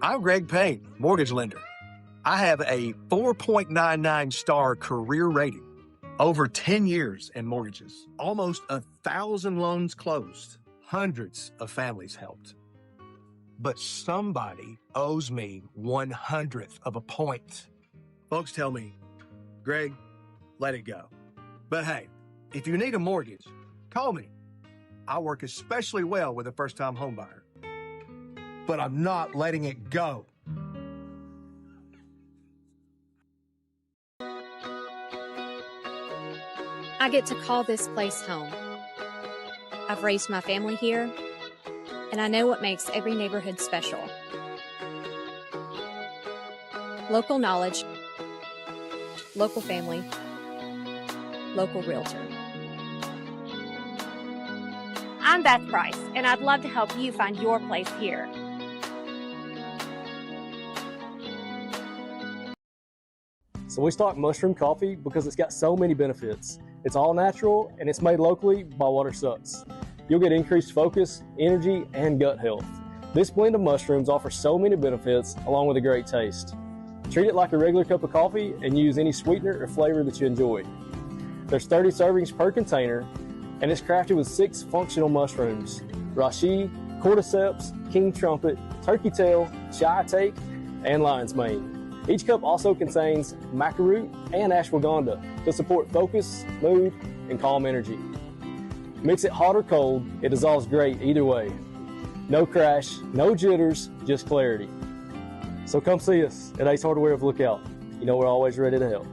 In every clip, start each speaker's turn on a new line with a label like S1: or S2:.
S1: I'm Greg Payne, mortgage lender. I have a 4.99 star career rating, over 10 years in mortgages, almost 1,000 loans closed, hundreds of families helped. But somebody owes me 1/100th of a point. Folks tell me, Greg, let it go. But hey, if you need a mortgage, call me. I work especially well with a first-time home buyer. But I'm not letting it go.
S2: I get to call this place home. I've raised my family here, and I know what makes every neighborhood special. Local knowledge, local family, local realtor.
S3: I'm Beth Price, and I'd love to help you find your place here.
S4: So we stock mushroom coffee because it's got so many benefits. It's all natural and it's made locally by Water Sucks. You'll get increased focus, energy, and gut health. This blend of mushrooms offers so many benefits along with a great taste. Treat it like a regular cup of coffee and use any sweetener or flavor that you enjoy. There's 30 servings per container and it's crafted with 6 functional mushrooms: reishi, cordyceps, king trumpet, turkey tail, chai take, and lion's mane. Each cup also contains maca root and ashwagandha to support focus, mood, and calm energy. Mix it hot or cold, it dissolves great either way. No crash, no jitters, just clarity. So come see us at Ace Hardware of Lookout. You know we're always ready to help.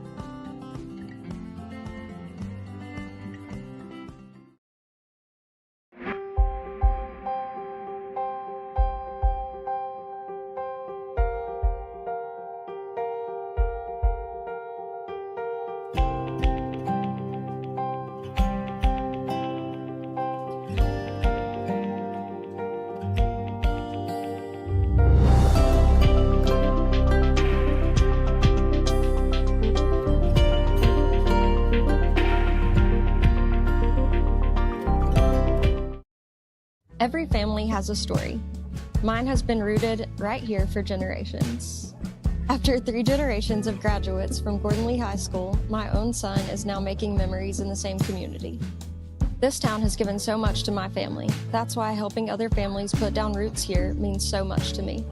S5: Every family has a story. Mine has been rooted right here for generations. After 3 generations of graduates from Gordon Lee High School, my own son is now making memories in the same community. This town has given so much to my family. That's why helping other families put down roots here means so much to me.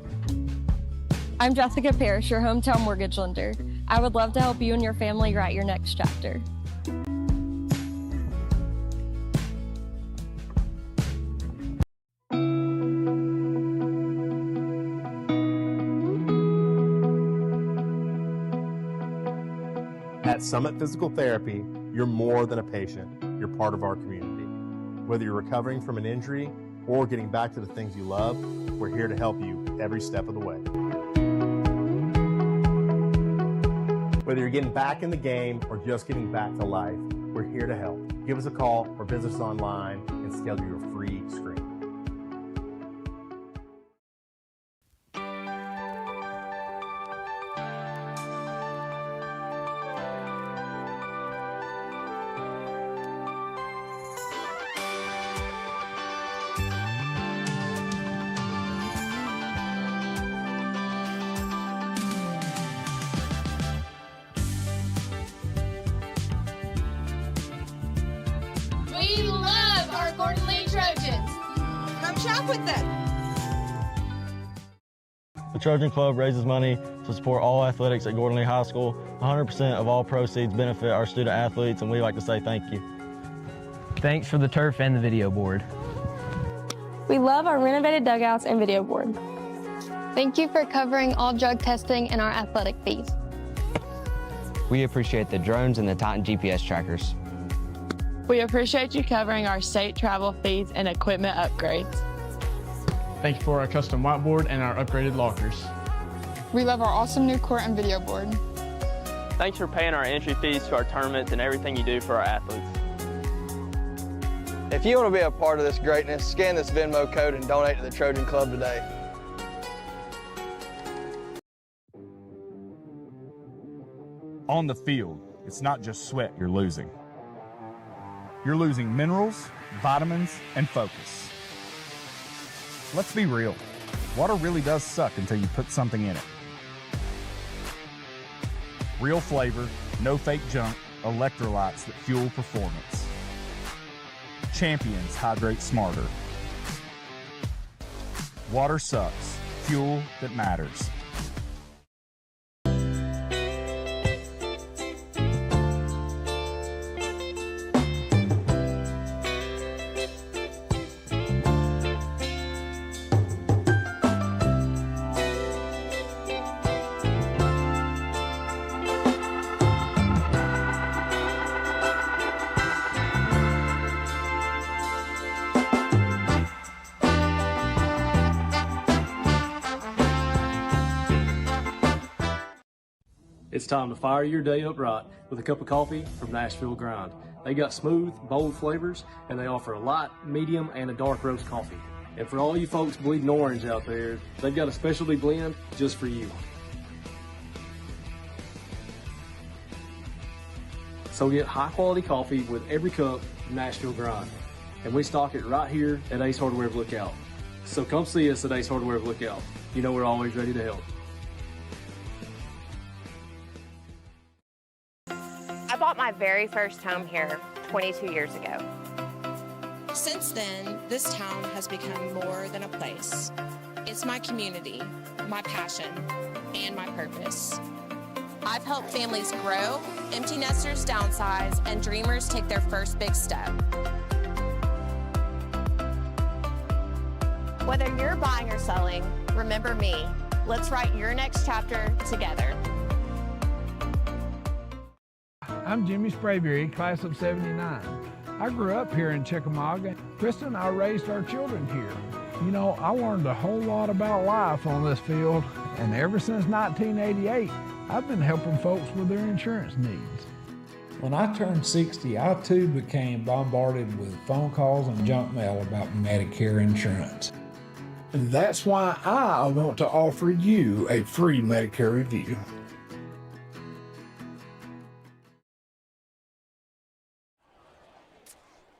S5: I'm Jessica Parrish, your hometown mortgage lender. I would love to help you and your family write your next chapter.
S6: At Summit Physical Therapy, you're more than a patient. You're part of our community. Whether you're recovering from an injury or getting back to the things you love, we're here to help you every step of the way. Whether you're getting back in the game or just getting back to life, we're here to help. Give us a call or visit us online and schedule your free screen.
S7: We love our Gordon Lee Trojans. Come shop with them.
S8: The Trojan Club raises money to support all athletics at Gordon Lee High School. 100% of all proceeds benefit our student athletes, and we'd like to say thank you.
S9: Thanks for the turf and the video board.
S10: We love our renovated dugouts and video board.
S11: Thank you for covering all drug testing and our athletic fees.
S9: We appreciate the drones and the Titan GPS trackers.
S12: We appreciate you covering our state travel fees and equipment upgrades.
S13: Thank you for our custom whiteboard and our upgraded lockers.
S14: We love our awesome new court and video board.
S15: Thanks for paying our entry fees to our tournaments and everything you do for our athletes.
S16: If you want to be a part of this greatness, scan this Venmo code and donate to the Trojan Club today.
S17: On the field, it's not just sweat you're losing. You're losing minerals, vitamins, and focus. Let's be real. Water really does suck until you put something in it. Real flavor, no fake junk, electrolytes that fuel performance. Champions hydrate smarter. Water sucks. Fuel that matters.
S4: It's time to fire your day up right with a cup of coffee from Nashville Grind. They got smooth, bold flavors, and they offer a light, medium, and a dark roast coffee. And for all you folks bleeding orange out there, they've got a specialty blend just for you. So get high quality coffee with every cup from Nashville Grind. And we stock it right here at Ace Hardware of Lookout. So come see us at Ace Hardware of Lookout. You know we're always ready to help.
S3: I bought my very first home here 22 years ago.
S18: Since then, this town has become more than a place. It's my community, my passion, and my purpose. I've helped families grow, empty nesters downsize, and dreamers take their first big step.
S3: Whether you're buying or selling, remember me. Let's write your next chapter together.
S19: I'm Jimmy Sprayberry, class of '79. I grew up here in Chickamauga. Krista and I raised our children here. You know, I learned a whole lot about life on this field, and ever since 1988, I've been helping folks with their insurance needs.
S20: When I turned 60, I too became bombarded with phone calls and junk mail about Medicare insurance.
S19: And that's why I want to offer you a free Medicare review.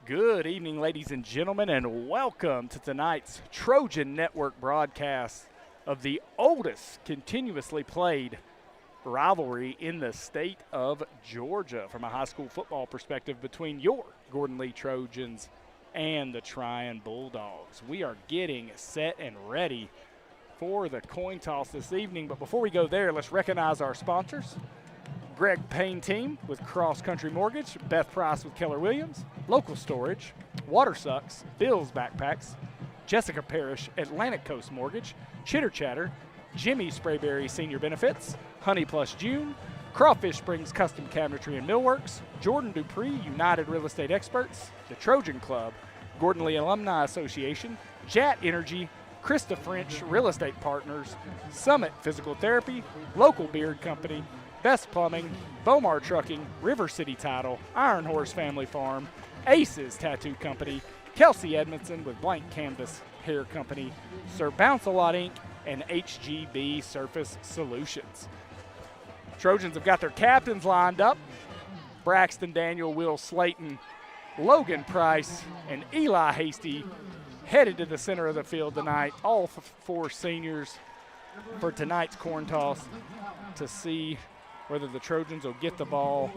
S21: Good evening, ladies and gentlemen, and welcome to tonight's Trojan Network broadcast of the oldest continuously played rivalry in the state of Georgia from a high school football perspective between your Gordon Lee Trojans and the Trion Bulldogs. We are getting set and ready for the coin toss this evening, but before we go there, let's recognize our sponsors. Greg Payne Team with Cross Country Mortgage, Beth Price with Keller Williams, Local Storage, Water Sucks, Bill's Backpacks, Jessica Parrish, Atlantic Coast Mortgage, Chitter Chatter, Jimmy Sprayberry Senior Benefits, Honey Plus June, Crawfish Springs Custom Cabinetry and Millworks, Jordan Dupree, United Real Estate Experts, the Trojan Club, Gordon Lee Alumni Association, Jat Energy, Krista French Real Estate Partners, Summit Physical Therapy, Local Beard Company, Best Plumbing, Bomar Trucking, River City Title, Iron Horse Family Farm, Aces Tattoo Company, Kelsey Edmondson with Blank Canvas Hair Company, Sir Bounce-A-Lot Inc., and HGB Surface Solutions. Trojans have got their captains lined up. Braxton Daniel, Will Slayton, Logan Price, and Eli Hasty headed to the center of the field tonight, all four seniors for tonight's corn toss to see whether the Trojans will get the ball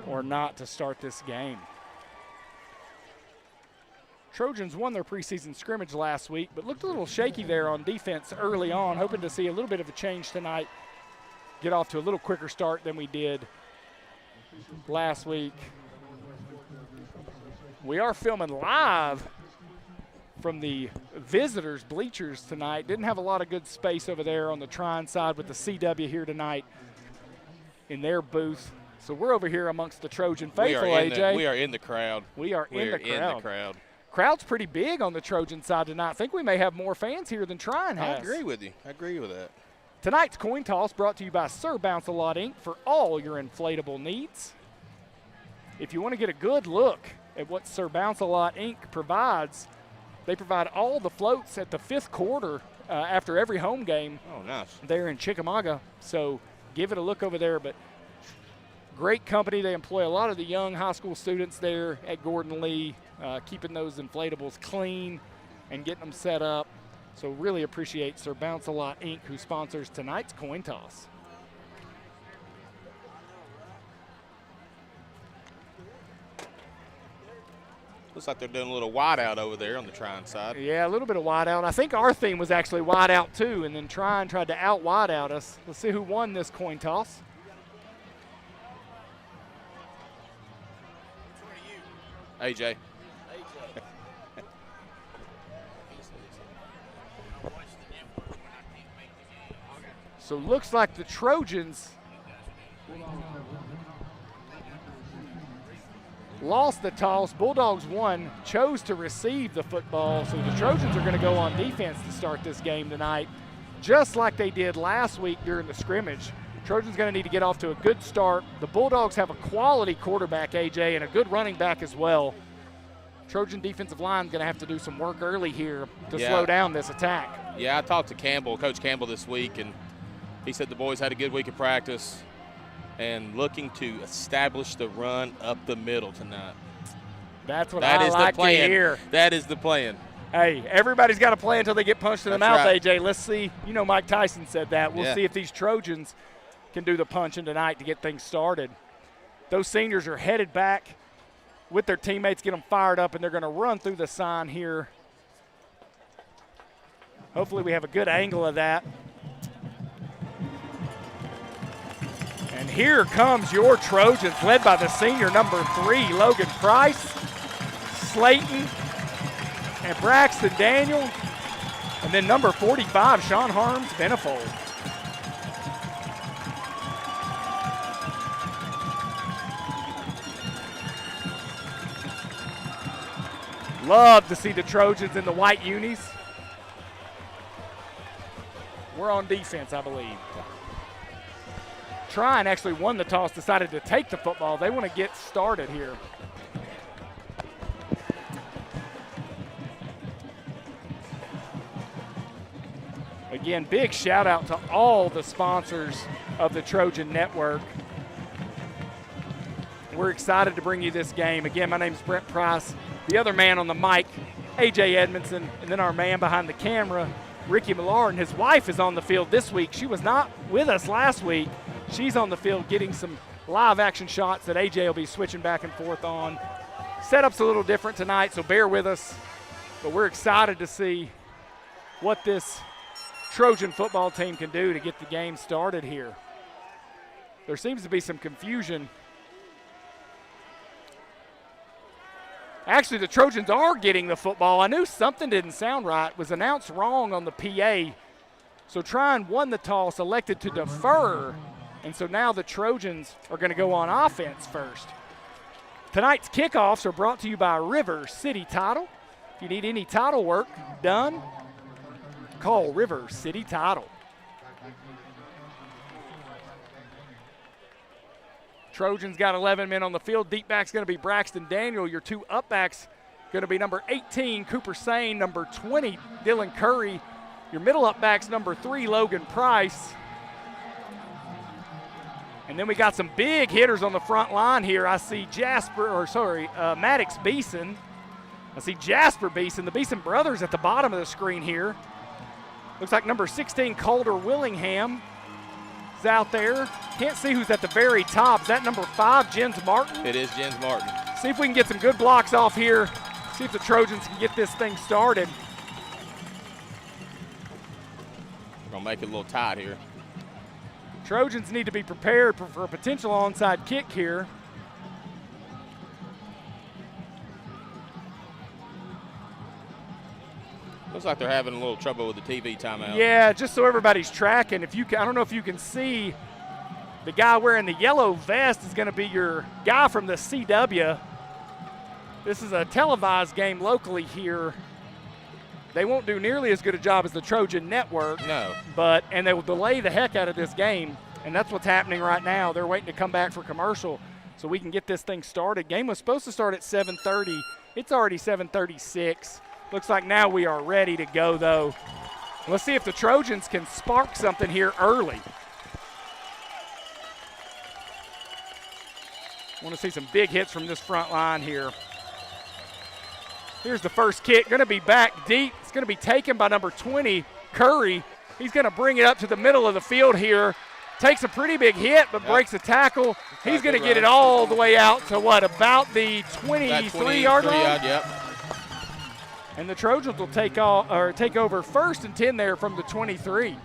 S21: or not to start this game. Trojans won their preseason scrimmage last week, but looked a little shaky there on defense early on, hoping to see a little bit of a change tonight, get off to a little quicker start than we did last week. We are filming live from the visitors' bleachers tonight. Didn't have a lot of good space over there on the Trion side with the CW here tonight in their booth. So we're over here amongst the Trojan faithful, AJ.
S22: We are in the crowd.
S21: We are in the crowd. Crowd's pretty big on the Trojan side tonight. I think we may have more fans here than Trion has.
S22: I agree with you. I agree with that.
S21: Tonight's coin toss brought to you by Sir Bounce-A-Lot Inc. for all your inflatable needs. If you want to get a good look at what Sir Bounce-A-Lot Inc. provides, they provide all the floats at the fifth quarter after every home game.
S22: Oh, nice.
S21: There in Chickamauga. So give it a look over there. But great company. They employ a lot of the young high school students there at Gordon Lee, keeping those inflatables clean and getting them set up. So really appreciate Sir Bounce-A-Lot Inc., who sponsors tonight's coin toss.
S22: Looks like they're doing a little wide out over there on the Trion side.
S21: Yeah, a little bit of wide out. I think our theme was actually wide out too, and then Trion tried to out wide out us. Let's see who won this coin toss.
S22: AJ.
S21: So looks like the Trojans lost the toss. Bulldogs won, chose to receive the football. So the Trojans are going to go on defense to start this game tonight, just like they did last week during the scrimmage. Trojans going to need to get off to a good start. The Bulldogs have a quality quarterback, AJ, and a good running back as well. Trojan defensive line is going to have to do some work early here to slow down this attack.
S22: Yeah, I talked to Coach Campbell this week, and he said the boys had a good week of practice and looking to establish the run up the middle tonight.
S21: That's what I like to hear.
S22: That is the plan.
S21: Hey, everybody's got to play until they get punched in the mouth,
S22: right.
S21: AJ. Let's see. You know Mike Tyson said that. We'll see if these Trojans can do the punching tonight to get things started. Those seniors are headed back with their teammates, get them fired up, and they're going to run through the sign here. Hopefully we have a good angle of that. And here comes your Trojans, led by the senior number 3, Logan Price, Slayton, and Braxton Daniel, and then number 45, Sean Harms Benefold. Love to see the Trojans in the white unis. We're on defense, I believe. Trion actually won the toss, decided to take the football. They want to get started here. Again, big shout out to all the sponsors of the Trojan Network. We're excited to bring you this game. Again, my name's Brent Price. The other man on the mic, AJ Edmondson, and then our man behind the camera, Ricky Millar, and his wife is on the field this week. She was not with us last week. She's on the field getting some live action shots that AJ will be switching back and forth on. Setup's a little different tonight, so bear with us. But we're excited to see what this Trojan football team can do to get the game started here. There seems to be some confusion. Actually, the Trojans are getting the football. I knew something didn't sound right. It was announced wrong on the PA. So Trion won the toss, elected to defer. And so now the Trojans are going to go on offense first. Tonight's kickoffs are brought to you by River City Title. If you need any title work done, call River City Title. Trojans got 11 men on the field. Deep back's going to be Braxton Daniel. Your 2 up backs going to be number 18, Cooper Sane, number 20, Dylan Curry. Your middle up back's number 3, Logan Price. And then we got some big hitters on the front line here. I see Maddox Beeson. I see Jasper Beeson, the Beeson brothers at the bottom of the screen here. Looks like number 16, Calder Willingham is out there. Can't see who's at the very top. Is that number 5, Jens Martin?
S22: It is Jens Martin.
S21: See if we can get some good blocks off here. See if the Trojans can get this thing started.
S22: We're going to make it a little tight here.
S21: Trojans need to be prepared for a potential onside kick here.
S22: Looks like they're having a little trouble with the TV timeout.
S21: Yeah, just so everybody's tracking. If you can, I don't know if you can see, the guy wearing the yellow vest is going to be your guy from the CW. This is a televised game locally here. They won't do nearly as good a job as the Trojan Network.
S22: No.
S21: And they will delay the heck out of this game, and that's what's happening right now. They're waiting to come back for commercial so we can get this thing started. Game was supposed to start at 7:30. It's already 7:36. Looks like now we are ready to go, though. Let's see if the Trojans can spark something here early. Want to see some big hits from this front line here. Here's the first kick, going to be back deep. It's going to be taken by number 20, Curry. He's going to bring it up to the middle of the field here. Takes a pretty big hit, but breaks a tackle. He's going to get it all the way out to what, about the 23-yard line?
S22: Yep.
S21: And the Trojans will take over 1st and 10 there from the 23.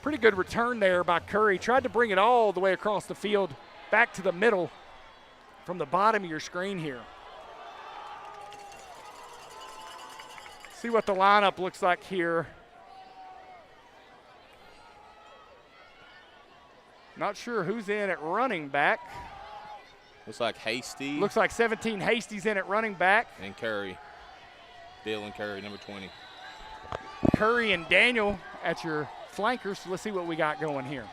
S21: Pretty good return there by Curry. Tried to bring it all the way across the field, back to the middle from the bottom of your screen here. See what the lineup looks like here. Not sure who's in at running back.
S22: Looks like Hasty.
S21: Looks like 17 Hasty's in at running back.
S22: And Curry. Dylan Curry, number 20.
S21: Curry and Daniel at your flankers. So let's see what we got going here.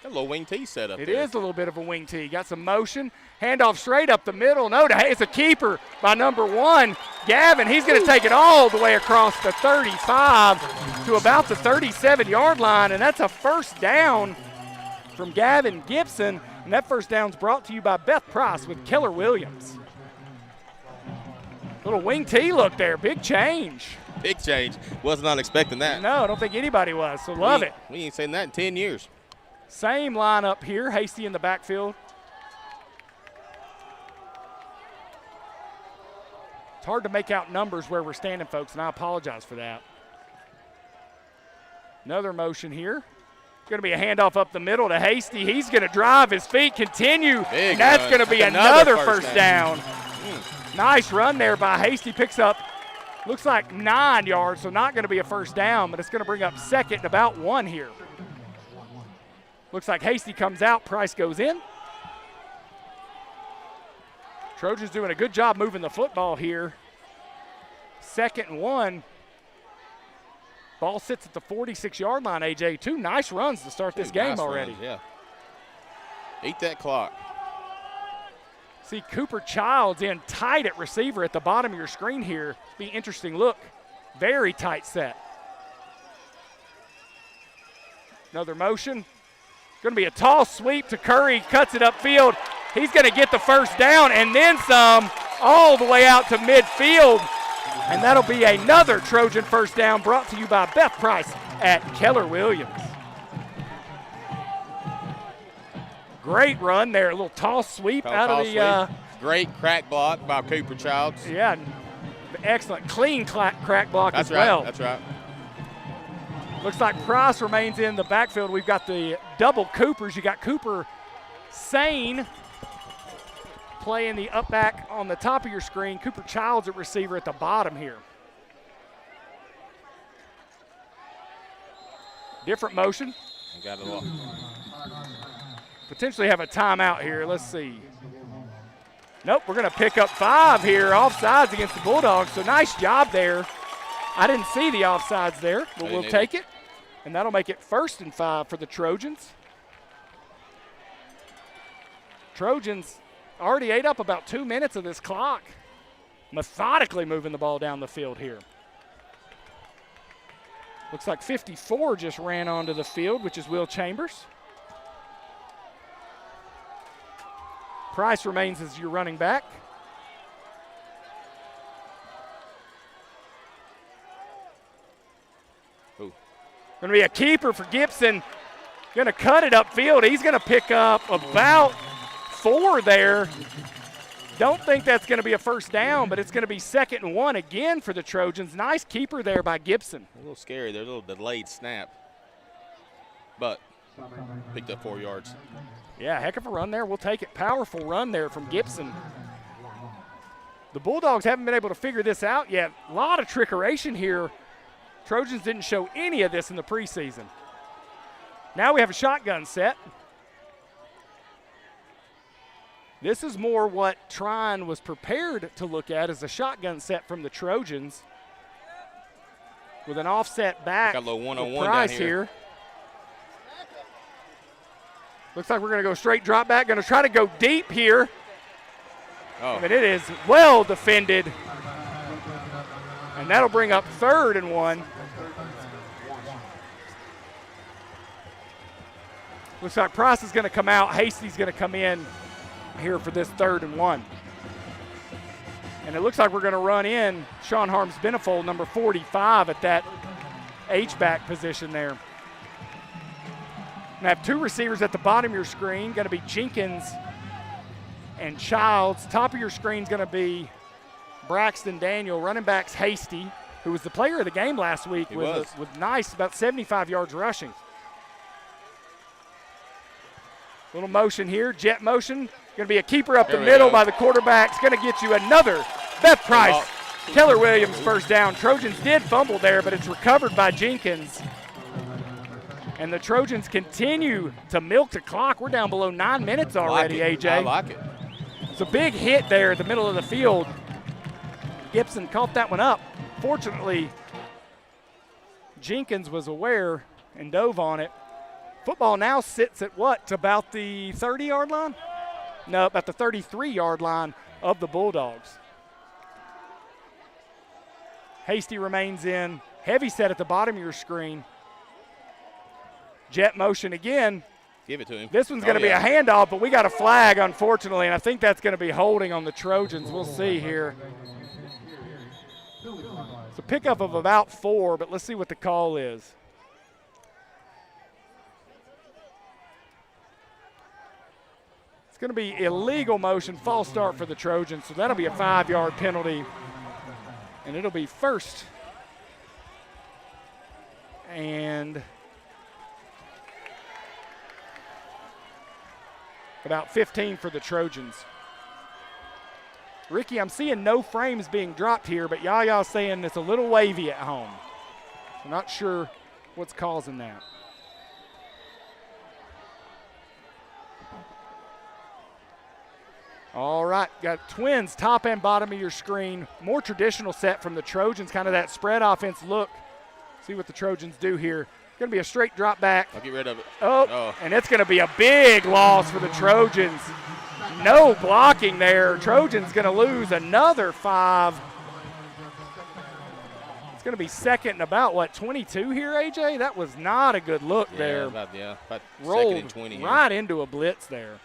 S22: Got a little wing tee set up
S21: It
S22: there.
S21: is a little bit of a wing tee. Got some motion. Handoff straight up the middle. No, it's a keeper by number 1, Gavin. He's going to take it all the way across the 35 to about the 37-yard line, and that's a first down from Gavin Gibson. And that first down's brought to you by Beth Price with Keller Williams. Little wing tee look there. Big change.
S22: Big change. Was not expecting that.
S21: No, I don't think anybody was, so love it.
S22: We ain't seen that in 10 years.
S21: Same lineup here. Hasty in the backfield. It's hard to make out numbers where we're standing, folks, and I apologize for that. Another motion here. Going to be a handoff up the middle to Hasty. He's going to drive his feet, continue.
S22: Big
S21: That's
S22: run.
S21: going to be another first down. Nice run there by Hasty. Picks up, looks like 9 yards, so not going to be a first down, but it's going to bring up 2nd and about 1 here. Looks like Hasty comes out, Price goes in. Trojans doing a good job moving the football here. 2nd and 1. Ball sits at the 46-yard line, AJ. 2 nice runs to start this game
S22: nice
S21: already.
S22: Runs, yeah. Eat that clock.
S21: See Cooper Childs in tight at receiver at the bottom of your screen here. Be an interesting look. Very tight set. Another motion. Going to be a tall sweep to Curry. Cuts it upfield. He's going to get the first down and then some all the way out to midfield. And that'll be another Trojan first down brought to you by Beth Price at Keller Williams. Great run there, a little tall sweep out of the
S22: great crack block by Cooper Childs.
S21: Yeah, excellent, clean crack block as well.
S22: That's right.
S21: Looks like Price remains in the backfield. We've got the double Coopers. You got Cooper Sane playing the up back on the top of your screen. Cooper Childs at receiver at the bottom here. Different motion.
S22: Got it all.
S21: Potentially have a timeout here. Let's see. Nope, we're going to pick up 5 here. Offsides against the Bulldogs, so nice job there. I didn't see the offsides there, but we'll take it. And that'll make it 1st and 5 for the Trojans. Trojans already ate up about 2 minutes of this clock. Methodically moving the ball down the field here. Looks like 54 just ran onto the field, which is Will Chambers. Price remains as your running back.
S22: Ooh.
S21: Going to be a keeper for Gibson. Going to cut it upfield. He's going to pick up about 4 there. Don't think that's going to be a first down, but it's going to be 2nd and 1 again for the Trojans. Nice keeper there by Gibson.
S22: A little scary there, a little delayed snap. But picked up 4 yards.
S21: Yeah, heck of a run there. We'll take it. Powerful run there from Gibson. The Bulldogs haven't been able to figure this out yet. A lot of trickeration here. Trojans didn't show any of this in the preseason. Now we have a shotgun set. This is more what Trion was prepared to look at as a shotgun set from the Trojans. With an offset back.
S22: Got a little one-on-one
S21: Price
S22: down here.
S21: Looks like we're going to go straight drop back. Going to try to go deep here.
S22: Oh.
S21: But it is well defended. And that'll bring up 3rd and 1. Looks like Price is going to come out. Hasty's going to come in here for this 3rd and 1. And it looks like we're going to run in Sean Harms Benefold, number 45, at that H-back position there. I have two receivers at the bottom of your screen, going to be Jenkins and Childs. Top of your screen is going to be Braxton Daniel. Running back's Hasty, who was the player of the game last week with nice, about 75 yards rushing. Little motion here, jet motion. Going to be a keeper up the middle by the quarterback. It's going to get you another Beth Price. Keller Williams first down. Trojans did fumble there, but it's recovered by Jenkins. And the Trojans continue to milk the clock. We're down below 9 minutes already, AJ.
S22: I like it.
S21: It's a big hit there at the middle of the field. Gibson caught that one up. Fortunately, Jenkins was aware and dove on it. Football now sits at what, about the 30-yard line? No, about the 33-yard line of the Bulldogs. Hasty remains in. Heavy set at the bottom of your screen. Jet motion again.
S22: Give it to him.
S21: This one's going to be a handoff, but we got a flag, unfortunately, and I think that's going to be holding on the Trojans. We'll see here. It's a pickup of about 4, but let's see what the call is. It's going to be illegal motion, false start for the Trojans, so that'll be a 5-yard penalty, and it'll be first and about 15 for the Trojans. Ricky, I'm seeing no frames being dropped here, but Yaya's saying it's a little wavy at home. I'm not sure what's causing that. All right, got Twins top and bottom of your screen. More traditional set from the Trojans, kind of that spread offense look. See what the Trojans do here. Going to be a straight drop back.
S22: I'll get rid of it.
S21: And it's going to be a big loss for the Trojans. No blocking there. Trojans going to lose another 5. It's going to be second and about, 22 here, AJ? That was not a good look there.
S22: About
S21: rolled
S22: second and 20
S21: right into a blitz there.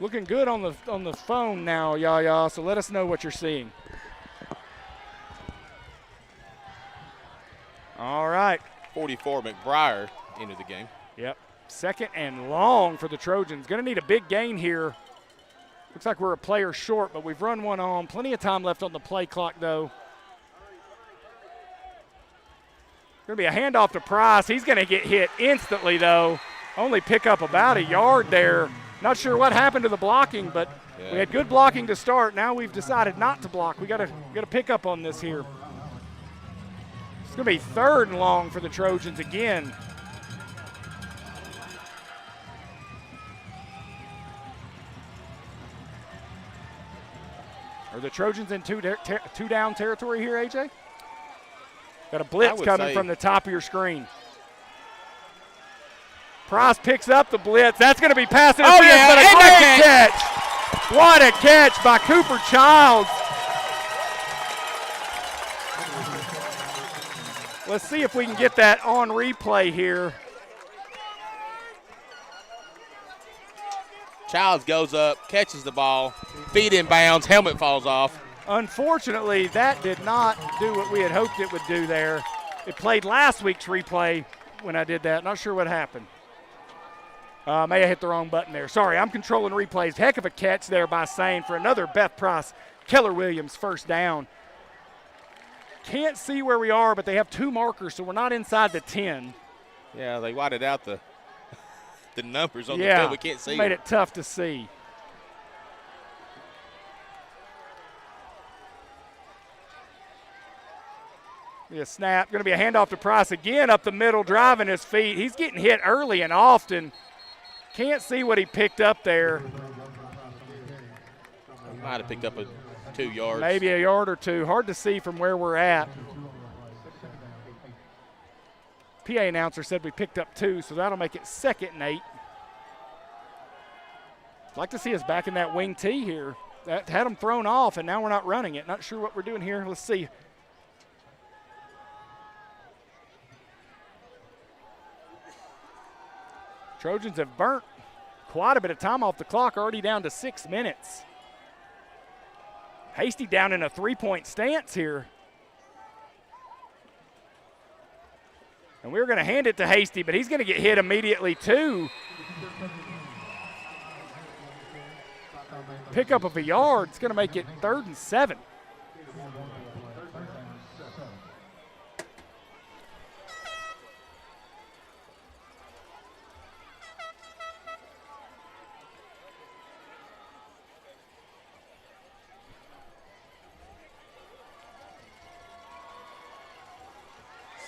S21: Looking good on the phone now, Yaya, so let us know what you're seeing. All right.
S22: 44, McBriar into the game.
S21: Yep. Second and long for the Trojans. Going to need a big gain here. Looks like we're a player short, but we've run one on. Plenty of time left on the play clock, though. Going to be a handoff to Price. He's going to get hit instantly, though. Only pick up about a yard there. Not sure what happened to the blocking, but we had good blocking to start. Now we've decided not to block. We got to pick up on this here. It's going to be third and long for the Trojans again. Are the Trojans in two down territory here, AJ? Got a blitz coming from the top of your screen. Price picks up the blitz. That's going to be pass interference, but a great catch. What a catch by Cooper Childs. Let's see if we can get that on replay here.
S22: Childs goes up, catches the ball, feet in bounds, helmet falls off.
S21: Unfortunately, that did not do what we had hoped it would do there. It played last week's replay when I did that. Not sure what happened. May have hit the wrong button there. Sorry, I'm controlling replays. Heck of a catch there by Sane for another Beth Price. Keller Williams first down. Can't see where we are, but they have 2 markers, so we're not inside the 10.
S22: Yeah, they whited out the numbers on the field. We can't see.
S21: Made it tough to see. A snap. Going to be a handoff to Price again up the middle, driving his feet. He's getting hit early and often. Can't see what he picked up there.
S22: Might have picked up 2 yards.
S21: Maybe a yard or 2. Hard to see from where we're at. PA announcer said we picked up 2, so that'll make it 2nd and 8. I'd like to see us back in that wing T here. That had them thrown off, and now we're not running it. Not sure what we're doing here. Let's see. Trojans have burnt quite a bit of time off the clock, already down to 6 minutes. Hasty down in a 3-point stance here. And we're going to hand it to Hasty, but he's going to get hit immediately too. Pickup of a yard. It's going to make it 3rd and 7.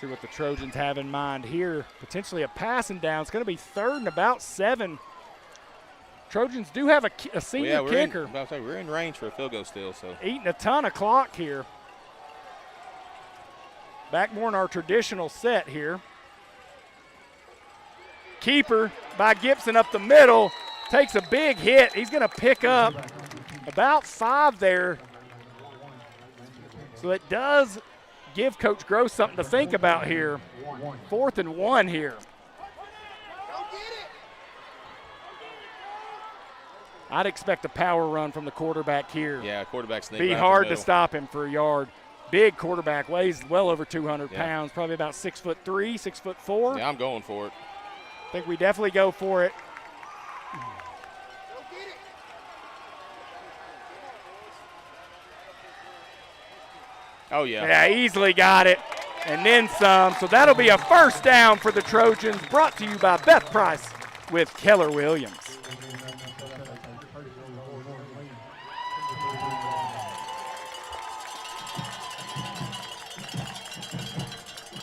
S21: See what the Trojans have in mind here. Potentially a passing down. It's going to be 3rd and about 7. Trojans do have a senior kicker.
S22: We're in range for a field goal still. So
S21: eating a ton of clock here. Back more in our traditional set here. Keeper by Gibson up the middle. Takes a big hit. He's going to pick up about 5 there. So it does give Coach Groce something to think about here. 4th and 1 here. I'd expect a power run from the quarterback here.
S22: Yeah, quarterback's
S21: be hard to stop him for a yard. Big quarterback, weighs well over 200 pounds, probably about 6'3", 6'4".
S22: Yeah, I'm going for it.
S21: I think we definitely go for it.
S22: Oh, yeah.
S21: Yeah, easily got it, and then some. So that'll be a 1st down for the Trojans, brought to you by Beth Price with Keller Williams.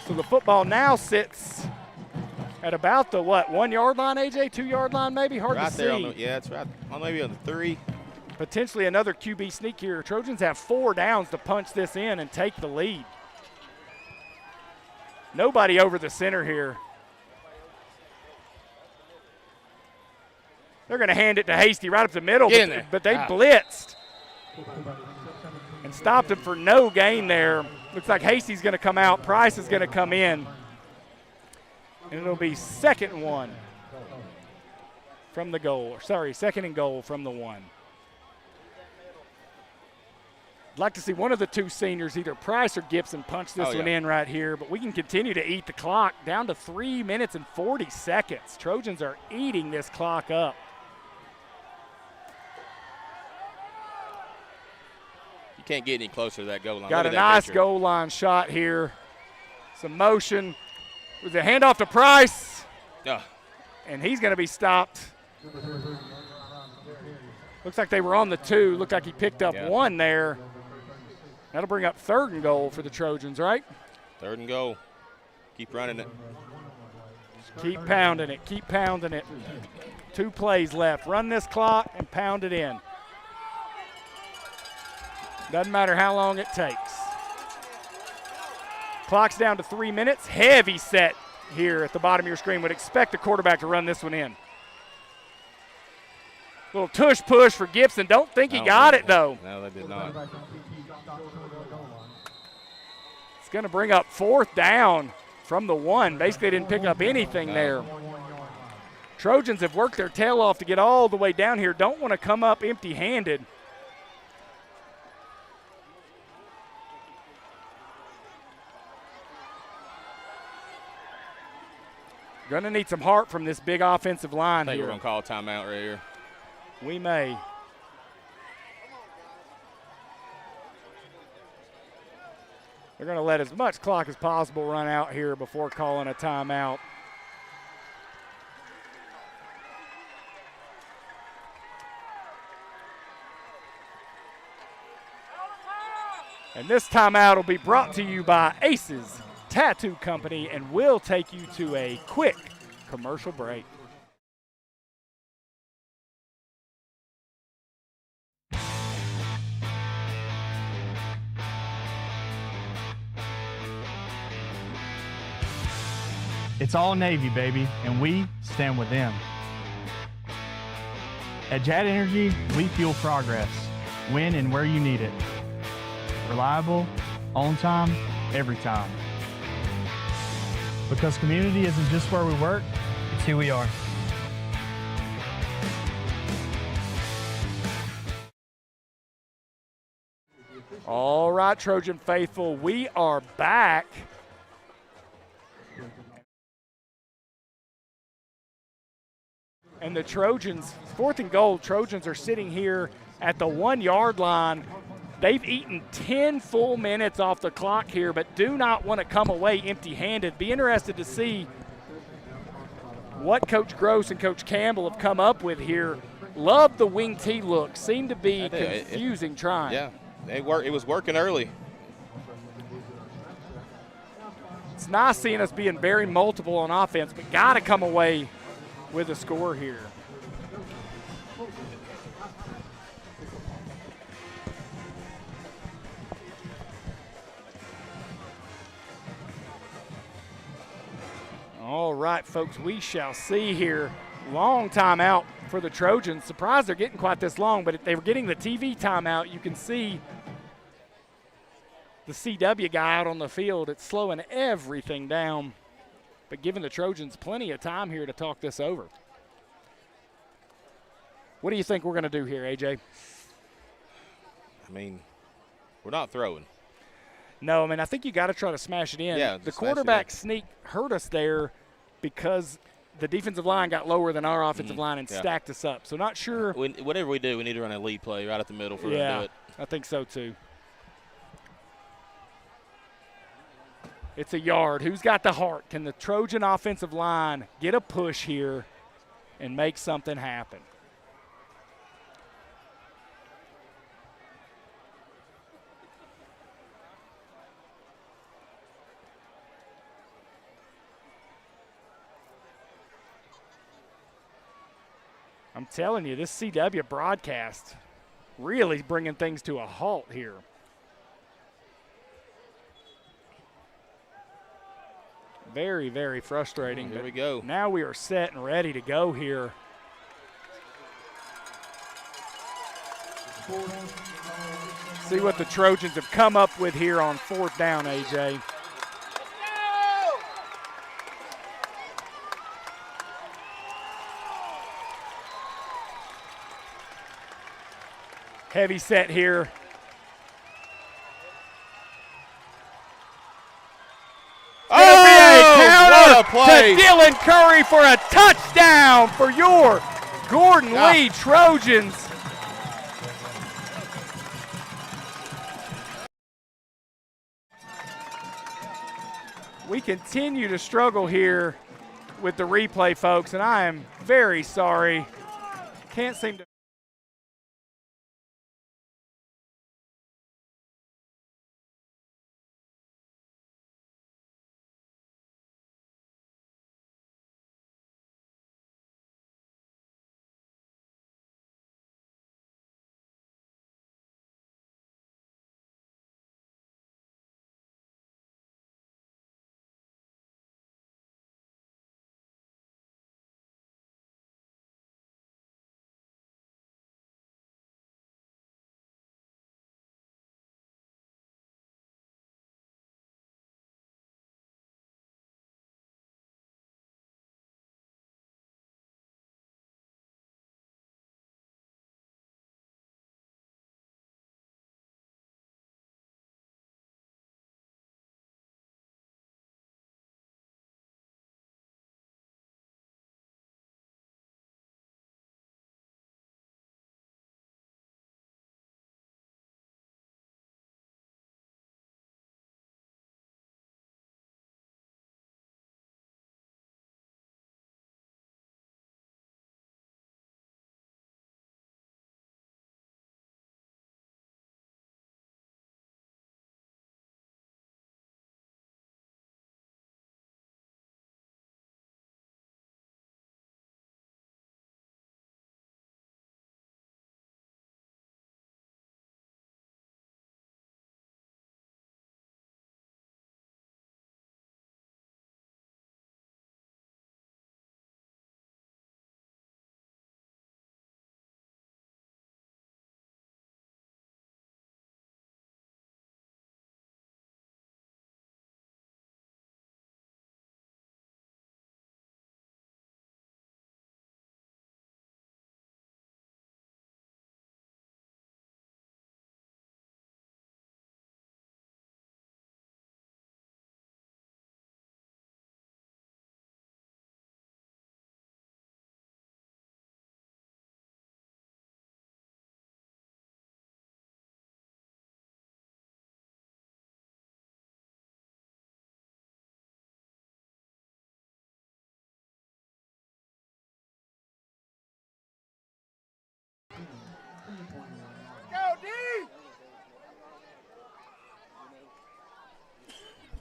S21: So the football now sits at about the, 1 yard line, AJ? 2 yard line maybe? Hard
S22: right
S21: to
S22: there
S21: see.
S22: yeah, it's right. Maybe on the 3.
S21: Potentially another QB sneak here. Trojans have 4 downs to punch this in and take the lead. Nobody over the center here. They're going to hand it to Hasty right up the middle, but they blitzed and stopped him for no gain there. Looks like Hasty's going to come out. Price is going to come in. And it'll be 2nd and 1 from the goal. Sorry, 2nd and goal from the 1. I'd like to see one of the 2 seniors, either Price or Gibson, punch this one in right here, but we can continue to eat the clock down to 3 minutes and 40 seconds. Trojans are eating this clock up.
S22: You can't get any closer to that goal line.
S21: Got a nice goal line shot here. Some motion. With a handoff to Price. And he's going to be stopped. Looks like they were on the 2. Looked like he picked up 1 there. That'll bring up 3rd and goal for the Trojans, right?
S22: 3rd and goal. Keep running it.
S21: Keep pounding it. Keep pounding it. 2 plays left. Run this clock and pound it in. Doesn't matter how long it takes. Clock's down to 3 minutes. Heavy set here at the bottom of your screen. Would expect the quarterback to run this one in. Little tush push for Gibson. Don't think he got it, though.
S22: No, they did not.
S21: It's going to bring up 4th down from the 1. Basically didn't pick up anything there. Trojans have worked their tail off to get all the way down here. Don't want to come up empty-handed. Going to need some heart from this big offensive line here.
S22: I think we're going to call a timeout right here.
S21: We may. They're going to let as much clock as possible run out here before calling a timeout. And this timeout will be brought to you by Aces Tattoo Company, and we'll take you to a quick commercial break.
S13: It's all Navy, baby, and we stand with them. At Jet Energy, we fuel progress, when and where you need it. Reliable, on time, every time. Because community isn't just where we work, it's who we are.
S21: All right, Trojan faithful, we are back. And the Trojans, 4th and goal, Trojans are sitting here at the 1-yard line. They've eaten 10 full minutes off the clock here, but do not want to come away empty-handed. Be interested to see what Coach Groce and Coach Campbell have come up with here. Love the wing T look. Seemed to be confusing trying.
S22: Yeah, it was working early.
S21: It's nice seeing us being very multiple on offense, but got to come away with a score here. All right, folks, we shall see here. Long timeout for the Trojans. Surprised they're getting quite this long, but if they were getting the TV timeout, you can see the CW guy out on the field. It's slowing everything down, but giving the Trojans plenty of time here to talk this over. What do you think we're going to do here, AJ?
S22: I mean, we're not throwing.
S21: No, I mean, I think you got to try to smash it in.
S22: Yeah,
S21: the quarterback sneak hurt us there because the defensive line got lower than our offensive line and stacked us up. So not sure.
S22: Whatever we do, we need to run a lead play right at the middle for them to do it.
S21: I think so too. It's a yard. Who's got the heart? Can the Trojan offensive line get a push here and make something happen? I'm telling you, this CW broadcast really bringing things to a halt here. Very, very frustrating.
S22: Here we go.
S21: Now we are set and ready to go here. See what the Trojans have come up with here on 4th down, AJ. Heavy set here.
S22: What a play.
S21: To Dylan Curry for a touchdown for your Gordon Lee Trojans. We continue to struggle here with the replay, folks, and I am very sorry. Can't seem to.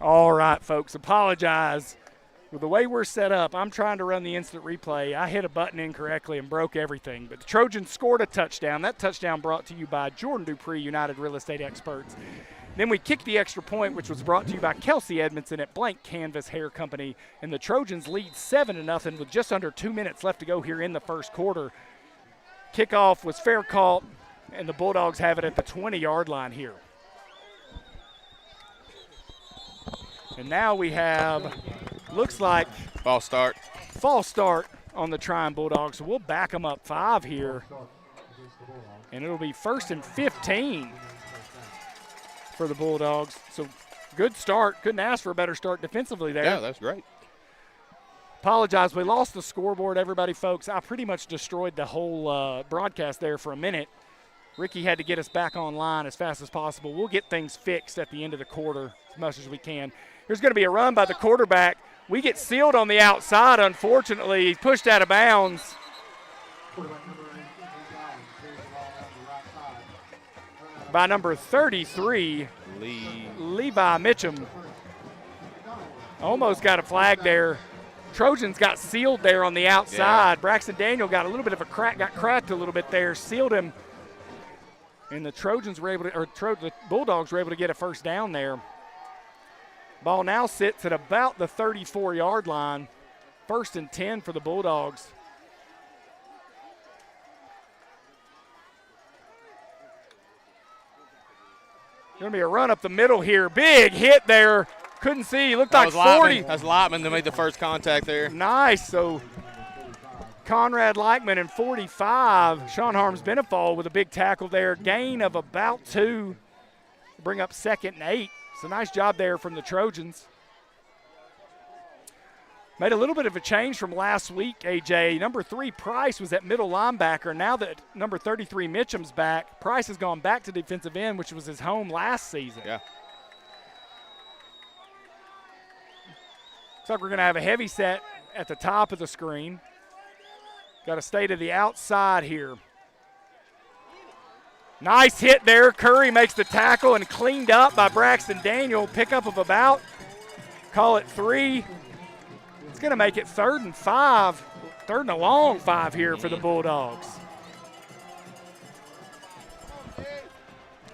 S21: All right, folks, apologize. With the way we're set up, I'm trying to run the instant replay. I hit a button incorrectly and broke everything. But the Trojans scored a touchdown. That touchdown brought to you by Jordan Dupree, United Real Estate Experts. Then we kicked the extra point, which was brought to you by Kelsey Edmondson at Blank Canvas Hair Company. And the Trojans lead 7-0 with just under 2 minutes left to go here in the first quarter. Kickoff was fair caught, and the Bulldogs have it at the 20-yard line here. And now we have, looks like,
S22: false start
S21: on the Trion Bulldogs. So we'll back them up 5 here. And it'll be 1st and 15 for the Bulldogs. So good start. Couldn't ask for a better start defensively there.
S22: Yeah, that's great.
S21: Apologize. We lost the scoreboard, everybody, folks. I pretty much destroyed the whole broadcast there for a minute. Ricky had to get us back online as fast as possible. We'll get things fixed at the end of the quarter as much as we can. There's going to be a run by the quarterback. We get sealed on the outside, unfortunately. He's pushed out of bounds. By number 33, Levi Mitchum. Almost got a flag there. Trojans got sealed there on the outside. Yeah. Braxton Daniel got a little bit of a crack, got cracked a little bit there, sealed him. And the Trojans were able to, the Bulldogs were able to get a first down there. Ball now sits at about the 34-yard line. 1st and 10 for the Bulldogs. Going to be a run up the middle here. Big hit there. Couldn't see. Looked like 40.
S22: That's Lightman that made the first contact there.
S21: Nice. So Conrad Lightman and 45. Sean Harms-Benefall with a big tackle there. Gain of about 2. Bring up 2nd and 8. So nice job there from the Trojans. Made a little bit of a change from last week, AJ. Number 3, Price, was at middle linebacker. Now that number 33, Mitchum's back, Price has gone back to defensive end, which was his home last season.
S22: Yeah.
S21: Looks like we're going to have a heavy set at the top of the screen. Got to stay to the outside here. Nice hit there. Curry makes the tackle and cleaned up by Braxton Daniel. Pickup of about, call it 3. It's going to make it 3rd and 5. 3rd and a long 5 here for the Bulldogs.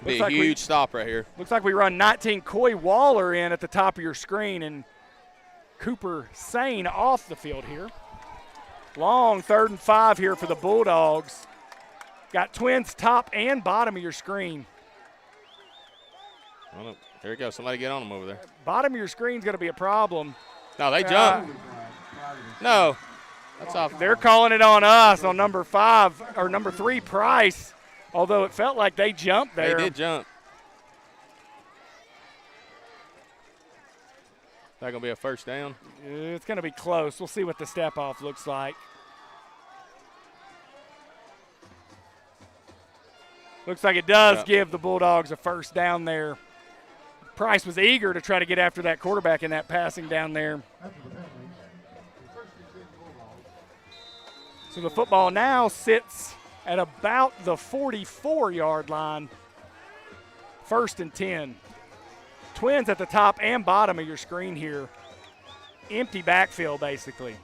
S22: Be a huge stop right here.
S21: Looks like we run 19 Coy Waller in at the top of your screen and Cooper Sane off the field here. Long 3rd and 5 here for the Bulldogs. Got Twins top and bottom of your screen.
S22: Well, there you go. Somebody get on them over there.
S21: Bottom of your screen is going to be a problem.
S22: No, they jump. No, that's off.
S21: They're calling it on us on number 5 or number 3, Price. Although it felt like they jumped there.
S22: They did jump. That gonna be a first down?
S21: It's gonna be close. We'll see what the step off looks like. Looks like it does give the Bulldogs a first down there. Price was eager to try to get after that quarterback in that passing down there. So the football now sits at about the 44-yard line. 1st and 10. Twins at the top and bottom of your screen here. Empty backfield, basically.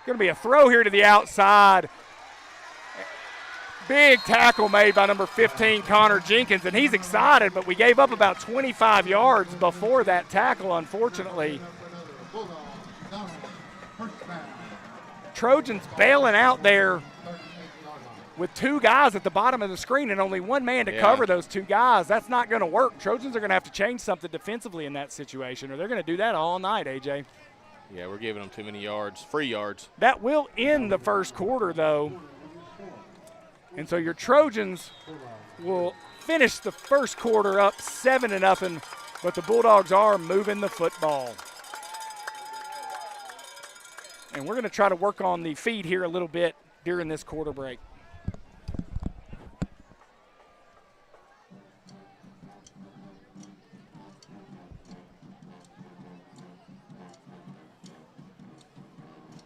S21: Going to be a throw here to the outside. Big tackle made by number 15, Connor Jenkins, and he's excited, but we gave up about 25 yards before that tackle, unfortunately. Trojans bailing out there with 2 guys at the bottom of the screen and only 1 man to cover those 2 guys. That's not going to work. Trojans are going to have to change something defensively in that situation, or they're going to do that all night, AJ.
S22: Yeah, we're giving them too many yards, free yards.
S21: That will end the first quarter, though. And so your Trojans will finish the first quarter up 7-0, but the Bulldogs are moving the football. And we're going to try to work on the feed here a little bit during this quarter break.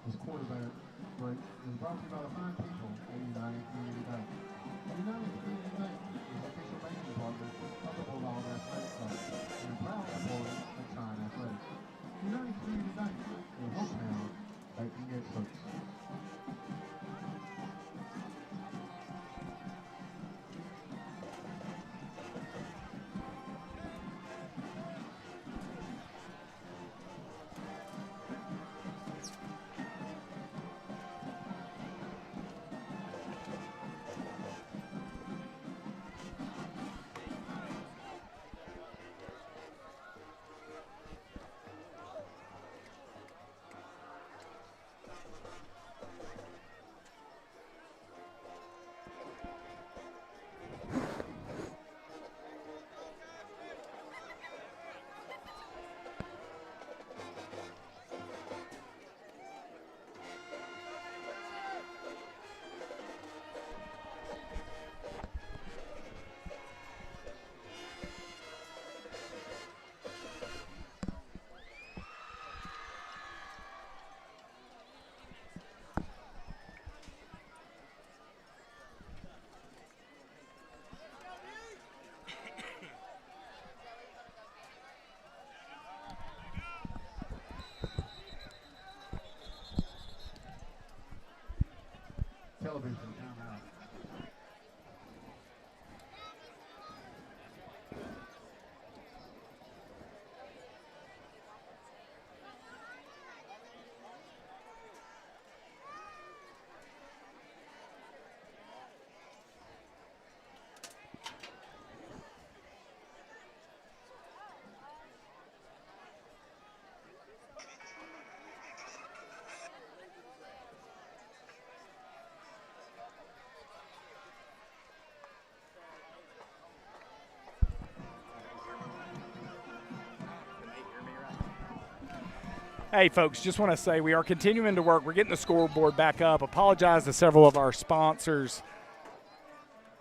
S1: This quarterback break is brought to you by the fine people, 89 Community Bank. Television timeout.
S21: Hey, folks, just want to say we are continuing to work. We're getting the scoreboard back up. Apologize to several of our sponsors.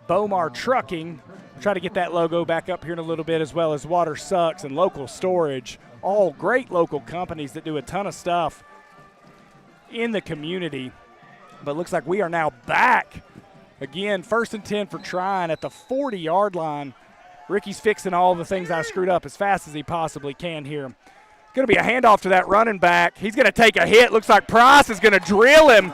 S21: Bomar Trucking, try to get that logo back up here in a little bit, as well as Water Sucks and Local Storage. All great local companies that do a ton of stuff in the community. But it looks like we are now back. Again, 1st and 10 for Trion at the 40-yard line. Ricky's fixing all the things I screwed up as fast as he possibly can here. Going to be a handoff to that running back. He's going to take a hit. Looks like Price is going to drill him.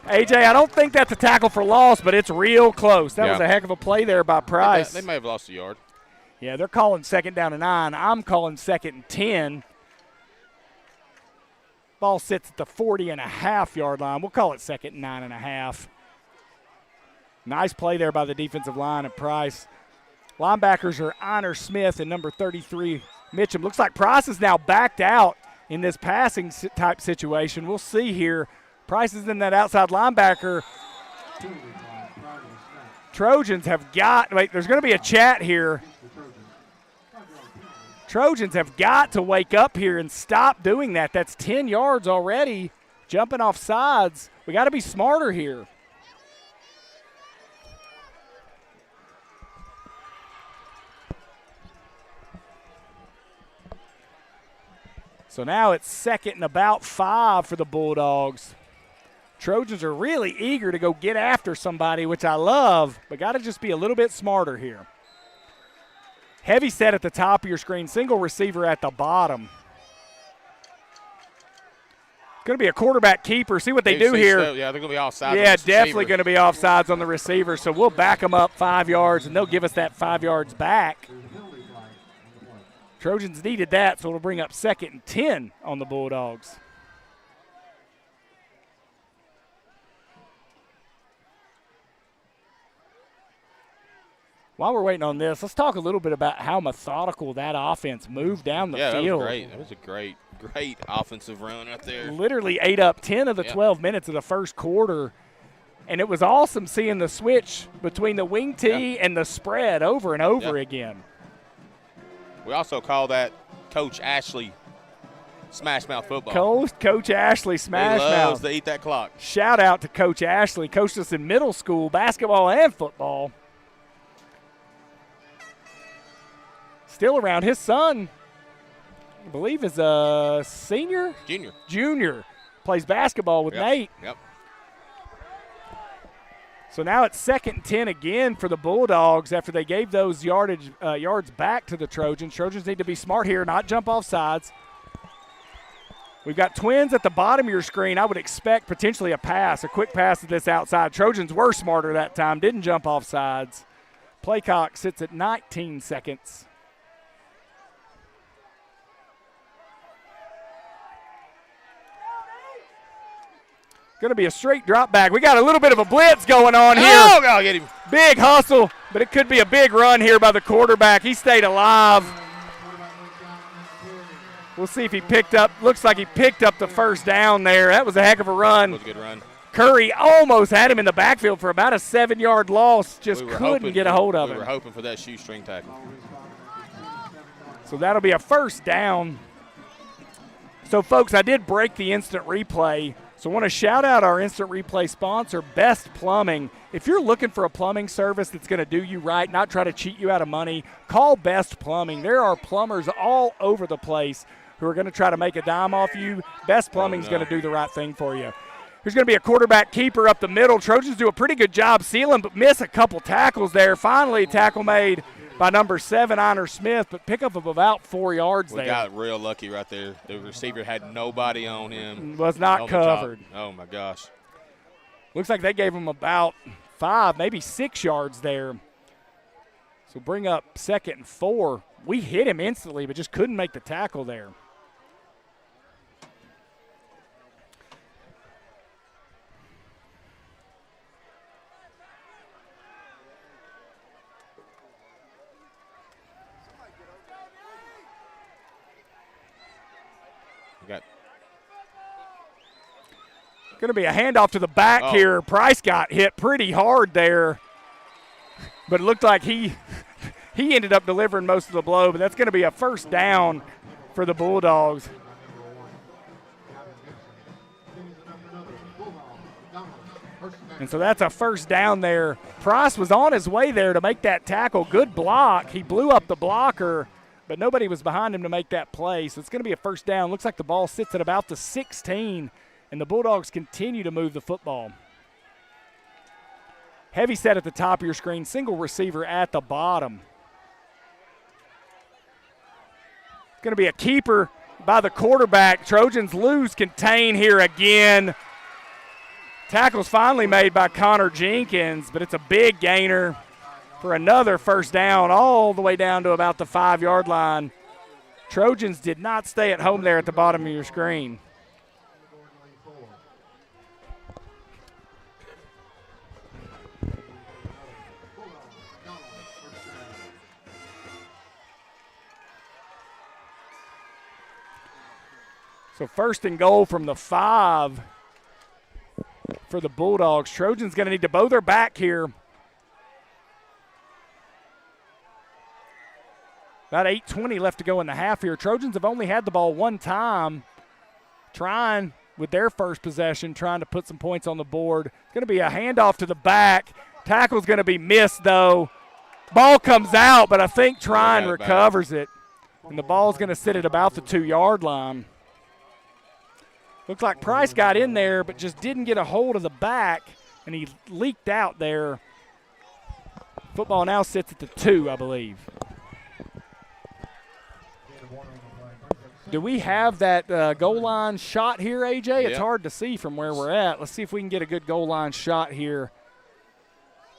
S21: AJ, I don't think that's a tackle for loss, but it's real close. That was a heck of a play there by Price.
S22: They may have lost a yard.
S21: Yeah, they're calling 2nd down and 9. I'm calling 2nd and 10. Ball sits at the 40.5-yard line. We'll call it 2nd and 9.5. Nice play there by the defensive line of Price. Linebackers are Honor Smith and number 33, Mitchum. Looks like Price is now backed out in this passing type situation. We'll see here. Price is in that outside linebacker. Trojans have got, wait, there's going to be a chat here. Trojans have got to wake up here and stop doing that. That's 10 yards already, jumping off sides. We got to be smarter here. So now it's 2nd and about 5 for the Bulldogs. Trojans are really eager to go get after somebody, which I love, but got to just be a little bit smarter here. Heavy set at the top of your screen, single receiver at the bottom. Going to be a quarterback keeper. See what they do here.
S22: Yeah, they're going to be offsides.
S21: Yeah, definitely going to be offsides on the receiver, so we'll back them up 5 yards, and they'll give us that 5 yards back. Trojans needed that, so it'll bring up 2nd and 10 on the Bulldogs. While we're waiting on this, let's talk a little bit about how methodical that offense moved down the field.
S22: Yeah, that was great. That was a great offensive run right there.
S21: Literally ate up 10 of the 12 minutes of the first quarter, and it was awesome seeing the switch between the wing tee and the spread over and over again.
S22: We also call that Coach Ashley Smash Mouth football.
S21: Coach Ashley Smash Mouth.
S22: He loves to eat that clock.
S21: Shout out to Coach Ashley. Coached us in middle school, basketball and football. Still around. His son, I believe, is a senior? Junior. Plays basketball with Nate.
S22: Yep.
S21: So now it's 2nd and 10 again for the Bulldogs after they gave those yards back to the Trojans. Trojans need to be smart here, not jump off sides. We've got twins at the bottom of your screen. I would expect potentially a quick pass to this outside. Trojans were smarter that time, didn't jump off sides. Play clock sits at 19 seconds. Going to be a straight drop back. We got a little bit of a blitz going on here.
S22: Oh, God, get him.
S21: Big hustle, but it could be a big run here by the quarterback. He stayed alive. We'll see if he picked up. Looks like he picked up the first down there. That was a heck of a run.
S22: That was a good run.
S21: Curry almost had him in the backfield for about a 7-yard loss. Just couldn't get a hold of him.
S22: We were hoping for that shoestring tackle.
S21: So that'll be a first down. So, folks, I did break the instant replay. So I want to shout out our instant replay sponsor, Best Plumbing. If you're looking for a plumbing service that's going to do you right, not try to cheat you out of money, call Best Plumbing. There are plumbers all over the place who are going to try to make a dime off you. Best Plumbing's going to do the right thing for you. There's going to be a quarterback keeper up the middle. Trojans do a pretty good job sealing, but miss a couple tackles there. Finally, tackle made by number 7, Honor Smith, but pickup of about 4 yards there.
S22: We got real lucky right there. The receiver had nobody on him.
S21: Was not covered.
S22: Oh, my gosh.
S21: Looks like they gave him about 5, maybe 6 yards there. So bring up 2nd and 4. We hit him instantly, but just couldn't make the tackle there. Going to be a handoff to the back here. Price got hit pretty hard there, but it looked like he ended up delivering most of the blow, but that's going to be a first down for the Bulldogs. And so that's a first down there. Price was on his way there to make that tackle. Good block. He blew up the blocker, but nobody was behind him to make that play. So it's going to be a first down. Looks like the ball sits at about the 16, and the Bulldogs continue to move the football. Heavy set at the top of your screen, single receiver at the bottom. It's going to be a keeper by the quarterback. Trojans lose contain here again. Tackle's finally made by Connor Jenkins, but it's a big gainer for another first down all the way down to about the 5-yard line. Trojans did not stay at home there at the bottom of your screen. So first and goal from the 5 for the Bulldogs. Trojans going to need to bow their back here. About 8:20 left to go in the half here. Trojans have only had the ball one time. Trion with their first possession, trying to put some points on the board. It's going to be a handoff to the back. Tackle's going to be missed, though. Ball comes out, but I think Trion recovers it. And the ball's going to sit at about the 2-yard line. Looks like Price got in there, but just didn't get a hold of the back, and he leaked out there. Football now sits at the 2, I believe. Do we have that goal line shot here, AJ? It's hard to see from where we're at. Let's see if we can get a good goal line shot here.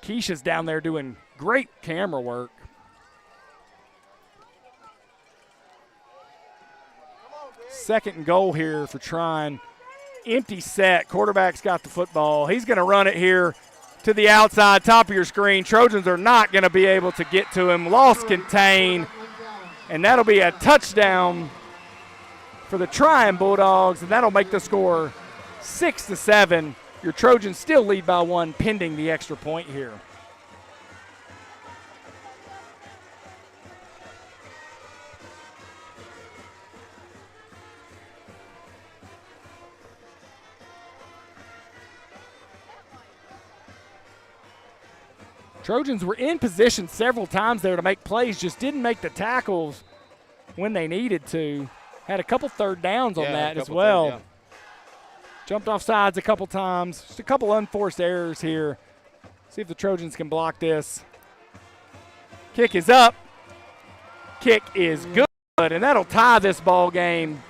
S21: Keisha's down there doing great camera work. Second and goal here for Trion. Empty set. Quarterback's got the football. He's going to run it here to the outside, top of your screen. Trojans are not going to be able to get to him. Lost contain. And that'll be a touchdown for the Trion Bulldogs, and that'll make the score 6-7. Your Trojans still lead by 1 pending the extra point here. Trojans were in position several times there to make plays, just didn't make the tackles when they needed to. Had a couple third downs on that as well. Jumped off sides a couple times. Just a couple unforced errors here. See if the Trojans can block this. Kick is up. Kick is good, and that'll tie this ball game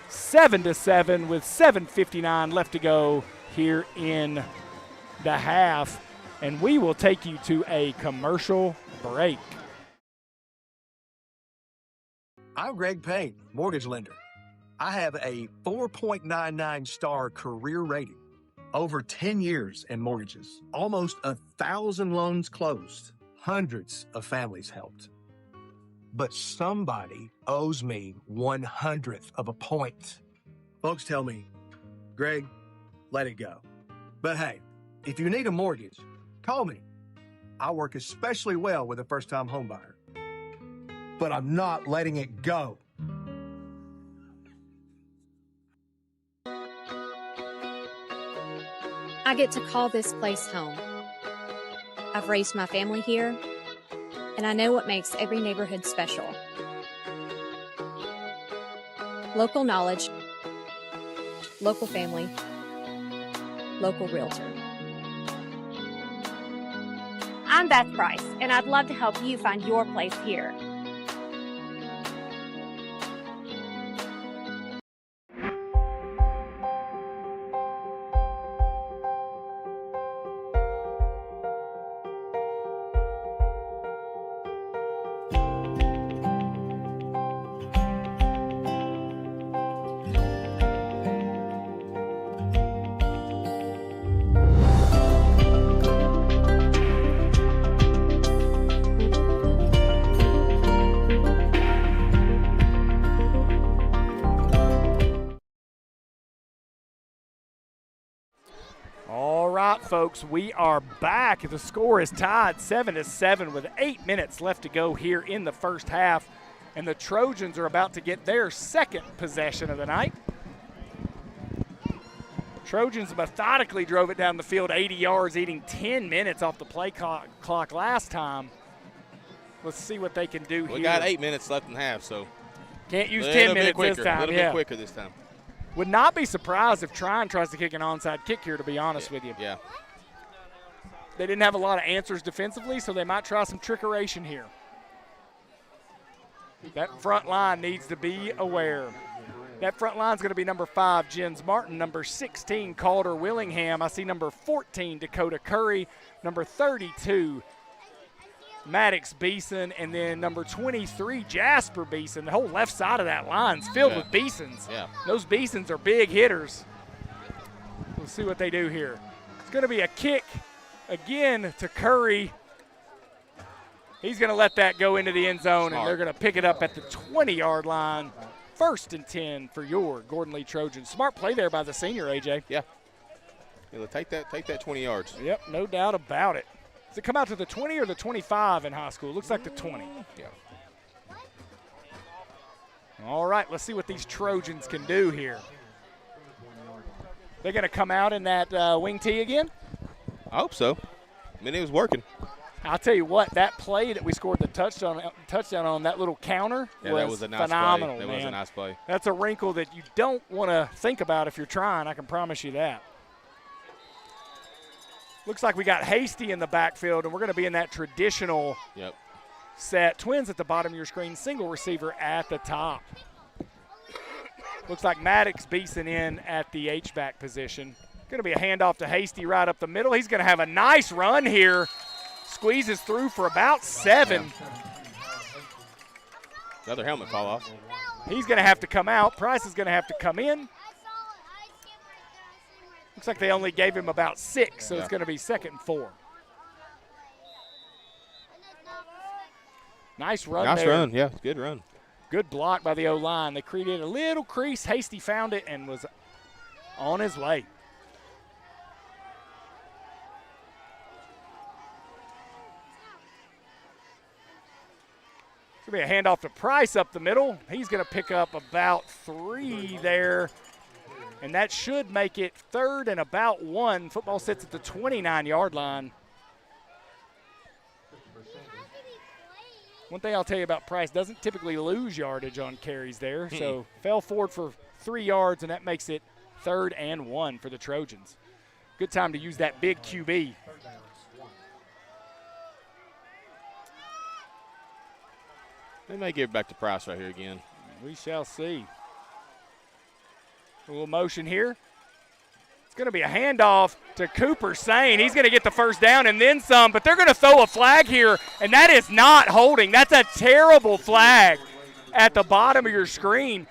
S21: 7-7 with 7:59 left to go here in the half. And we will take you to a commercial break.
S2: I'm Greg Payne, mortgage lender. I have a 4.99 star career rating. Over 10 years in mortgages. Almost 1,000 loans closed. Hundreds of families helped. But somebody owes me 1/100th of a point. Folks tell me, Greg, let it go. But hey, if you need a mortgage, call me. I work especially well with a first-time homebuyer. But I'm not letting it go.
S5: I get to call this place home. I've raised my family here, and I know what makes every neighborhood special. Local knowledge, local family, local realtor.
S3: I'm Beth Price, and I'd love to help you find your place here.
S21: All right, folks, we are back. The score is tied 7-7 with 8 minutes left to go here in the first half, and the Trojans are about to get their second possession of the night. Trojans methodically drove it down the field 80 yards, eating 10 minutes off the play clock last time. Let's see what they can do here.
S22: We got 8 minutes left in half, so
S21: can't use 10 minutes this time.
S22: A little bit quicker this time.
S21: Would not be surprised if Trion tries to kick an onside kick here, to be honest with you.
S22: Yeah.
S21: They didn't have a lot of answers defensively, so they might try some trickeration here. That front line needs to be aware. That front line is going to be number 5, Jens Martin, number 16, Calder Willingham. I see number 14, Dakota Curry, number 32, Maddox Beeson, and then number 23, Jasper Beeson. The whole left side of that line's filled with Beesons.
S22: Yeah.
S21: Those Beesons are big hitters. We'll see what they do here. It's going to be a kick again to Curry. He's going to let that go into the end zone, and they're going to pick it up at the 20-yard line. 1st and 10 for your Gordon Lee Trojans. Smart play there by the senior, AJ.
S22: Yeah. Take that 20 yards.
S21: Yep, no doubt about it. Does it come out to the 20 or the 25 in high school? It looks like the 20.
S22: Yeah.
S21: All right, let's see what these Trojans can do here. They're going to come out in that wing tee again?
S22: I hope so. I mean, it was working.
S21: I'll tell you what, that play that we scored the touchdown on, that little counter,
S22: that was a nice
S21: phenomenal,
S22: play. That was a nice play.
S21: That's a wrinkle that you don't want to think about if you're trying, I can promise you that. Looks like we got Hasty in the backfield, and we're going to be in that traditional set. Twins at the bottom of your screen, single receiver at the top. Looks like Maddox Beeson in at the H-back position. Going to be a handoff to Hasty right up the middle. He's going to have a nice run here. Squeezes through for about 7.
S22: Another helmet fall off.
S21: He's going to have to come out. Price is going to have to come in. Looks like they only gave him about 6, so it's going to be 2nd and 4. Nice run there.
S22: Nice run, yeah, good run.
S21: Good block by the O-line. They created a little crease. Hasty found it and was on his way. It's going to be a handoff to Price up the middle. He's going to pick up about 3 there. And that should make it 3rd and about 1. Football sits at the 29-yard line. One thing I'll tell you about Price, doesn't typically lose yardage on carries there. So fell forward for 3 yards, and that makes it 3rd and 1 for the Trojans. Good time to use that big QB.
S22: They may give it back to Price right here again.
S21: We shall see. A little motion here. It's going to be a handoff to Cooper Sane. He's going to get the first down and then some, but they're going to throw a flag here, and that is not holding. That's a terrible flag at the bottom of your screen.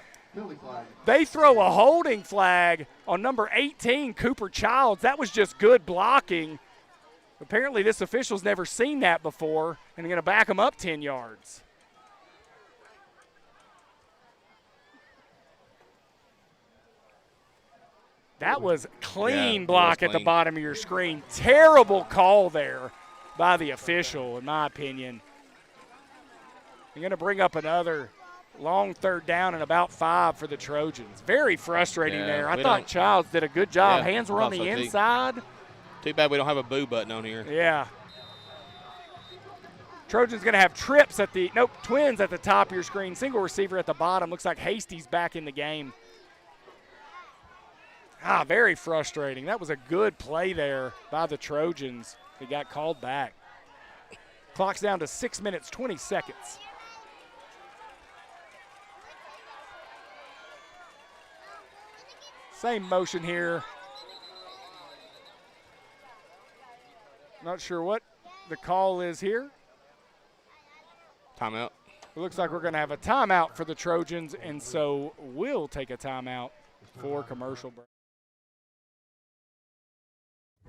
S21: They throw a holding flag on number 18, Cooper Childs. That was just good blocking. Apparently this official's never seen that before, and they're going to back him up 10 yards. That was clean
S22: Yeah,
S21: block at the bottom of your screen. Terrible call there by the official, in my opinion. You're going to bring up another long third down and about 5 for the Trojans. Very frustrating there. I thought Childs did a good job.
S22: Yeah,
S21: Hands were on the inside.
S22: Too bad we don't have a boo button on here.
S21: Yeah. Trojans going to have trips at the, twins at the top of your screen. Single receiver at the bottom. Looks like Hasty's back in the game. Very frustrating. That was a good play there by the Trojans. They got called back. Clock's down to 6 minutes, 20 seconds. Same motion here. Not sure what the call is here.
S22: Timeout.
S21: It looks like we're going to have a timeout for the Trojans, and so we'll take a timeout for commercial break.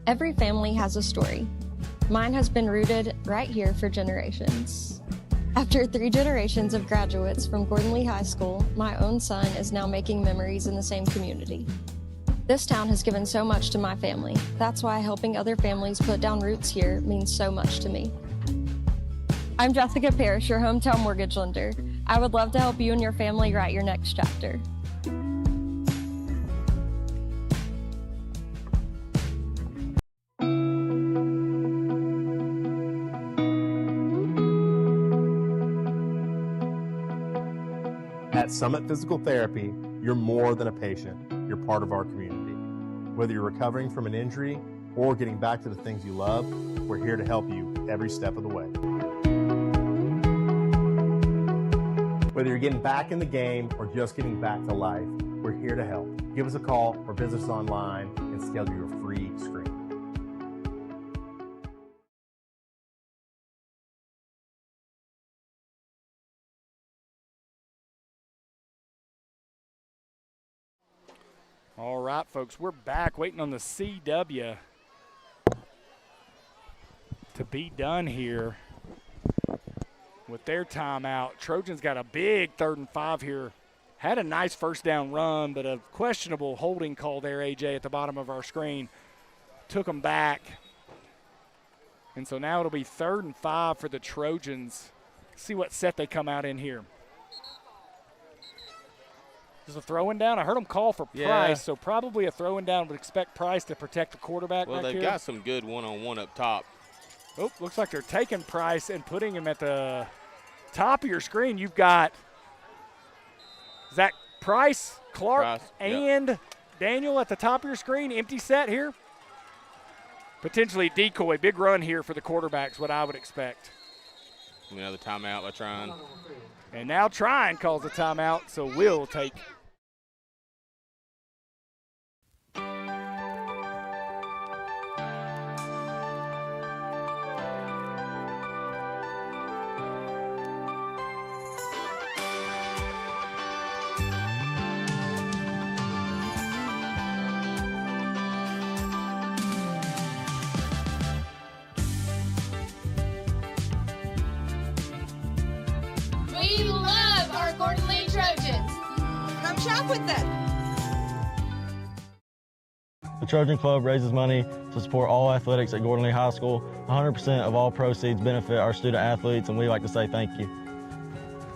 S10: Every family has a story. Mine has been rooted right here for generations. After 3 generations of graduates from Gordon Lee High School, my own son is now making memories in the same community. This town has given so much to my family. That's why helping other families put down roots here means so much to me. I'm Jessica Parrish, your hometown mortgage lender. I would love to help you and your family write your next chapter.
S6: At Summit Physical Therapy, you're more than a patient. You're part of our community. Whether you're recovering from an injury or getting back to the things you love, we're here to help you every step of the way. Whether you're getting back in the game or just getting back to life, we're here to help. Give us a call or visit us online and schedule your free screen.
S21: All right, folks, we're back waiting on the CW to be done here with their timeout. Trojans got a big 3rd and 5 here. Had a nice first down run, but a questionable holding call there, AJ, at the bottom of our screen. Took them back. And so now it'll be 3rd and 5 for the Trojans. See what set they come out in here. Is a throwing down? I heard them call for Price, so probably a throwing down. Would expect Price to protect the quarterback.
S22: Well, they've got some good one-on-one up top.
S21: Oh, looks like they're taking Price and putting him at the top of your screen. You've got Zach Price, Clark, and Daniel at the top of your screen. Empty set here. Potentially decoy. Big run here for the quarterbacks, what I would expect.
S22: Another timeout by Trion.
S21: And now Trion calls a timeout, so we'll take –
S7: We love our Gordon Lee Trojans. Come shop with them.
S8: The Trojan Club raises money to support all athletics at Gordon Lee High School. 100% of all proceeds benefit our student athletes, and we like to say thank you.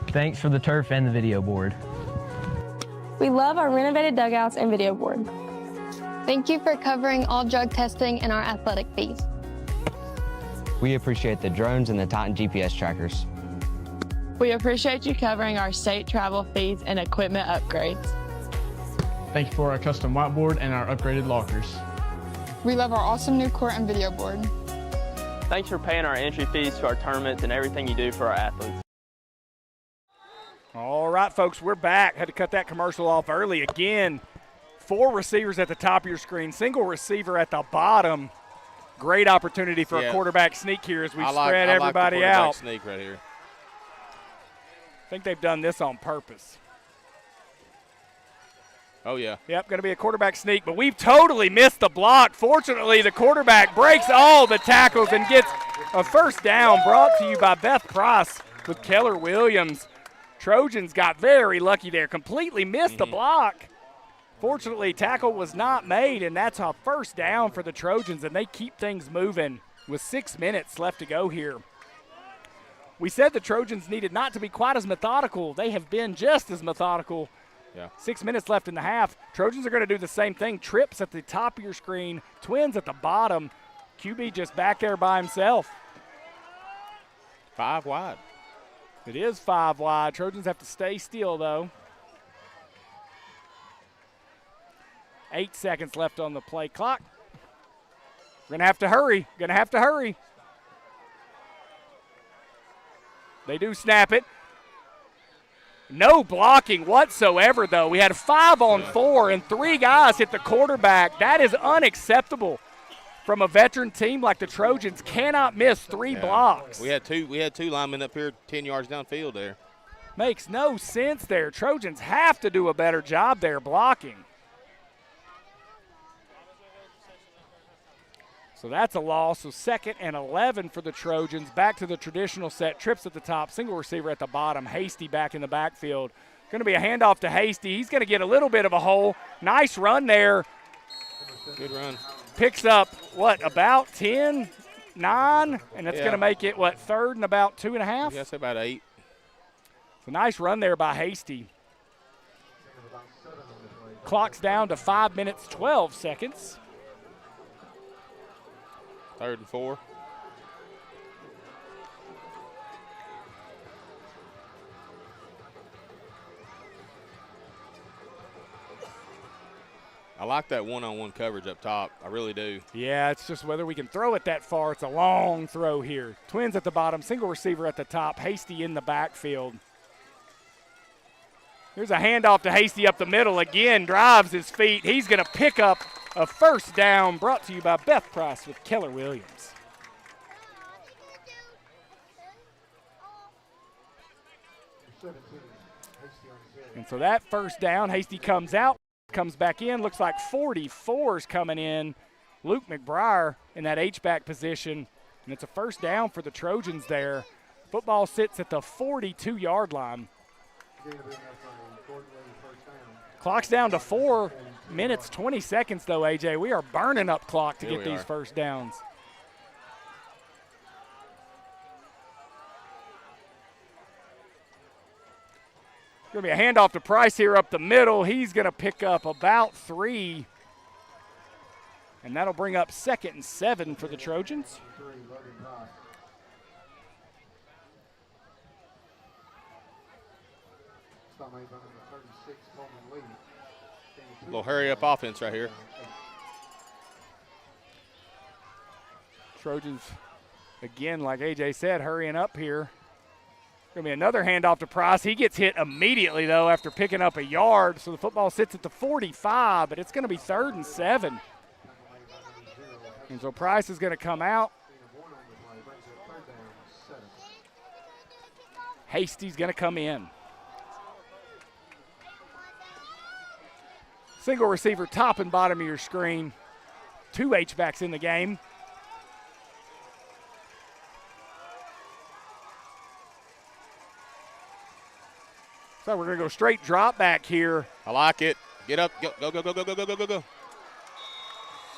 S9: Thanks for the turf and the video board.
S10: We love our renovated dugouts and video board.
S11: Thank you for covering all drug testing and our athletic fees.
S9: We appreciate the drones and the Titan GPS trackers.
S12: We appreciate you covering our state travel fees and equipment upgrades.
S13: Thank you for our custom whiteboard and our upgraded lockers.
S14: We love our awesome new court and video board.
S15: Thanks for paying our entry fees to our tournaments and everything you do for our athletes.
S21: All right, folks, we're back. Had to cut that commercial off early again. 4 receivers at the top of your screen, single receiver at the bottom. Great opportunity for a quarterback sneak here as we spread everybody out.
S22: I like the sneak right here.
S21: I think they've done this on purpose.
S22: Oh, yeah.
S21: Yep, going to be a quarterback sneak, but we've totally missed the block. Fortunately, the quarterback breaks all the tackles and gets a first down, brought to you by Beth Price with Keller Williams. Trojans got very lucky there, completely missed the block. Fortunately, tackle was not made, and that's a first down for the Trojans, and they keep things moving with 6 minutes left to go here. We said the Trojans needed not to be quite as methodical. They have been just as methodical.
S22: Yeah.
S21: 6 minutes left in the half. Trojans are going to do the same thing. Trips at the top of your screen, Twins at the bottom. QB just back there by himself.
S22: 5 wide.
S21: It is 5 wide. Trojans have to stay still, though. 8 seconds left on the play clock. We're going to have to hurry. They do snap it. No blocking whatsoever, though. We had a 5-on-4, and 3 guys hit the quarterback. That is unacceptable from a veteran team like the Trojans. Cannot miss 3 blocks.
S22: We had two linemen up here 10 yards downfield there.
S21: Makes no sense there. Trojans have to do a better job there blocking. So that's a loss. So 2nd and 11 for the Trojans. Back to the traditional set. Trips at the top, single receiver at the bottom. Hasty back in the backfield. Going to be a handoff to Hasty. He's going to get a little bit of a hole. Nice run there.
S22: Good run.
S21: Picks up, about 10, 9, and that's going to make it, 3rd and about 2.5?
S22: Yes, about 8.
S21: It's a nice run there by Hasty. Clock's down to 5 minutes, 12 seconds.
S22: 3rd and 4. I like that one-on-one coverage up top. I really do.
S21: Yeah, it's just whether we can throw it that far. It's a long throw here. Twins at the bottom, single receiver at the top, Hasty in the backfield. Here's a handoff to Hasty up the middle. Again, drives his feet. He's going to pick up a first down, brought to you by Beth Price with Keller Williams. And so that first down, Hasty comes out, comes back in. Looks like 44's coming in. Luke McBriar in that H-back position. And it's a first down for the Trojans there. Football sits at the 42-yard line. Clock's down to 4 minutes, 20 seconds, though, AJ. We are burning up clock to get these first downs. Going to be a handoff to Price here up the middle. He's going to pick up about 3. And that'll bring up 2nd and 7 for the Trojans.
S22: A little hurry-up offense right here.
S21: Trojans, again, like AJ said, hurrying up here. Going to be another handoff to Price. He gets hit immediately, though, after picking up a yard. So the football sits at the 45, but it's going to be 3rd and 7. And so Price is going to come out. Hasty's going to come in. Single receiver, top and bottom of your screen. 2 H-backs in the game. So we're going to go straight drop back here.
S22: I like it. Get up. Go.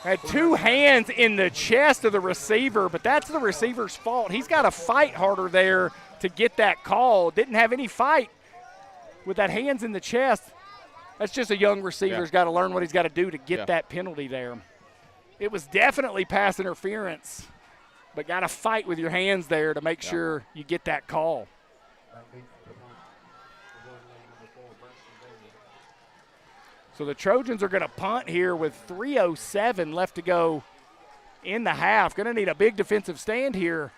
S21: Had 2 hands in the chest of the receiver, but that's the receiver's fault. He's got to fight harder there to get that call. Didn't have any fight with that hands in the chest. That's just a young receiver's got to learn what he's got to do to get that penalty there. It was definitely pass interference, but got to fight with your hands there to make sure you get that call. So the Trojans are going to punt here with 3:07 left to go in the half. Going to need a big defensive stand here.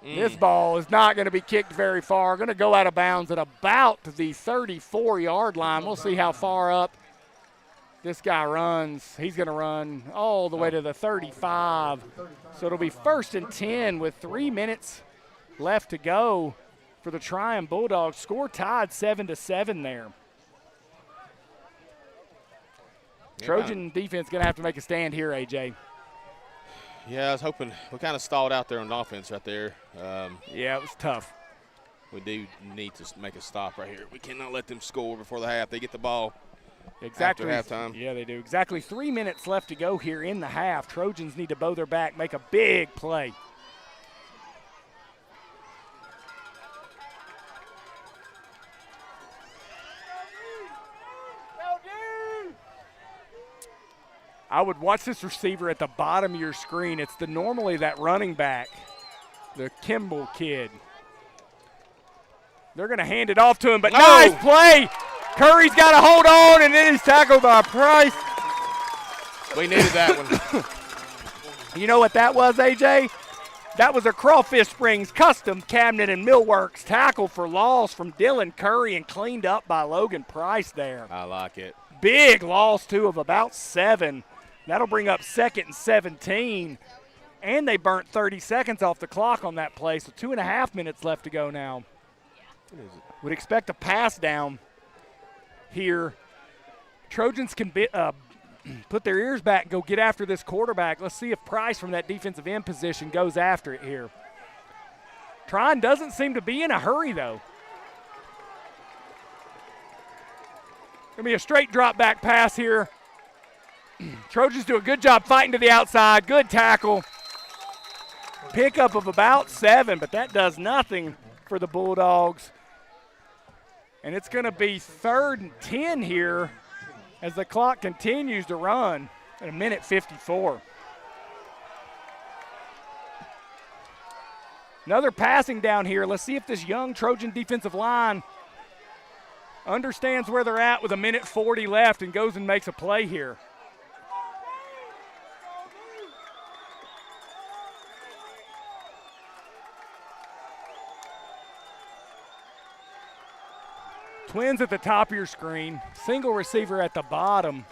S21: This ball is not going to be kicked very far. Going to go out of bounds at about the 34-yard line. We'll see how far up this guy runs. He's going to run all the way to the 35. So it'll be 1st and 10 with 3 minutes left to go for the Trion Bulldogs. Score tied 7-7 there. Trojan defense going to have to make a stand here, AJ.
S22: Yeah, I was hoping. We kind of stalled out there on offense right there.
S21: Yeah, it was tough.
S22: We do need to make a stop right here. We cannot let them score before the half. They get the ball
S21: exactly
S22: after halftime.
S21: Yeah, they do. Exactly 3 minutes left to go here in the half. Trojans need to bow their back, make a big play. I would watch this receiver at the bottom of your screen. It's normally that running back, the Kimball kid. They're going to hand it off to him, but nice play. Curry's got to hold on, and then he's tackled by Price.
S22: We needed that one.
S21: You know what that was, AJ? That was a Crawfish Springs custom cabinet and millworks tackle for loss from Dylan Curry and cleaned up by Logan Price there.
S22: I like it.
S21: Big loss, too, of about 7. That'll bring up 2nd and 17. And they burnt 30 seconds off the clock on that play, so 2.5 minutes left to go now. Would expect a pass down here. Trojans can put their ears back and go get after this quarterback. Let's see if Price from that defensive end position goes after it here. Trion doesn't seem to be in a hurry, though. Going to be a straight drop back pass here. Trojans do a good job fighting to the outside. Good tackle. Pickup of about 7, but that does nothing for the Bulldogs. And it's going to be 3rd and 10 here as the clock continues to run at 1:54. Another passing down here. Let's see if this young Trojan defensive line understands where they're at with 1:40 left and goes and makes a play here. Twins at the top of your screen, single receiver at the bottom.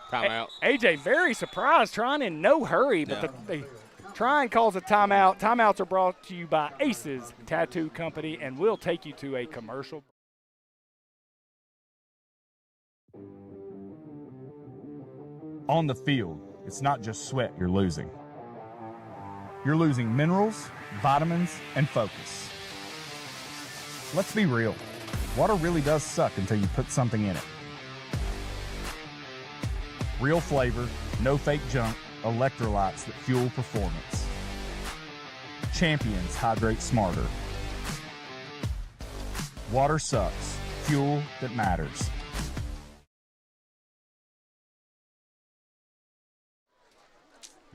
S22: Timeout.
S21: AJ, very surprised, trying in no hurry, but Trion calls a timeout. Timeouts are brought to you by Aces Tattoo Company, and we'll take you to a commercial.
S16: On the field, it's not just sweat you're losing. You're losing minerals, vitamins, and focus. Let's be real. Water really does suck until you put something in it. Real flavor, no fake junk, electrolytes that fuel performance. Champions hydrate smarter. Water sucks. Fuel that matters.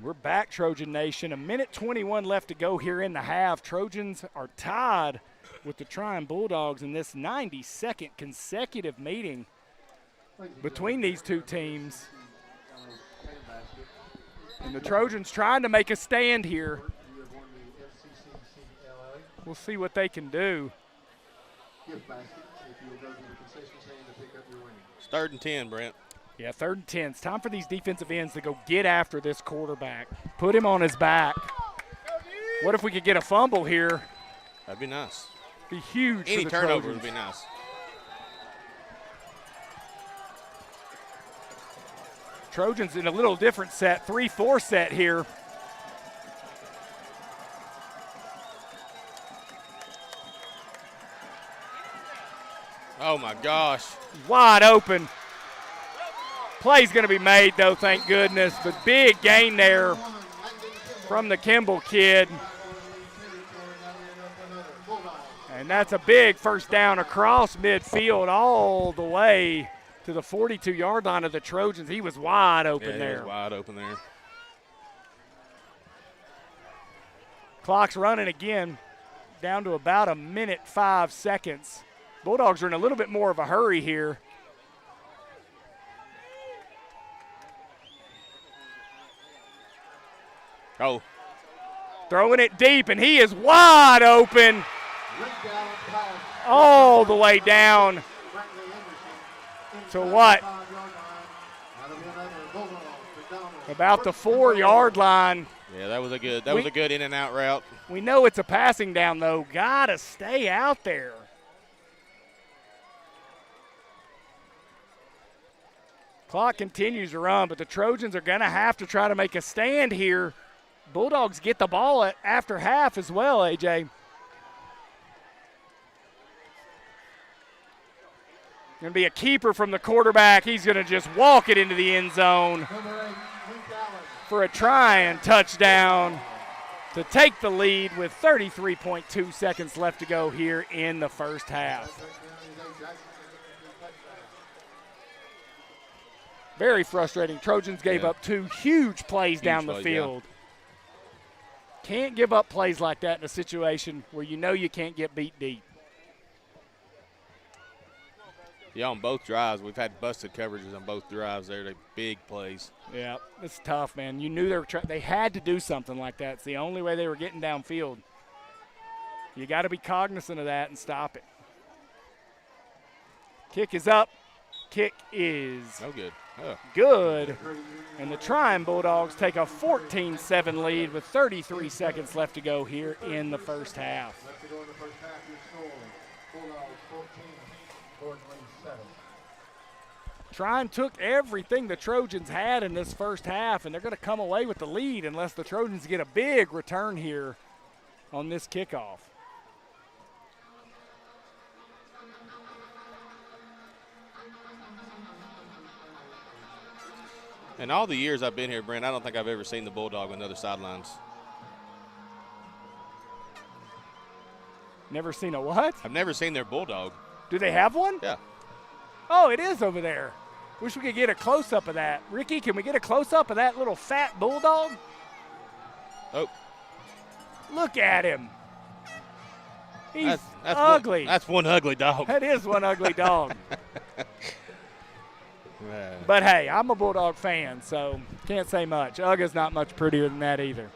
S21: We're back, Trojan Nation. 1:21 left to go here in the half. Trojans are tied with the Trion Bulldogs in this 92nd consecutive meeting between these two teams. And the Trojans trying to make a stand here. We'll see what they can do.
S22: It's 3rd and 10, Brent.
S21: Yeah, 3rd and 10. It's time for these defensive ends to go get after this quarterback. Put him on his back. What if we could get a fumble here?
S22: That'd be nice.
S21: Be huge.
S22: Any
S21: for the
S22: turnover
S21: Trojans.
S22: would be nice.
S21: Trojans in a little different set, 3-4 set here.
S22: Oh my gosh.
S21: Wide open. Play's going to be made, though, thank goodness. But big gain there from the Kimball kid. And that's a big first down across midfield all the way to the 42-yard line of the Trojans. He was wide open there.
S22: He was wide open there.
S21: Clock's running again, down to about 1:05. Bulldogs are in a little bit more of a hurry here.
S22: Oh.
S21: Throwing it deep, and he is wide open all the way down to what? About the 4-yard line.
S22: Yeah, that was a good in and out route.
S21: We know it's a passing down, though. Gotta stay out there. Clock continues to run, but the Trojans are gonna have to try to make a stand here. Bulldogs get the ball after half as well, AJ. Going to be a keeper from the quarterback. He's going to just walk it into the end zone for a Trion touchdown to take the lead with 33.2 seconds left to go here in the first half. Very frustrating. Trojans gave up 2 huge plays down the field. Can't give up plays like that in a situation where you know you can't get beat deep.
S22: Yeah, on both drives, we've had busted coverages on both drives there. They're big plays.
S21: Yeah, it's tough, man. You knew they had to do something like that. It's the only way they were getting downfield. You got to be cognizant of that and stop it. Kick is up. Kick is
S22: no good. Oh.
S21: Good. And the Trion Bulldogs take a 14-7 lead with 33 seconds left to go here in the first half. Trion took everything the Trojans had in this first half, and they're going to come away with the lead unless the Trojans get a big return here on this kickoff.
S22: In all the years I've been here, Brent, I don't think I've ever seen the Bulldog on the other sidelines.
S21: Never seen a what?
S22: I've never seen their Bulldog.
S21: Do they have one?
S22: Yeah.
S21: Oh, it is over there. Wish we could get a close-up of that. Ricky, can we get a close-up of that little fat Bulldog?
S22: Oh.
S21: Look at him. He's ugly.
S22: That's one ugly dog.
S21: That is one ugly dog. But, hey, I'm a Bulldog fan, so can't say much. Uga's not much prettier than that either.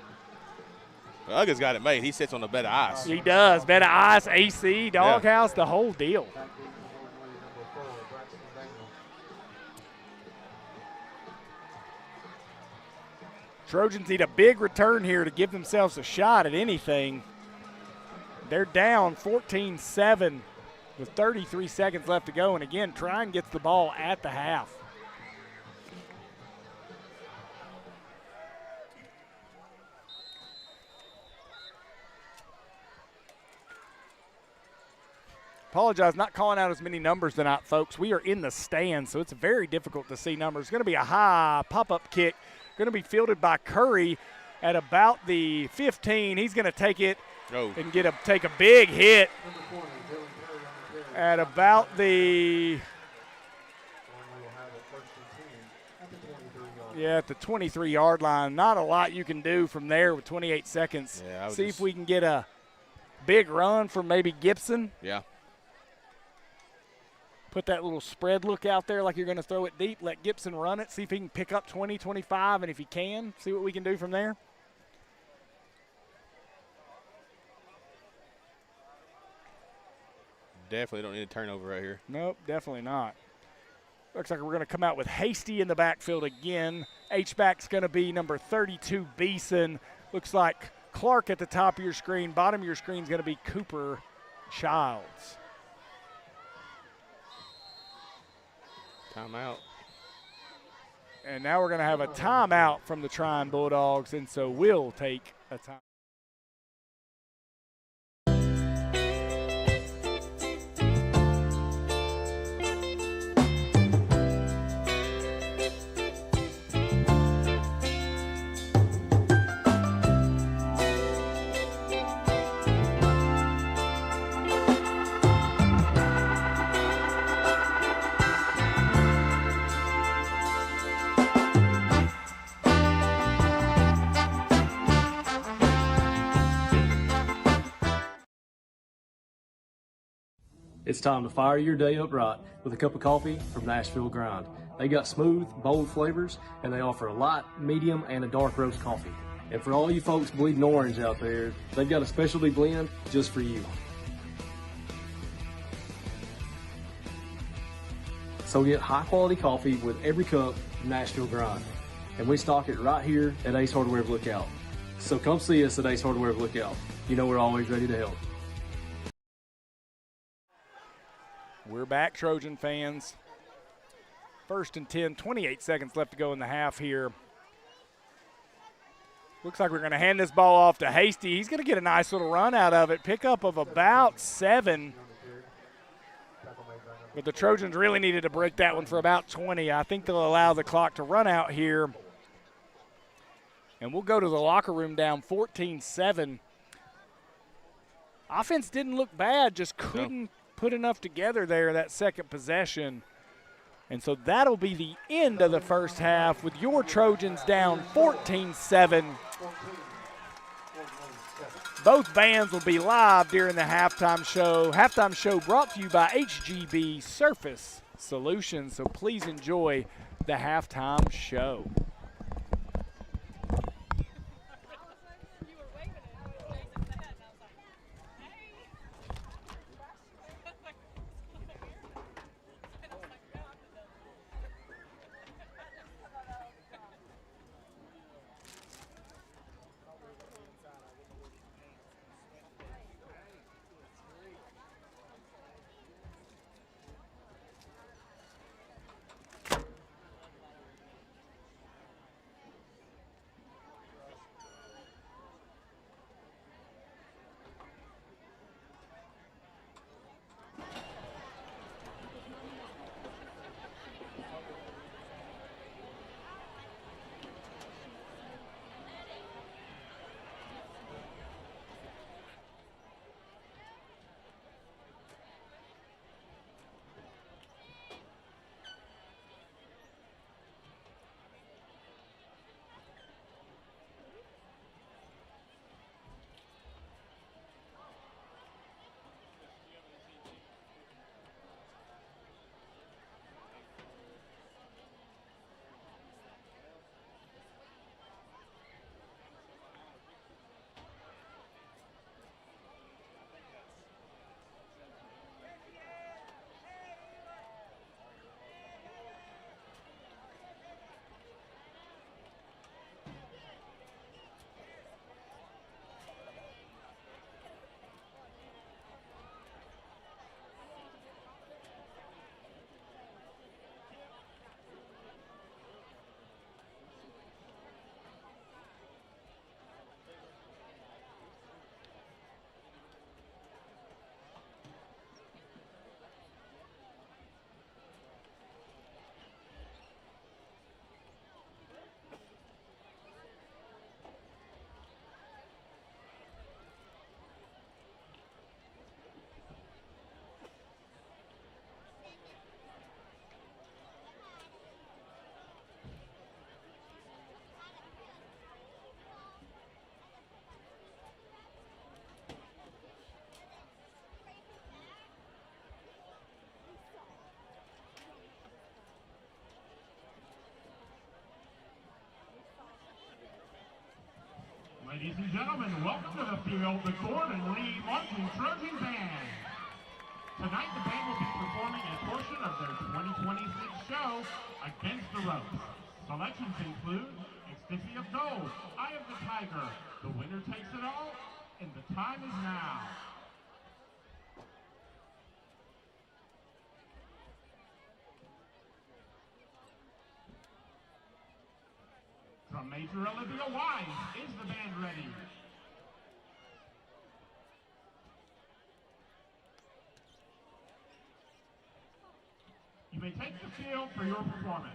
S22: Well, Uga's got it made. He sits on a bed of ice.
S21: He does. Bed of ice, AC, doghouse, the whole deal. Trojans need a big return here to give themselves a shot at anything. They're down 14-7 with 33 seconds left to go. And, again, Trion gets the ball at the half. Apologize, not calling out as many numbers tonight, folks. We are in the stands, so it's very difficult to see numbers. It's going to be a high pop-up kick. Going to be fielded by Curry at about the 15. He's going to take it and take a big hit at about the at the 23-yard line. Not a lot you can do from there with 28 seconds.
S22: Yeah,
S21: see if we can get a big run from maybe Gibson.
S22: Yeah.
S21: Put that little spread look out there like you're going to throw it deep. Let Gibson run it. See if he can pick up 20, 25, and if he can, see what we can do from there.
S22: Definitely don't need a turnover right here.
S21: Nope, definitely not. Looks like we're going to come out with Hasty in the backfield again. H-back's going to be number 32, Beeson. Looks like Clark at the top of your screen. Bottom of your screen is going to be Cooper Childs.
S22: Timeout.
S21: And now we're going to have a timeout from the Trion Bulldogs, and so we'll take a time.
S4: It's time to fire your day up right with a cup of coffee from Nashville Grind. They got smooth, bold flavors, and they offer a light, medium, and a dark roast coffee. And for all you folks bleeding orange out there, they've got a specialty blend just for you. So get high quality coffee with every cup from Nashville Grind. And we stock it right here at Ace Hardware of Lookout. So come see us at Ace Hardware of Lookout. You know we're always ready to help.
S21: We're back, Trojan fans. 1st and 10, 28 seconds left to go in the half here. Looks like we're going to hand this ball off to Hasty. He's going to get a nice little run out of it. Pickup of about 7. But the Trojans really needed to break that one for about 20. I think they'll allow the clock to run out here. And we'll go to the locker room down 14-7. Offense didn't look bad, just couldn't put enough together there that second possession. And so that'll be the end of the first half with your Trojans down 14-7. Both bands will be live during the halftime show. Halftime show brought to you by HGB Surface Solutions. So please enjoy the halftime show.
S17: Ladies and gentlemen, welcome to the field, the Gordon Lee Marching Trojan Band. Tonight, the band will be performing a portion of their 2026 show, Against the Ropes. Selections include Ecstasy of Gold, Eye of the Tiger, The Winner Takes It All, and The Time Is Now. From Major Olivia Wise, is the band ready? You may take the field for your performance.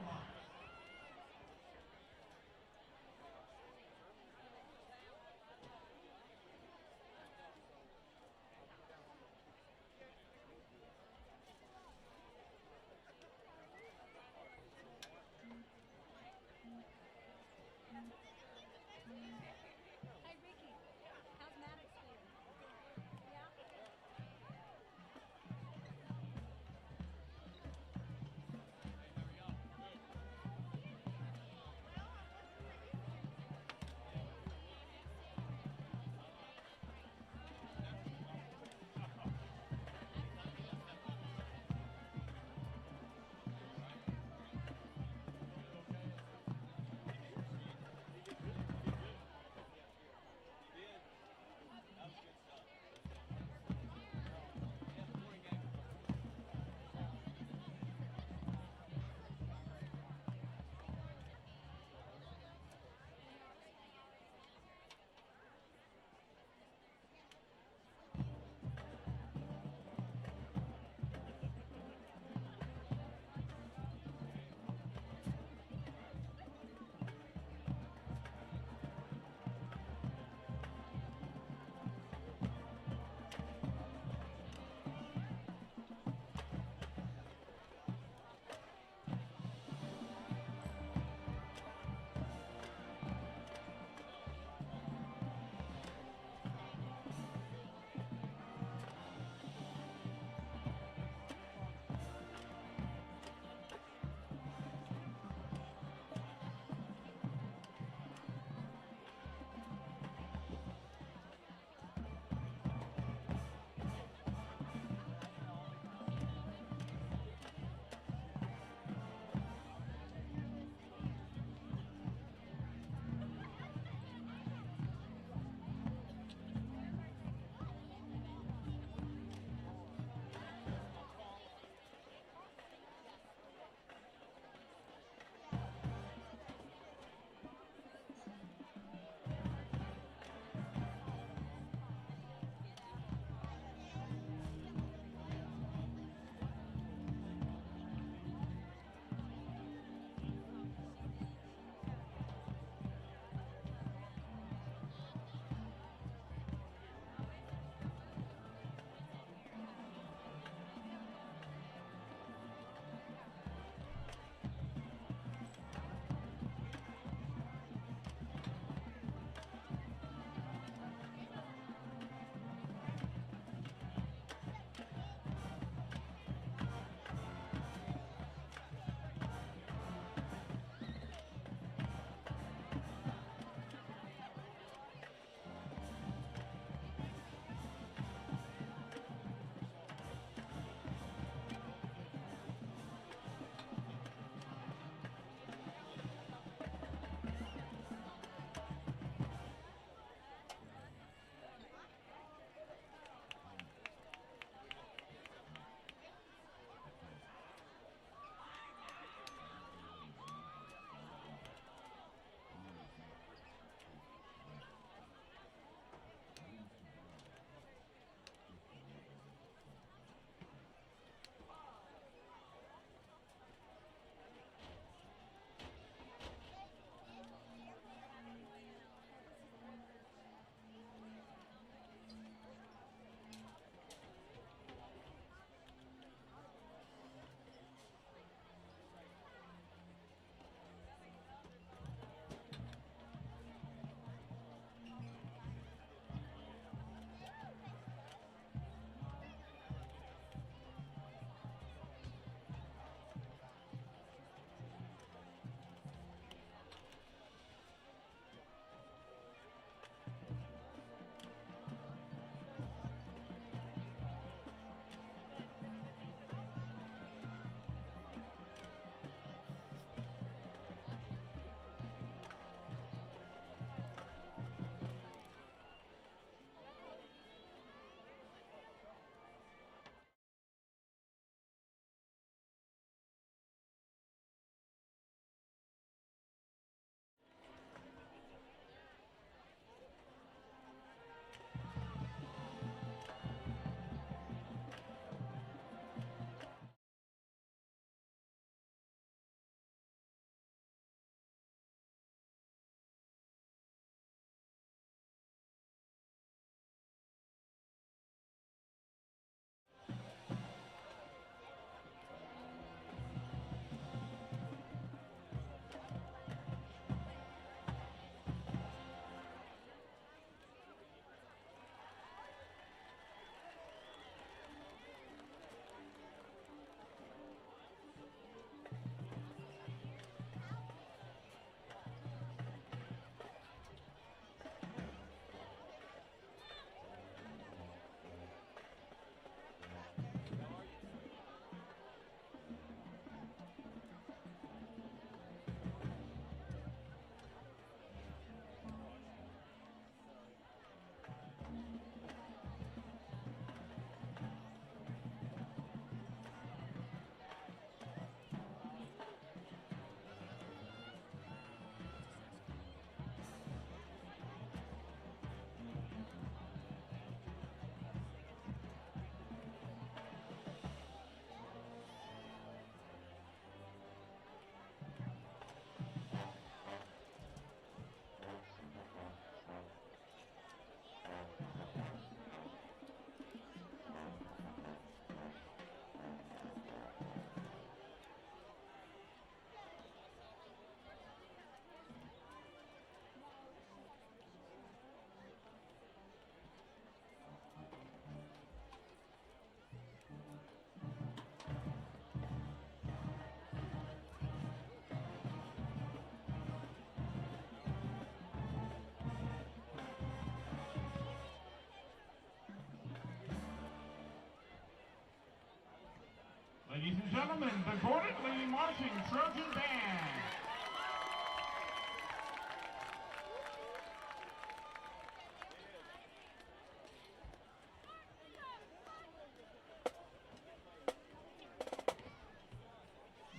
S17: and gentlemen, the Gordon Lee Marching Trojan Band.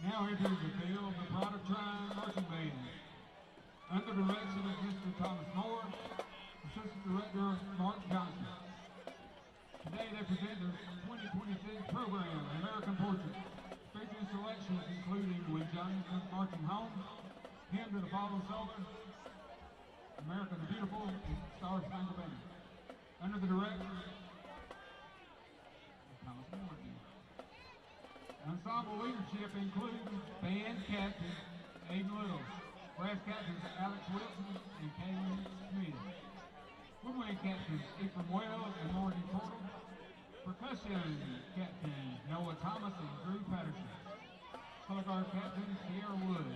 S17: Now enters the field the Pride of Trion Marching Band. Under direction of Mr. Thomas Moore, Assistant Director Mark Johnson. Today they present their 2026 program, American Portrait, featuring selections including When Johnny Comes Marching Home, Hymn to the Fallen Soldier, America the Beautiful, and Star Spangled Banner. Under the direction of Thomas Moore. Ensemble leadership includes band captain Aiden Little, brass captains Alex Wilson and Kaylin Smith, woodwind captains Ephraim Wells and Morgan Portal, percussion captain Noah Thomas and Drew Patterson, color guard captain Sierra Wood,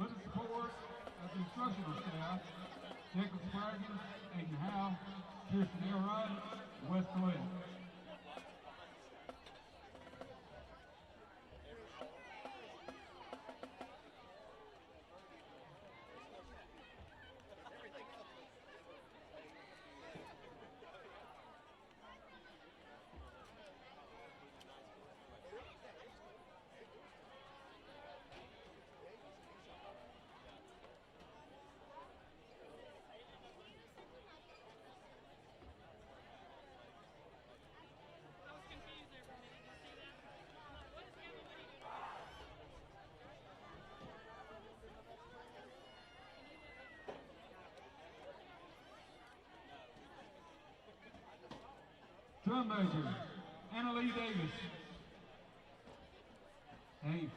S17: with the support of the instructional staff Jacob Spraggin, Aiden Howe, Kirsten Elrod, and Wes Collette. Drum major, Anna Lee Davis. Hey.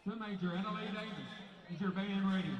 S17: Drum major, Anna Lee Davis. Is your band ready?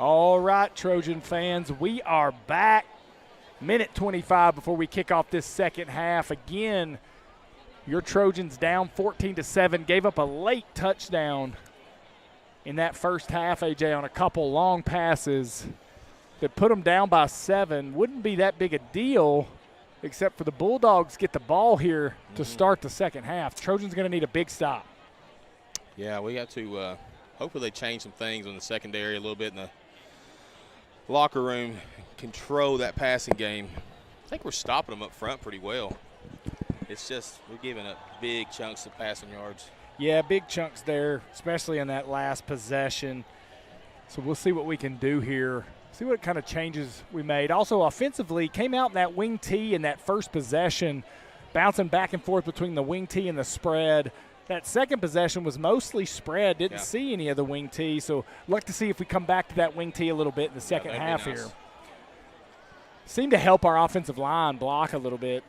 S21: All right, Trojan fans, we are back. Minute 25 before we kick off this second half. Again, your Trojans down 14-7, gave up a late touchdown in that first half, AJ, on a couple long passes that put them down by 7. Wouldn't be that big a deal except for the Bulldogs get the ball here to start the second half. Trojans going to need a big stop.
S22: Yeah, we got to hopefully they change some things in the secondary a little bit in the locker room, control that passing game. I think we're stopping them up front pretty well. It's just we're giving up big chunks of passing yards.
S21: Yeah, big chunks there, especially in that last possession. So we'll see what we can do here. See what kind of changes we made. Also, offensively, came out in that wing tee in that first possession, bouncing back and forth between the wing tee and the spread. That second possession was mostly spread. Didn't see any of the wing tee. So look to see if we come back to that wing tee a little bit in the second half here. Seemed to help our offensive line block a little bit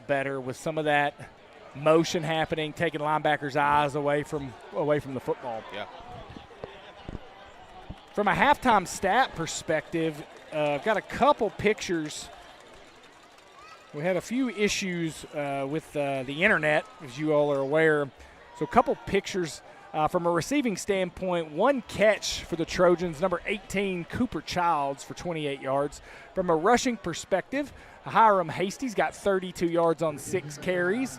S21: better with some of that motion happening, taking linebackers' eyes away from the football.
S22: Yeah.
S21: From a halftime stat perspective, I've got a couple pictures. We had a few issues with the internet, as you all are aware. So a couple pictures from a receiving standpoint. One catch for the Trojans, number 18, Cooper Childs for 28 yards. From a rushing perspective, Hiram Hasty's got 32 yards on 6 carries.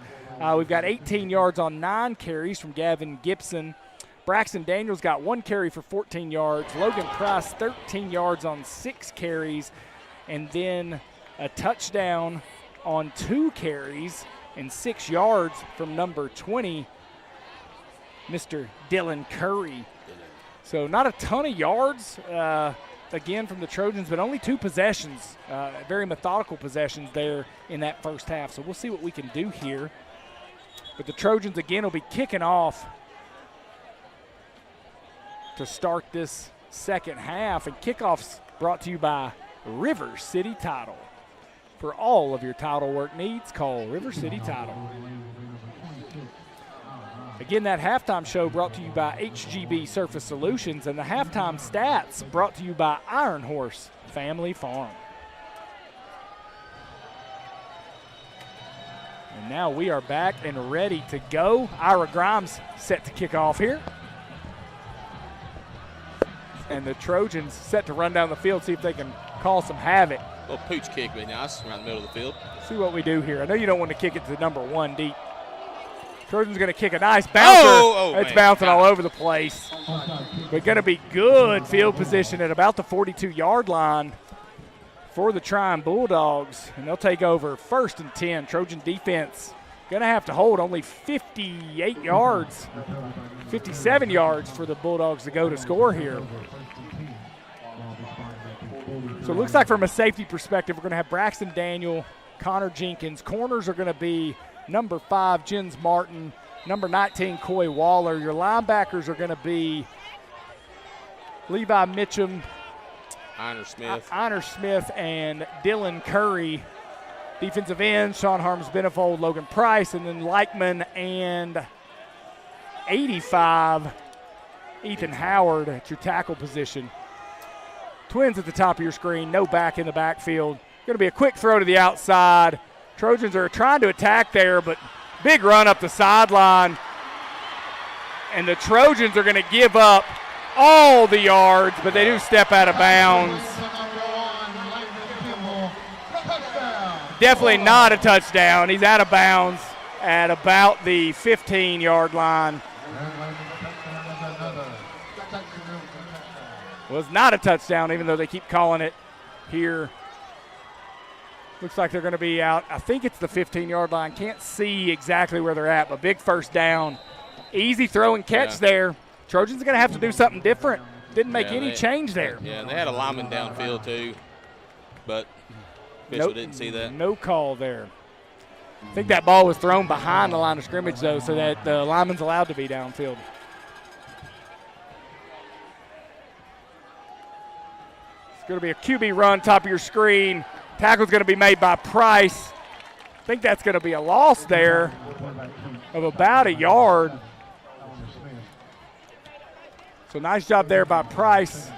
S21: We've got 18 yards on 9 carries from Gavin Gibson. Braxton Daniels got 1 carry for 14 yards. Logan Price, 13 yards on 6 carries. And then a touchdown on 2 carries and 6 yards from number 20, Mr. Dylan Curry. So not a ton of yards, again, from the Trojans, but only 2 possessions, very methodical possessions there in that first half. So we'll see what we can do here. But the Trojans, again, will be kicking off to start this second half. And kickoffs brought to you by River City Title. For all of your title work needs, call River City Title. Again, that halftime show brought to you by HGB Surface Solutions, and the halftime stats brought to you by Iron Horse Family Farm. And now we are back and ready to go. Ira Grimes set to kick off here. And the Trojans set to run down the field, see if they can cause some havoc.
S22: A little pooch kick would be nice around the middle of the field.
S21: See what we do here. I know you don't want to kick it to number 1 deep. Trojans going to kick a nice bouncer. It's bouncing all over the place. But going to be good field position at about the 42-yard line for the Trion Bulldogs. And they'll take over 1st and 10. Trojan defense going to have to hold only 58 yards, 57 yards for the Bulldogs to go to score here. So it looks like from a safety perspective, we're going to have Braxton Daniel, Connor Jenkins. Corners are going to be number 5, Jens Martin, number 19, Coy Waller. Your linebackers are going to be Levi Mitchum, Einer Smith, and Dylan Curry. Defensive ends, Sean Harms-Benefold, Logan Price, and then Leichman and 85, Ethan Howard at your tackle position. Twins at the top of your screen, no back in the backfield. Going to be a quick throw to the outside. Trojans are trying to attack there, but big run up the sideline. And the Trojans are going to give up all the yards, but they do step out of bounds. Definitely not a touchdown. He's out of bounds at about the 15-yard line. Was not a touchdown, even though they keep calling it here. Looks like they're going to be out. I think it's the 15-yard line. Can't see exactly where they're at, but big first down. Easy throw and catch there. Trojans are going to have to do something different. Didn't make any change there.
S22: Yeah, and they had a lineman downfield too, but official didn't see that.
S21: No call there. I think that ball was thrown behind the line of scrimmage, though, so that the lineman's allowed to be downfield. It's going to be a QB run, top of your screen. Tackle's going to be made by Price. I think that's going to be a loss there of about a yard. So nice job there by Price.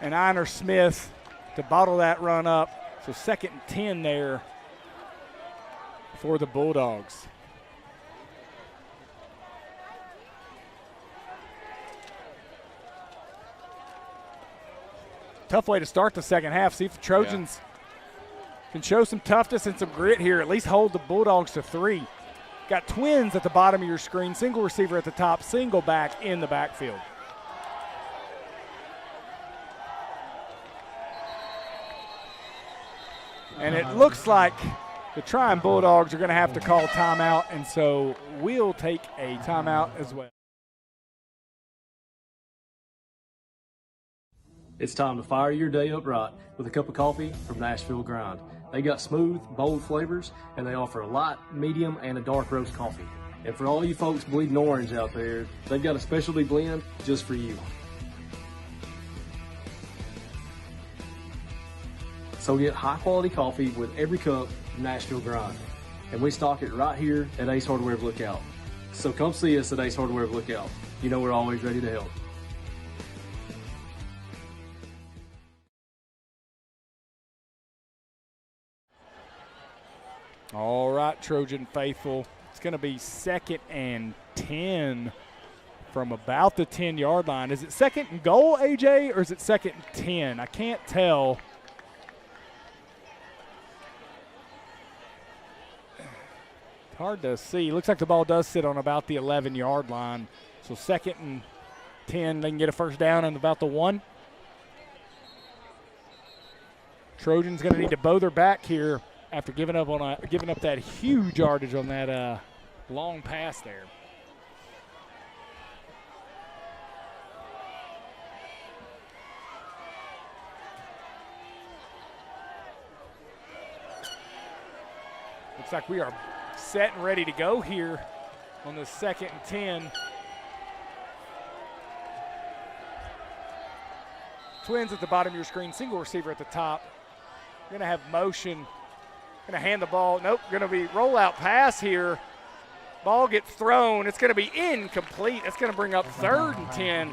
S21: and Einer Smith to bottle that run up. So 2nd and 10 there for the Bulldogs. Tough way to start the second half. See if the Trojans can show some toughness and some grit here, at least hold the Bulldogs to 3. Got twins at the bottom of your screen, single receiver at the top, single back in the backfield. And it looks like the Trion Bulldogs are going to have to call timeout, and so we'll take a timeout as well.
S4: It's time to fire your day up right with a cup of coffee from Nashville Grind. They got smooth, bold flavors, and they offer a light, medium, and a dark roast coffee. And for all you folks bleeding orange out there, they've got a specialty blend just for you. So get high-quality coffee with every cup of Nashville Grind. And we stock it right here at Ace Hardware of Lookout. So come see us at Ace Hardware of Lookout. You know we're always ready to help.
S21: All right, Trojan faithful. It's going to be 2nd and 10 from about the 10-yard line. Is it 2nd and goal, AJ, or is it 2nd and 10? I can't tell. It's hard to see. Looks like the ball does sit on about the 11-yard line. So 2nd and 10, they can get a first down on about the 1. Trojans going to need to bow their back here after giving up that huge yardage on that long pass there. Looks like we are set and ready to go here on the 2nd and 10. Twins at the bottom of your screen, single receiver at the top. Going to have motion. Going to hand the ball. Nope, going to be rollout pass here. Ball gets thrown. It's going to be incomplete. It's going to bring up 3rd and 10.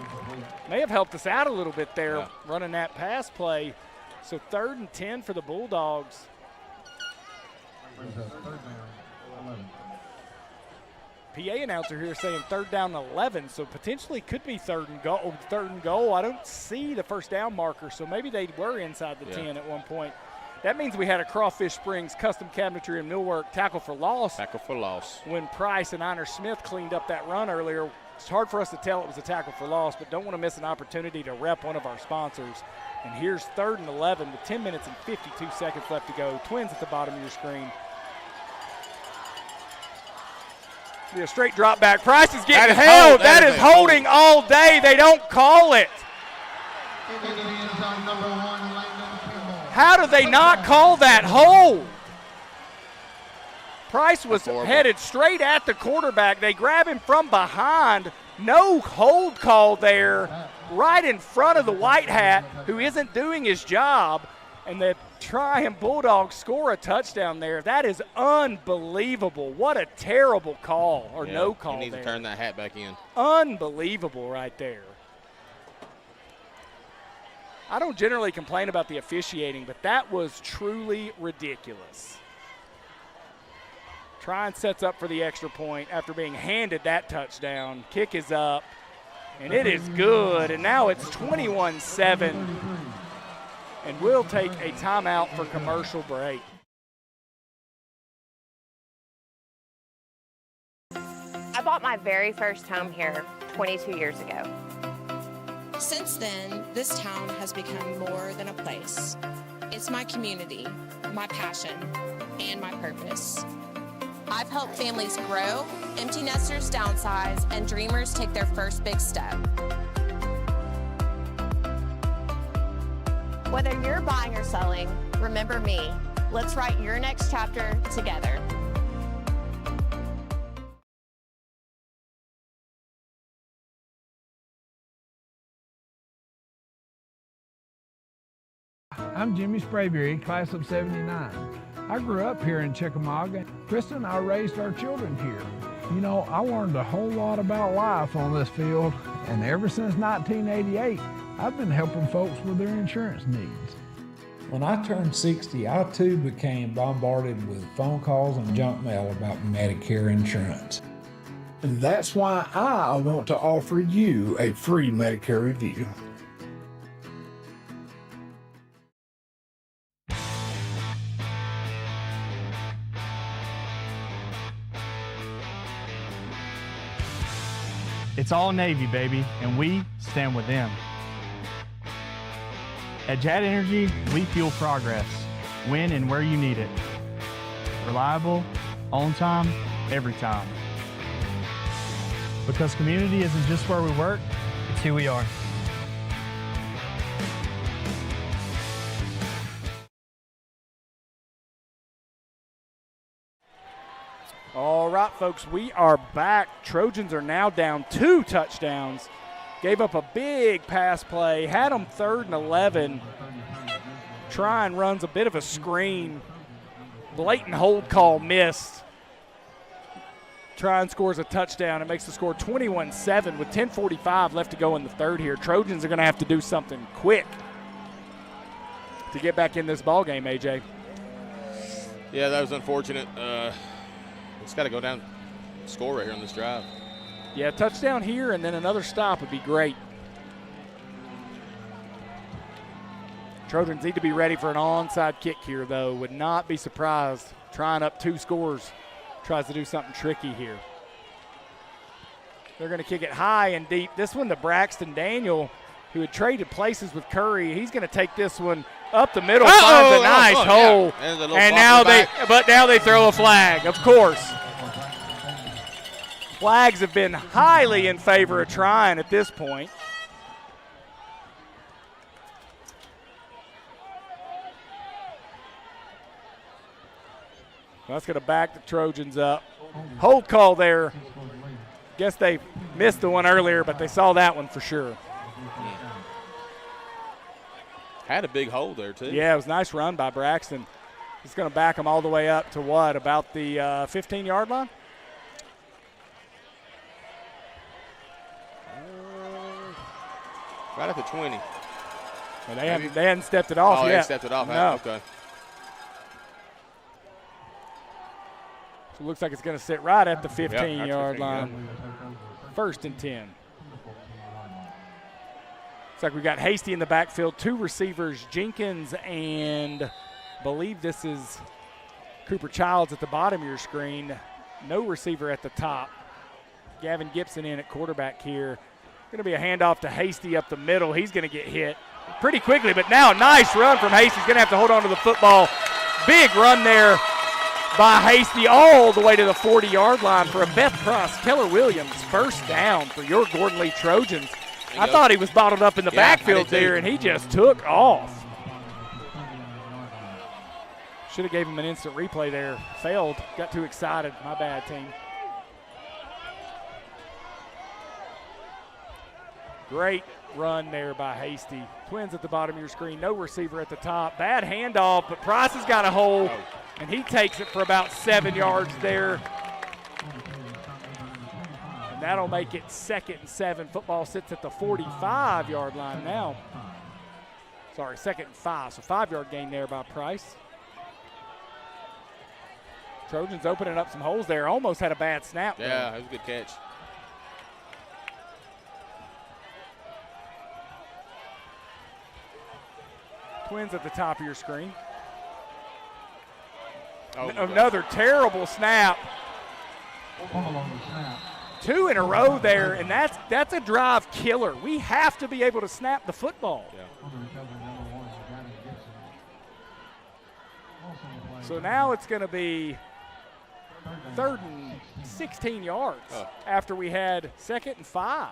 S21: May have helped us out a little bit there running that pass play. So 3rd and 10 for the Bulldogs. PA announcer here saying 3rd down 11, so potentially could be 3rd and goal. I don't see the first down marker, so maybe they were inside the 10 at one point. That means we had a Crawfish Springs custom cabinetry and millwork tackle for loss.
S22: Tackle for loss.
S21: When Price and Einer Smith cleaned up that run earlier, it's hard for us to tell it was a tackle for loss, but don't want to miss an opportunity to rep one of our sponsors. And here's 3rd and 11 with 10 minutes and 52 seconds left to go. Twins at the bottom of your screen. Be a straight drop back. Price is getting held. That is holding all day. They don't call it. How do they not call that hold? Price was headed straight at the quarterback. They grab him from behind. No hold call there, right in front of the white hat who isn't doing his job. And the Trion Bulldogs score a touchdown there. That is unbelievable. What a terrible call or no call there.
S22: He needs to turn that hat back in.
S21: Unbelievable right there. I don't generally complain about the officiating, but that was truly ridiculous. Trion sets up for the extra point after being handed that touchdown. Kick is up, and it is good. And now it's 21-7, and we'll take a timeout for commercial break.
S3: I bought my very first home here 22 years ago.
S18: Since then, this town has become more than a place. It's my community, my passion, and my purpose.
S3: I've helped families grow, empty nesters downsize, and dreamers take their first big step. Whether you're buying or selling, remember me. Let's write your next chapter together.
S19: I'm Jimmy Sprayberry, class of 79. I grew up here in Chickamauga. Krista and I raised our children here. You know, I learned a whole lot about life on this field, and ever since 1988, I've been helping folks with their insurance needs.
S1: When I turned 60, I too became bombarded with phone calls and junk mail about Medicare insurance. And that's why I want to offer you a free Medicare review.
S13: It's all Navy, baby, and we stand with them. At Jet Energy, we fuel progress, when and where you need it. Reliable, on time, every time. Because community isn't just where we work, it's who we are.
S21: All right, folks, we are back. Trojans are now down 2 touchdowns. Gave up a big pass play, had them 3rd and 11. Trion runs a bit of a screen. Blatant hold call missed. Trion scores a touchdown. It makes the score 21-7 with 10:45 left to go in the third here. Trojans are going to have to do something quick to get back in this ball game, AJ.
S22: Yeah, that was unfortunate. It's got to go down, score right here on this drive.
S21: Yeah, touchdown here and then another stop would be great. Trojans need to be ready for an onside kick here, though. Would not be surprised. Trying up 2 scores. Tries to do something tricky here. They're going to kick it high and deep. This one to Braxton Daniel, who had traded places with Curry. He's going to take this one up the middle, finds a nice hole.
S22: Yeah.
S21: And now they throw a flag, of course. Flags have been highly in favor of Trion at this point. That's going to back the Trojans up. Hold call there. Guess they missed the one earlier, but they saw that one for sure.
S22: Had a big hold there, too.
S21: Yeah, it was a nice run by Braxton. He's going to back them all the way up to what, about the 15-yard line?
S22: Right at the 20.
S21: Well, they hadn't stepped it off yet.
S22: They hadn't stepped it off.
S21: No.
S22: Okay.
S21: So it looks like it's going to sit right at the 15-yard line. 1st and 10. Looks like we got Hasty in the backfield, 2 receivers, Jenkins and I believe this is Cooper Childs at the bottom of your screen. No receiver at the top. Gavin Gibson in at quarterback here. Going to be a handoff to Hasty up the middle. He's going to get hit pretty quickly, but now a nice run from Hasty. He's going to have to hold on to the football. Big run there by Hasty all the way to the 40-yard line for a Beth Cross. Keller Williams, 1st down for your Gordon Lee Trojans. I thought he was bottled up in the backfield there, and he just took off. Should have gave him an instant replay there. Failed. Got too excited. My bad, team. Great run there by Hasty. Twins at the bottom of your screen. No receiver at the top. Bad handoff, but Price has got a hole, and he takes it for about 7 yards there. And that'll make it 2nd and 7. Football sits at the 45-yard line now. Sorry, 2nd and 5. So 5-yard gain there by Price. Trojans opening up some holes there. Almost had a bad snap.
S22: Yeah, it was a good catch.
S21: Twins at the top of your screen.
S22: Oh,
S21: another terrible snap. 2 in a row there, and that's a drive killer. We have to be able to snap the football.
S22: Yeah.
S21: So now it's going to be 3rd and 16 yards after we had 2nd and 5.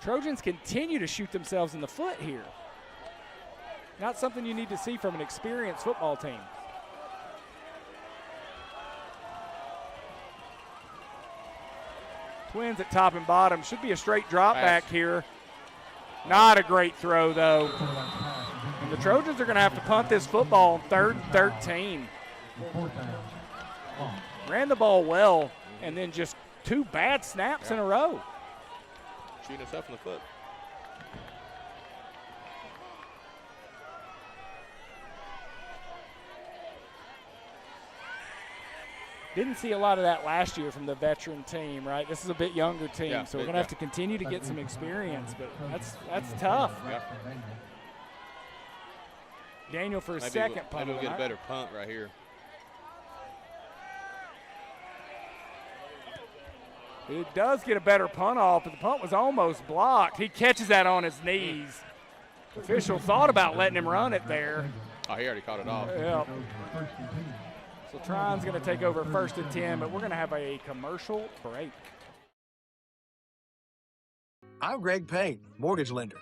S21: Trojans continue to shoot themselves in the foot here. Not something you need to see from an experienced football team. Twins at top and bottom. Should be a straight drop back here. Not a great throw, though. And the Trojans are going to have to punt this football on 3rd and 13. Ran the ball well, and then just 2 bad snaps in a row.
S22: Shooting himself in the foot.
S21: Didn't see a lot of that last year from the veteran team, right? This is a bit younger team, so we're going to have to continue to get some experience, but that's tough.
S22: Yep.
S21: Daniel for a second punt.
S22: Maybe we'll get a better punt right here.
S21: He does get a better punt off, but the punt was almost blocked. He catches that on his knees. Official thought about letting him run it there.
S22: Oh, he already caught it off.
S21: Yep. So Trion's going to take over 1st and 10, but we're going to have a commercial break.
S2: I'm Greg Payne, mortgage lender.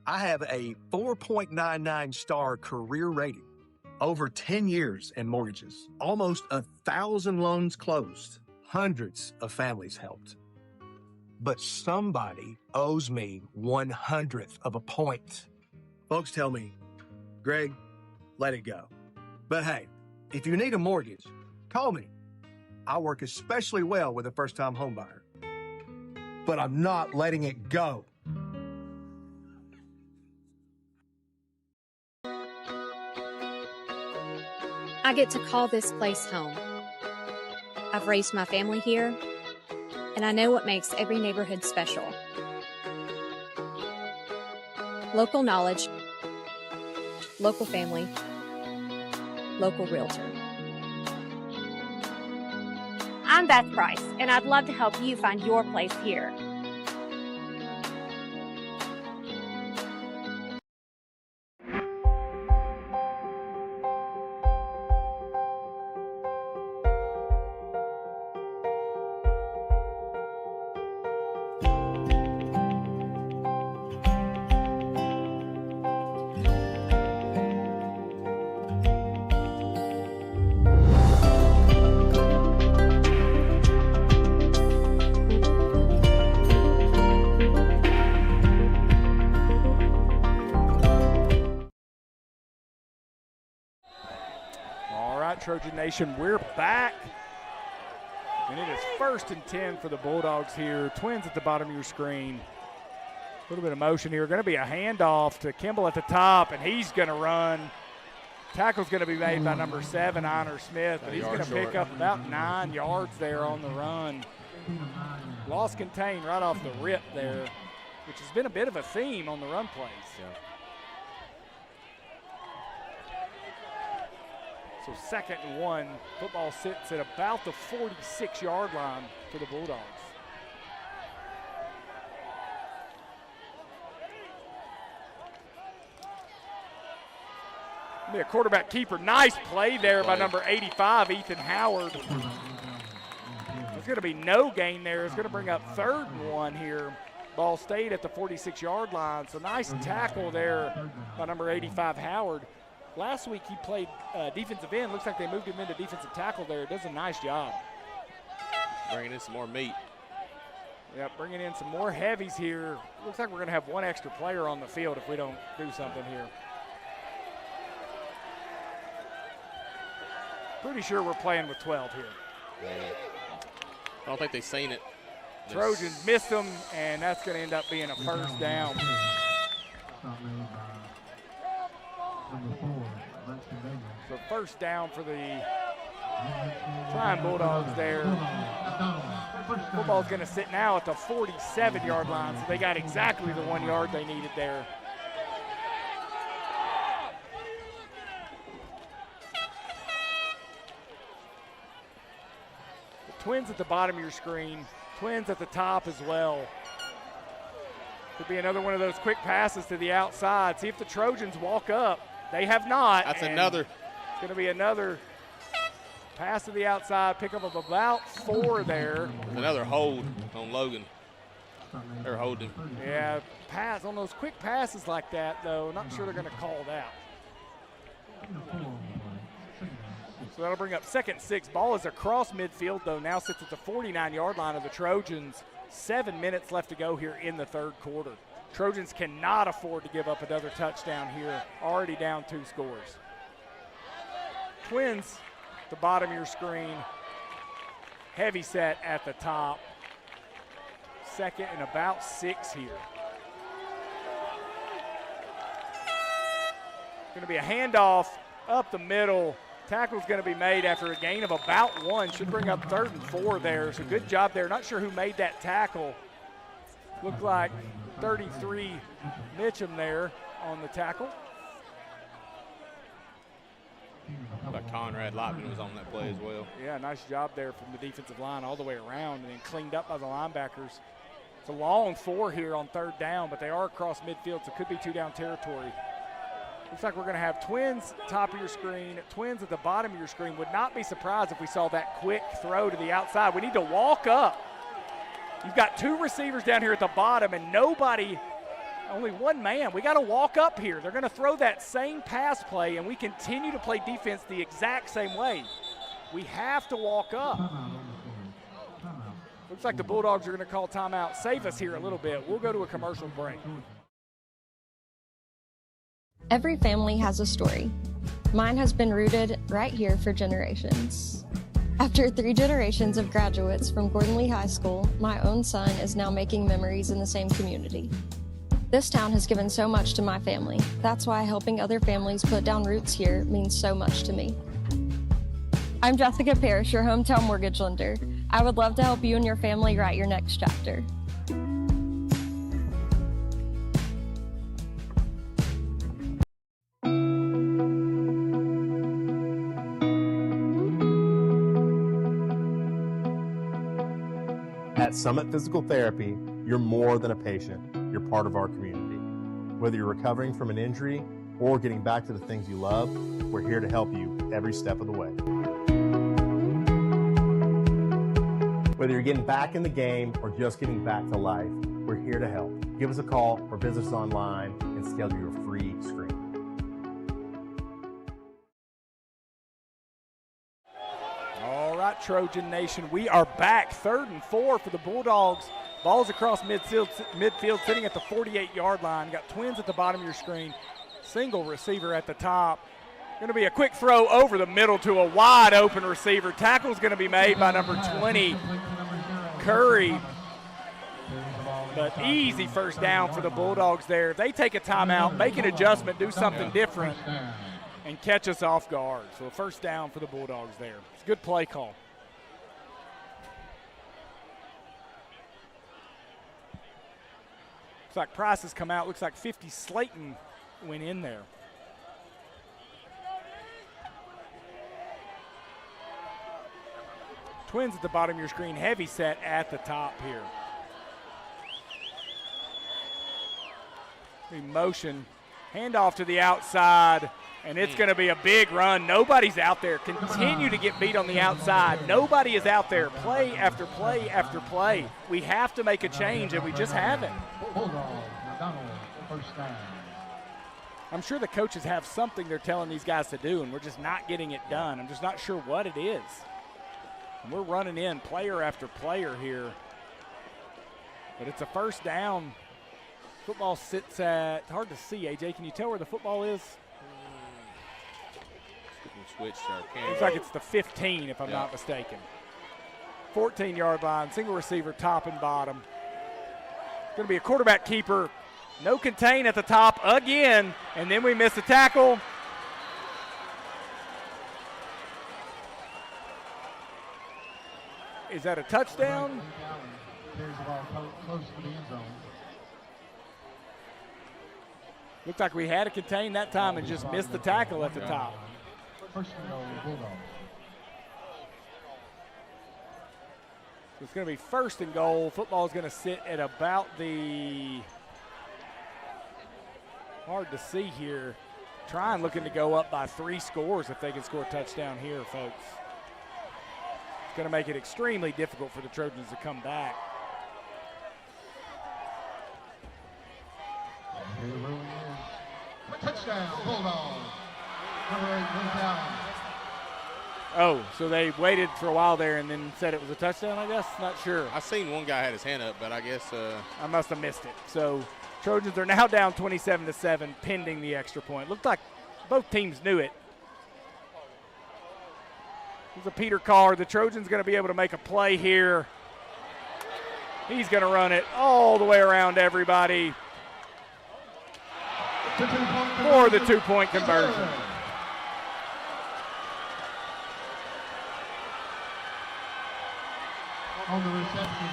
S2: I have a 4.99 star career rating, over 10 years in mortgages, almost 1,000 loans closed, hundreds of families helped. But somebody owes me 1/100th of a point. Folks tell me, Greg, let it go. But hey, if you need a mortgage, call me. I work especially well with a first-time homebuyer. But I'm not letting it go.
S5: I get to call this place home. I've raised my family here, and I know what makes every neighborhood special. Local knowledge, local family, local realtor.
S20: I'm Beth Price, and I'd love to help you find your place here.
S21: Trojan Nation, we're back. And it is 1st and 10 for the Bulldogs here. Twins at the bottom of your screen. A little bit of motion here. Going to be a handoff to Kimball at the top, and he's going to run. Tackle's going to be made by number 7, Honor Smith, but he's going to pick up about 9 yards there on the run. Loss contained right off the rip there, which has been a bit of a theme on the run plays.
S22: Yeah.
S21: So 2nd and 1, football sits at about the 46-yard line for the Bulldogs. Be a quarterback keeper. Nice play there by number 85, Ethan Howard. There's going to be no gain there. It's going to bring up 3rd and 1 here. Ball stayed at the 46-yard line. So nice tackle there by number 85, Howard. Last week he played defensive end. Looks like they moved him into defensive tackle there. Does a nice job.
S22: Bringing in some more meat.
S21: Yeah, bringing in some more heavies here. Looks like we're going to have 1 extra player on the field if we don't do something here. Pretty sure we're playing with 12 here.
S22: Yeah. I don't think they've seen it.
S21: Trojans missed them, and that's going to end up being a 1st down. So 1st down for the Trion Bulldogs there. Football's going to sit now at the 47-yard line, so they got exactly the 1 yard they needed there. The Twins at the bottom of your screen, Twins at the top as well. Could be another one of those quick passes to the outside. See if the Trojans walk up. They have not.
S22: That's another.
S21: It's going to be another pass to the outside, pick up of about 4 there.
S22: Another hold on Logan. They're holding.
S21: Yeah, pass on those quick passes like that, though. Not sure they're going to call that. So that'll bring up 2nd and 6. Ball is across midfield, though. Now sits at the 49-yard line of the Trojans. 7 minutes left to go here in the 3rd quarter. Trojans cannot afford to give up another touchdown here. Already down 2 scores. Twins, the bottom of your screen. Heavy set at the top. 2nd and about 6 here. Going to be a handoff up the middle. Tackle's going to be made after a gain of about 1. Should bring up 3rd and 4 there. So good job there. Not sure who made that tackle. Looked like 33 Mitchum there on the tackle.
S22: But Conrad Lotman was on that play as well.
S21: Yeah, nice job there from the defensive line all the way around and then cleaned up by the linebackers. It's a long 4 here on 3rd down, but they are across midfield, so it could be 2-down territory. Looks like we're going to have twins top of your screen, twins at the bottom of your screen. Would not be surprised if we saw that quick throw to the outside. We need to walk up. You've got 2 receivers down here at the bottom and nobody, only 1 man. We got to walk up here. They're going to throw that same pass play and we continue to play defense the exact same way. We have to walk up. Looks like the Bulldogs are going to call timeout. Save us here a little bit. We'll go to a commercial break.
S10: Every family has a story. Mine has been rooted right here for generations. After 3 generations of graduates from Gordon Lee High School, my own son is now making memories in the same community. This town has given so much to my family. That's why helping other families put down roots here means so much to me. I'm Jessica Parrish, your hometown mortgage lender. I would love to help you and your family write your next chapter.
S6: At Summit Physical Therapy, you're more than a patient. You're part of our community. Whether you're recovering from an injury or getting back to the things you love, we're here to help you every step of the way. Whether you're getting back in the game or just getting back to life, we're here to help. Give us a call or visit us online and schedule your free screening.
S21: All right, Trojan Nation, we are back. 3rd and 4 for the Bulldogs. Ball's across midfield, sitting at the 48-yard line. Got twins at the bottom of your screen. Single receiver at the top. Going to be a quick throw over the middle to a wide open receiver. Tackle's going to be made by number 20, Curry. But easy first down for the Bulldogs there. If they take a timeout, make an adjustment, do something different, and catch us off guard. So a first down for the Bulldogs there. It's a good play call. Looks like Price has come out. Looks like 50 Slayton went in there. Twins at the bottom of your screen, heavy set at the top here. Motion, handoff to the outside, and it's going to be a big run. Nobody's out there. Continue to get beat on the outside. Nobody is out there. Play after play after play. We have to make a change, and we just haven't. I'm sure the coaches have something they're telling these guys to do, and we're just not getting it done. I'm just not sure what it is. And we're running in player after player here. But it's a first down. Football sits at, hard to see, AJ. Can you tell where the football is? Looks like it's the 15, if I'm not mistaken. 14-yard line, single receiver, top and bottom. Going to be a quarterback keeper. No contain at the top again, and then we miss the tackle. Is that a touchdown? Looked like we had to contain that time and just missed the tackle at the top. So it's going to be 1st and goal. Football is going to sit at about the, hard to see here. Trion looking to go up by 3 scores if they can score a touchdown here, folks. It's going to make it extremely difficult for the Trojans to come back.
S17: Touchdown, Bulldogs. Number 8, Allen.
S21: Oh, so they waited for a while there and then said it was a touchdown, I guess? Not sure.
S22: I seen one guy had his hand up, but I guess
S21: I must have missed it. So Trojans are now down 27-7, pending the extra point. Looked like both teams knew it. It's a Peter Carr. The Trojans going to be able to make a play here. He's going to run it all the way around everybody for the 2-point conversion.
S17: on the reception.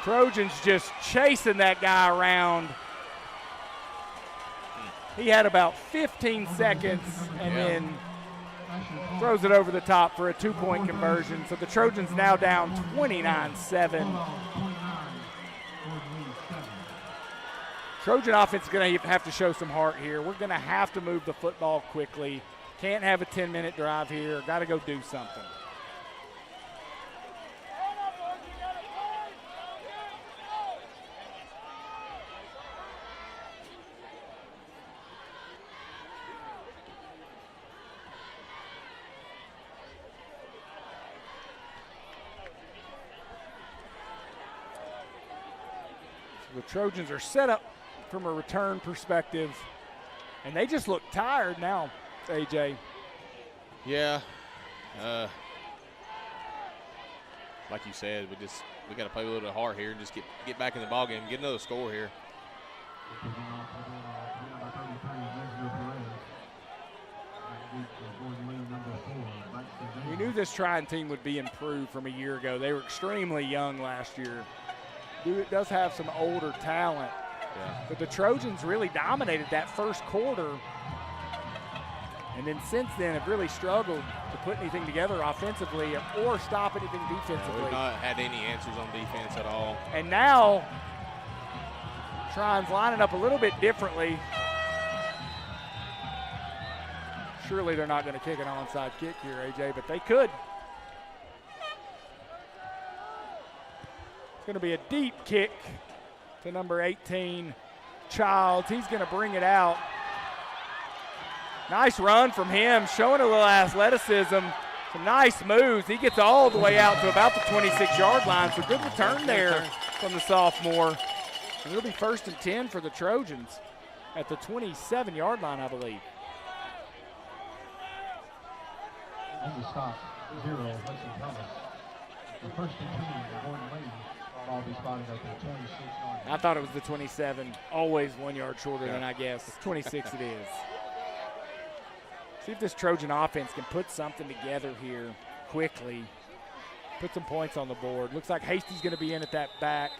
S21: Trojans just chasing that guy around. He had about 15 seconds and then throws it over the top for a 2-point conversion. So the Trojans now down 29-7. Trojan offense is going to have to show some heart here. We're going to have to move the football quickly. Can't have a 10-minute drive here. Got to go do something. The Trojans are set up from a return perspective, and they just look tired now, AJ.
S22: Yeah. Like you said, we got to play a little bit hard here and just get back in the ball game, get another score here.
S21: We knew this Trion team would be improved from a year ago. They were extremely young last year. It does have some older talent.
S22: Yeah.
S21: But the Trojans really dominated that first quarter. And then since then have really struggled to put anything together offensively or stop anything defensively.
S22: We've not had any answers on defense at all.
S21: And now Trion's lining up a little bit differently. Surely they're not going to kick an onside kick here, AJ, but they could. It's going to be a deep kick to number 18, Childs. He's going to bring it out. Nice run from him, showing a little athleticism. Some nice moves. He gets all the way out to about the 26-yard line. So good return there from the sophomore. And it'll be 1st and 10 for the Trojans at the 27-yard line, I believe.
S17: On the stop, 0, Hudson Thomas. The 1st and 10, Gordon Lee. Ball be spotted at the 26-yard line.
S21: I thought it was the 27. Always 1 yard shorter than I guess. It's 26 it is. See if this Trojan offense can put something together here quickly. Put some points on the board. Looks like Hasty's going to be in at that back.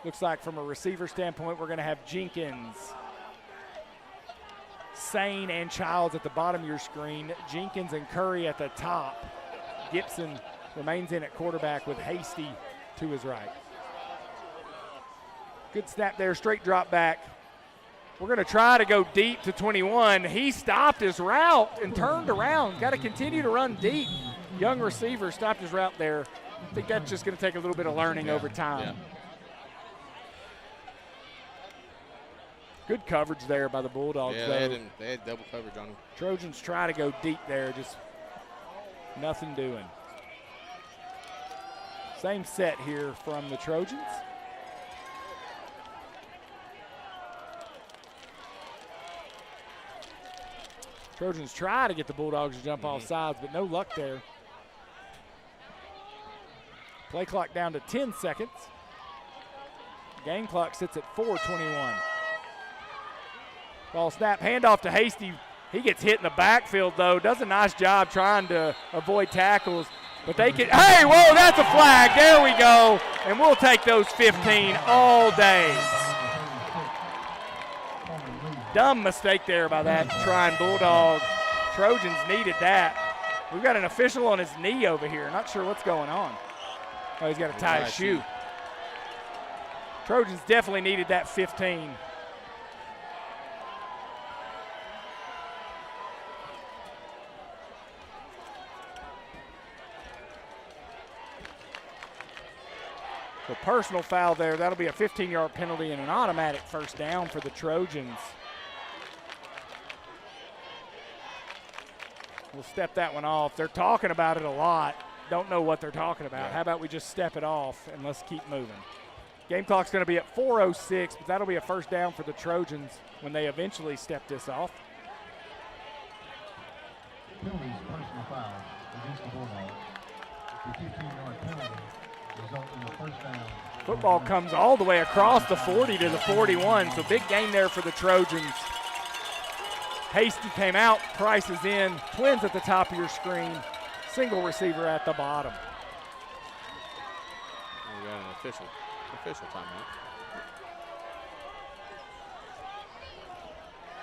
S21: Looks like from a receiver standpoint, we're going to have Jenkins, Sane, and Childs at the bottom of your screen. Jenkins and Curry at the top. Gibson remains in at quarterback with Hasty to his right. Good snap there, straight drop back. We're going to try to go deep to 21. He stopped his route and turned around. Got to continue to run deep. Young receiver stopped his route there. I think that's just going to take a little bit of learning over time. Good coverage there by the Bulldogs.
S22: Yeah, they had double coverage on him.
S21: Trojans try to go deep there, just nothing doing. Same set here from the Trojans. Trojans try to get the Bulldogs to jump off sides, but no luck there. Play clock down to 10 seconds. Game clock sits at 4:21. Ball snap, handoff to Hasty. He gets hit in the backfield, though. Does a nice job trying to avoid tackles. But they can, hey, whoa, that's a flag. There we go. And we'll take those 15 all day. Dumb mistake there by that Trion Bulldog. Trojans needed that. We've got an official on his knee over here. Not sure what's going on. Oh, he's got to tie his shoe. Trojans definitely needed that 15. The personal foul there, that'll be a 15-yard penalty and an automatic first down for the Trojans. We'll step that one off. They're talking about it a lot. Don't know what they're talking about. How about we just step it off and let's keep moving. Game clock's going to be at 4:06, but that'll be a first down for the Trojans when they eventually step this off.
S17: Penalties, personal foul against the Bulldogs. The 15-yard penalty results in a first down.
S21: Football comes all the way across the 40 to the 41, so big gain there for the Trojans. Hasty came out, Price is in, Twins at the top of your screen, single receiver at the bottom.
S22: official timeout.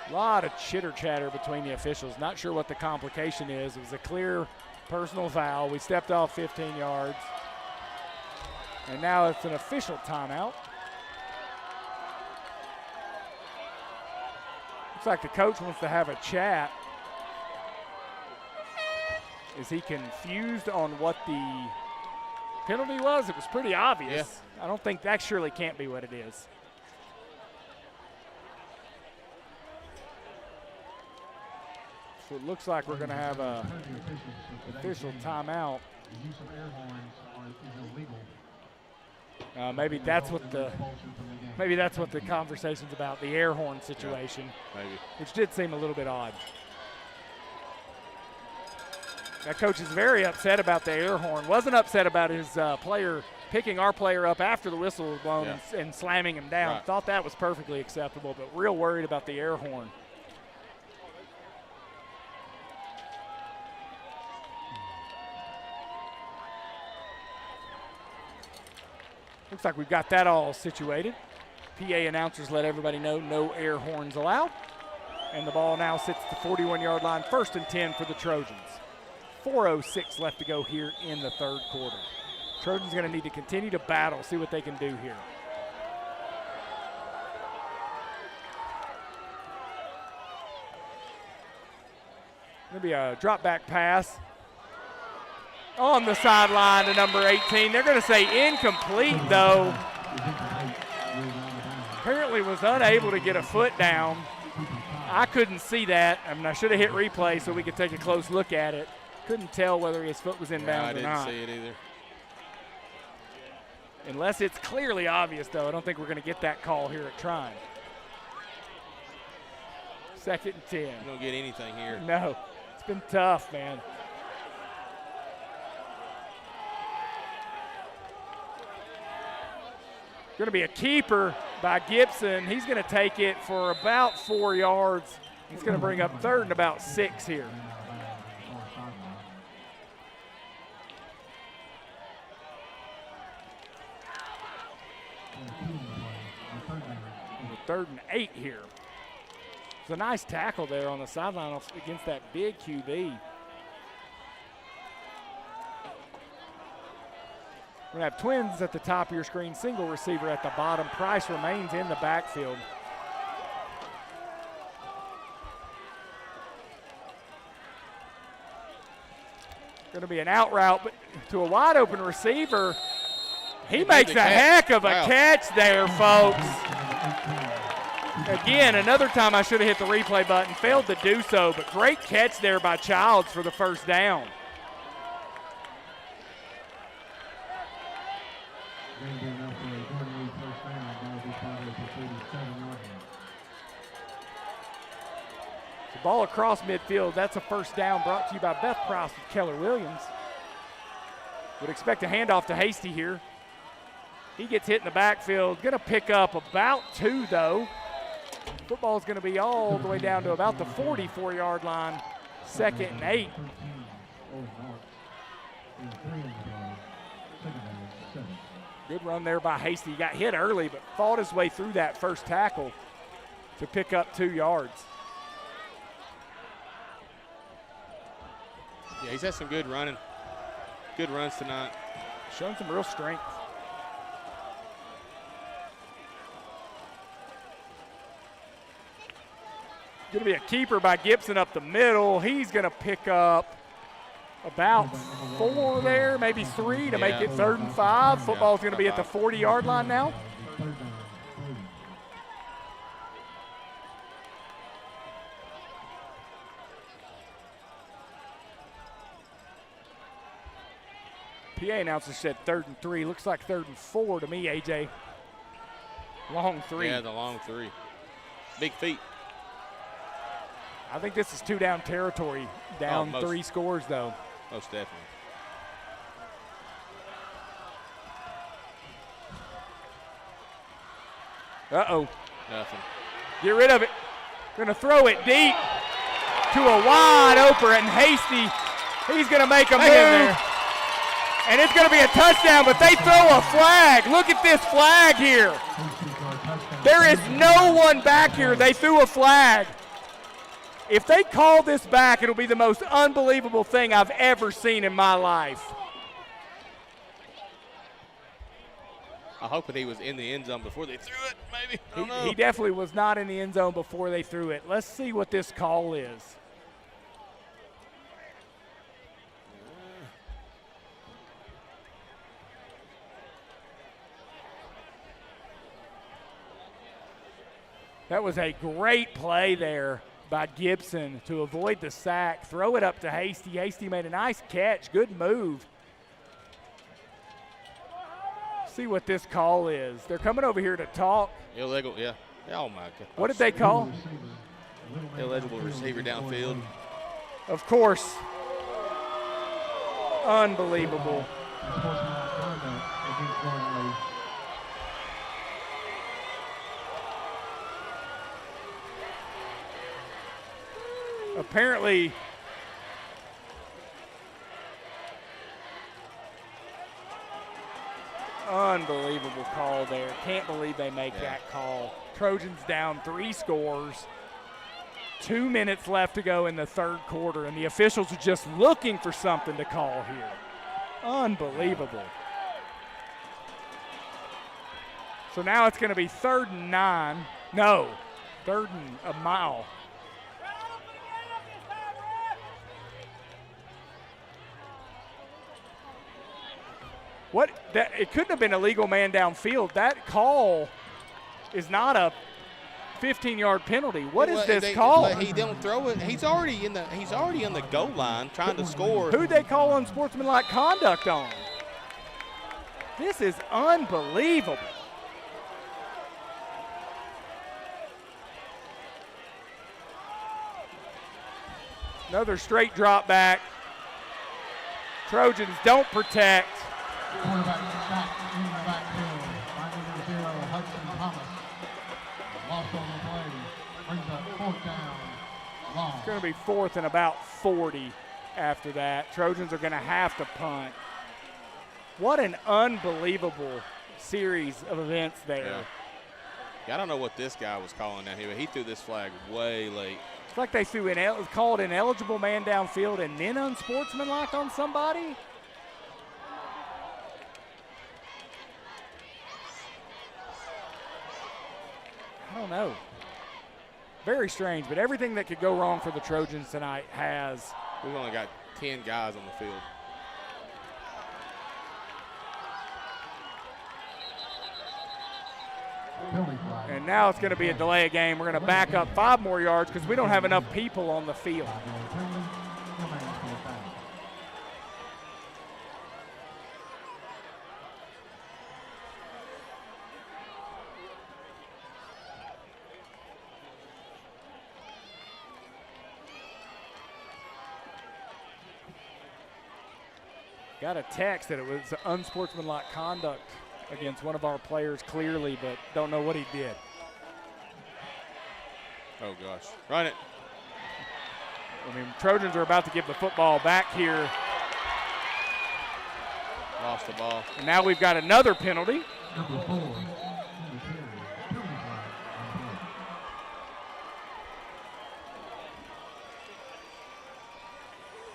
S21: A lot of chitter chatter between the officials. Not sure what the complication is. It was a clear personal foul. We stepped off 15 yards. And now it's an official timeout. Looks like the coach wants to have a chat. Is he confused on what the penalty was? It was pretty obvious. Yeah. I don't think that surely can't be what it is. So it looks like we're going to have a official timeout.
S17: The use of air horns is illegal.
S21: Maybe that's what the conversation's about, the air horn situation,
S22: maybe,
S21: which did seem a little bit odd. That coach is very upset about the air horn. Wasn't upset about his player picking our player up after the whistle was blown and slamming him down.
S22: Right.
S21: Thought that was perfectly acceptable, but real worried about the air horn. Looks like we've got that all situated. PA announcers let everybody know no air horns allowed. And the ball now sits at the 41-yard line, 1st and 10 for the Trojans. 4:06 left to go here in the third quarter. Trojans going to need to continue to battle, see what they can do here. Going to be a drop back pass on the sideline to number 18. They're going to say incomplete, though. Apparently was unable to get a foot down. I couldn't see that. I mean, I should have hit replay so we could take a close look at it. Couldn't tell whether his foot was inbounds or not.
S22: I didn't see it either.
S21: Unless it's clearly obvious, though, I don't think we're going to get that call here at Trion. 2nd and 10.
S22: You don't get anything here.
S21: No, it's been tough, man. Going to be a keeper by Gibson. He's going to take it for about 4 yards. He's going to bring up 3rd and about 6 here. Third and 8 here. It's a nice tackle there on the sideline against that big QB. We're going to have twins at the top of your screen, single receiver at the bottom. Price remains in the backfield. Going to be an out route but to a wide open receiver. He makes a heck of a catch there, folks. Again, another time I should have hit the replay button, failed to do so, but great catch there by Childs for the first down. The ball across midfield. That's a first down brought to you by Beth Price with Keller Williams. Would expect a handoff to Hasty here. He gets hit in the backfield. Going to pick up about 2, though. Football is going to be all the way down to about the 44-yard line. 2nd and 8. Good run there by Hasty. He got hit early, but fought his way through that first tackle to pick up 2 yards.
S22: Yeah, he's had some good running. Good runs tonight.
S21: Showing some real strength. Going to be a keeper by Gibson up the middle. He's going to pick up about 4 there, maybe 3 to make it 3rd and 5. Football's going to be at the 40-yard line now. PA announcer said 3rd and 3. Looks like 3rd and 4 to me, AJ. Long 3.
S22: Yeah, the long 3. Big feet.
S21: I think this is 2-down territory. Down 3 scores, though.
S22: Most definitely.
S21: Uh-oh.
S22: Nothing.
S21: Get rid of it. Going to throw it deep to a wide open and Hasty. He's going to make a move. And it's going to be a touchdown, but they throw a flag. Look at this flag here. There is no one back here. They threw a flag. If they call this back, it'll be the most unbelievable thing I've ever seen in my life.
S22: I hope that he was in the end zone before they threw it, maybe. I don't know.
S21: He definitely was not in the end zone before they threw it. Let's see what this call is. That was a great play there by Gibson to avoid the sack, throw it up to Hasty. Hasty made a nice catch, good move. See what this call is. They're coming over here to talk.
S22: Illegal, yeah. Oh, my God.
S21: What did they call?
S22: Illegible receiver downfield.
S21: Of course. Unbelievable. Apparently, unbelievable call there. Can't believe they make that call. Trojans down 3 scores. 2 minutes left to go in the third quarter, and the officials are just looking for something to call here. Unbelievable. So now it's going to be 3rd and 9. No, 3rd and a mile. What? It couldn't have been a legal man downfield. That call is not a 15-yard penalty. What is this call?
S22: He don't throw it. He's already in the goal line trying to score.
S21: Who'd they call unsportsmanlike conduct on? This is unbelievable. Another straight drop back. Trojans don't protect.
S17: Quarterback back in the backfield. Finding 0, Hudson Thomas. Lost on the play. Brings up 4th down. Long.
S21: It's going to be 4th and about 40 after that. Trojans are going to have to punt. What an unbelievable series of events there.
S22: Yeah, I don't know what this guy was calling down here, but he threw this flag way late.
S21: It's like they threw called an ineligible man downfield and then unsportsmanlike on somebody. I don't know. Very strange, but everything that could go wrong for the Trojans tonight has.
S22: We've only got 10 guys on the field.
S21: And now it's going to be a delay of game. We're going to back up 5 more yards because we don't have enough people on the field. Got a text that it was unsportsmanlike conduct against one of our players clearly, but don't know what he did.
S22: Oh, gosh. Run it.
S21: I mean, Trojans are about to give the football back here.
S22: Lost the ball.
S21: And now we've got another penalty.
S17: Number 4.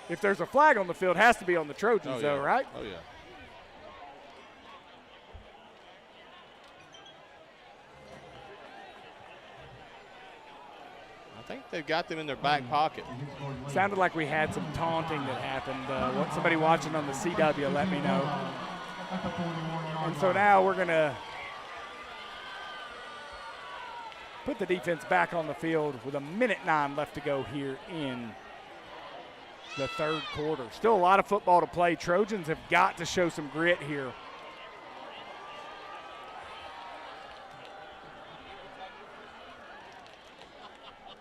S21: If there's a flag on the field, it has to be on the Trojans, though, right?
S22: Oh, yeah. I think they've got them in their back pocket.
S21: Sounded like we had some taunting that happened. Somebody watching on the CW let me know. And so now we're going to put the defense back on the field with 1:09 left to go here in the third quarter. Still a lot of football to play. Trojans have got to show some grit here.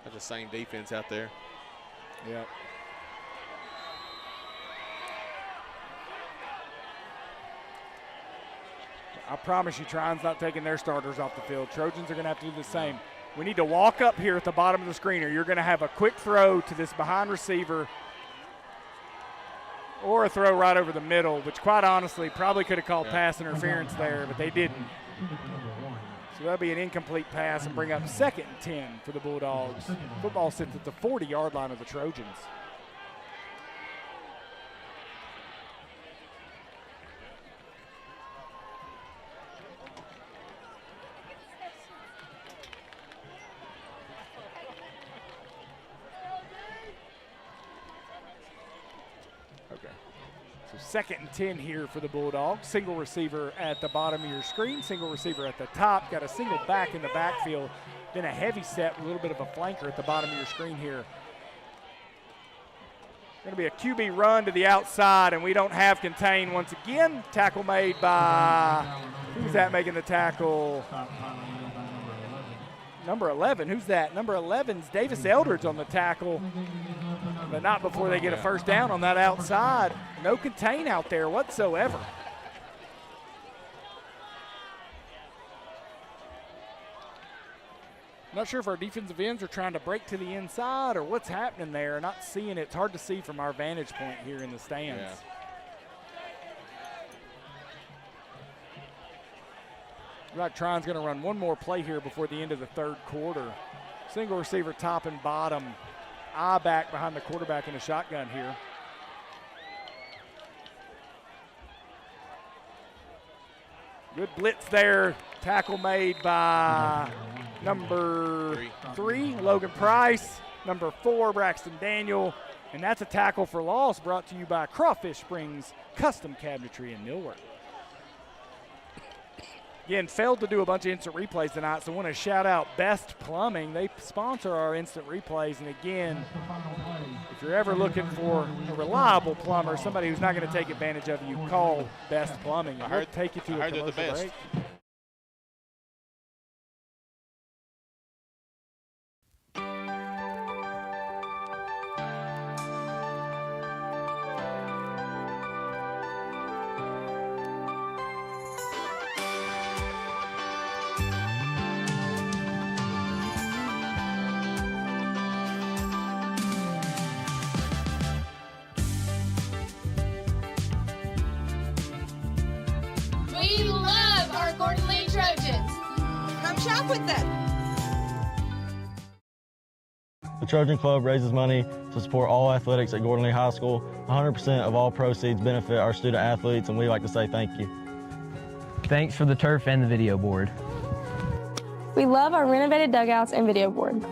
S22: That's the same defense out there.
S21: Yep. I promise you, Trion's not taking their starters off the field. Trojans are going to have to do the same. We need to walk up here at the bottom of the screener. You're going to have a quick throw to this behind receiver. or a throw right over the middle, which quite honestly probably could have called pass interference there, but they didn't. So that'll be an incomplete pass and bring up 2nd and 10 for the Bulldogs. Football sits at the 40-yard line of the Trojans. So 2nd and 10 here for the Bulldogs. Single receiver at the bottom of your screen, single receiver at the top. Got a single back in the backfield, then a heavy set with a little bit of a flanker at the bottom of your screen here. Going to be a QB run to the outside, and we don't have contain once again. Tackle made by, who's that making the tackle? Number 11, who's that? Number 11's Davis Eldridge on the tackle, but not before they get a first down on that outside. No contain out there whatsoever. Not sure if our defensive ends are trying to break to the inside or what's happening there. Not seeing it. It's hard to see from our vantage point here in the stands.
S22: Yeah.
S21: Like Trion's going to run one more play here before the end of the 3rd quarter. Single receiver top and bottom. Eye back behind the quarterback in a shotgun here. Good blitz there. Tackle made by number 3, Logan Price. Number 4, Braxton Daniel. And that's a tackle for loss brought to you by Crawfish Springs Custom Cabinetry and Millwork. Again, failed to do a bunch of instant replays tonight, so I want to shout out Best Plumbing. They sponsor our instant replays, and again, if you're ever looking for a reliable plumber, somebody who's not going to take advantage of you, call Best Plumbing, and we'll take you to a commercial break.
S7: With them.
S8: The Trojan Club raises money to support all athletics at Gordon Lee High School. 100% of all proceeds benefit our student athletes, and we'd like to say thank you.
S23: Thanks for the turf and the video board.
S11: We love our renovated dugouts and video board.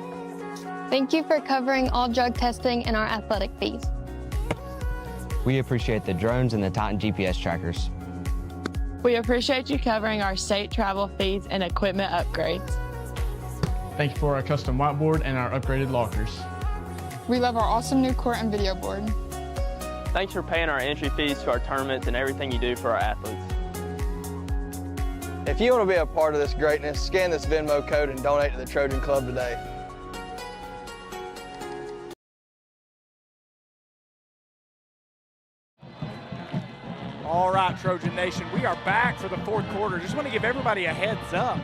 S11: Thank you for covering all drug testing and our athletic fees.
S9: We appreciate the drones and the Titan GPS trackers.
S12: We appreciate you covering our state travel fees and equipment upgrades.
S13: Thank you for our custom whiteboard and our upgraded lockers.
S14: We love our awesome new court and video board.
S15: Thanks for paying our entry fees to our tournaments and everything you do for our athletes.
S24: If you want to be a part of this greatness, scan this Venmo code and donate to the Trojan Club today.
S21: All right, Trojan Nation, we are back for the 4th quarter. Just want to give everybody a heads up.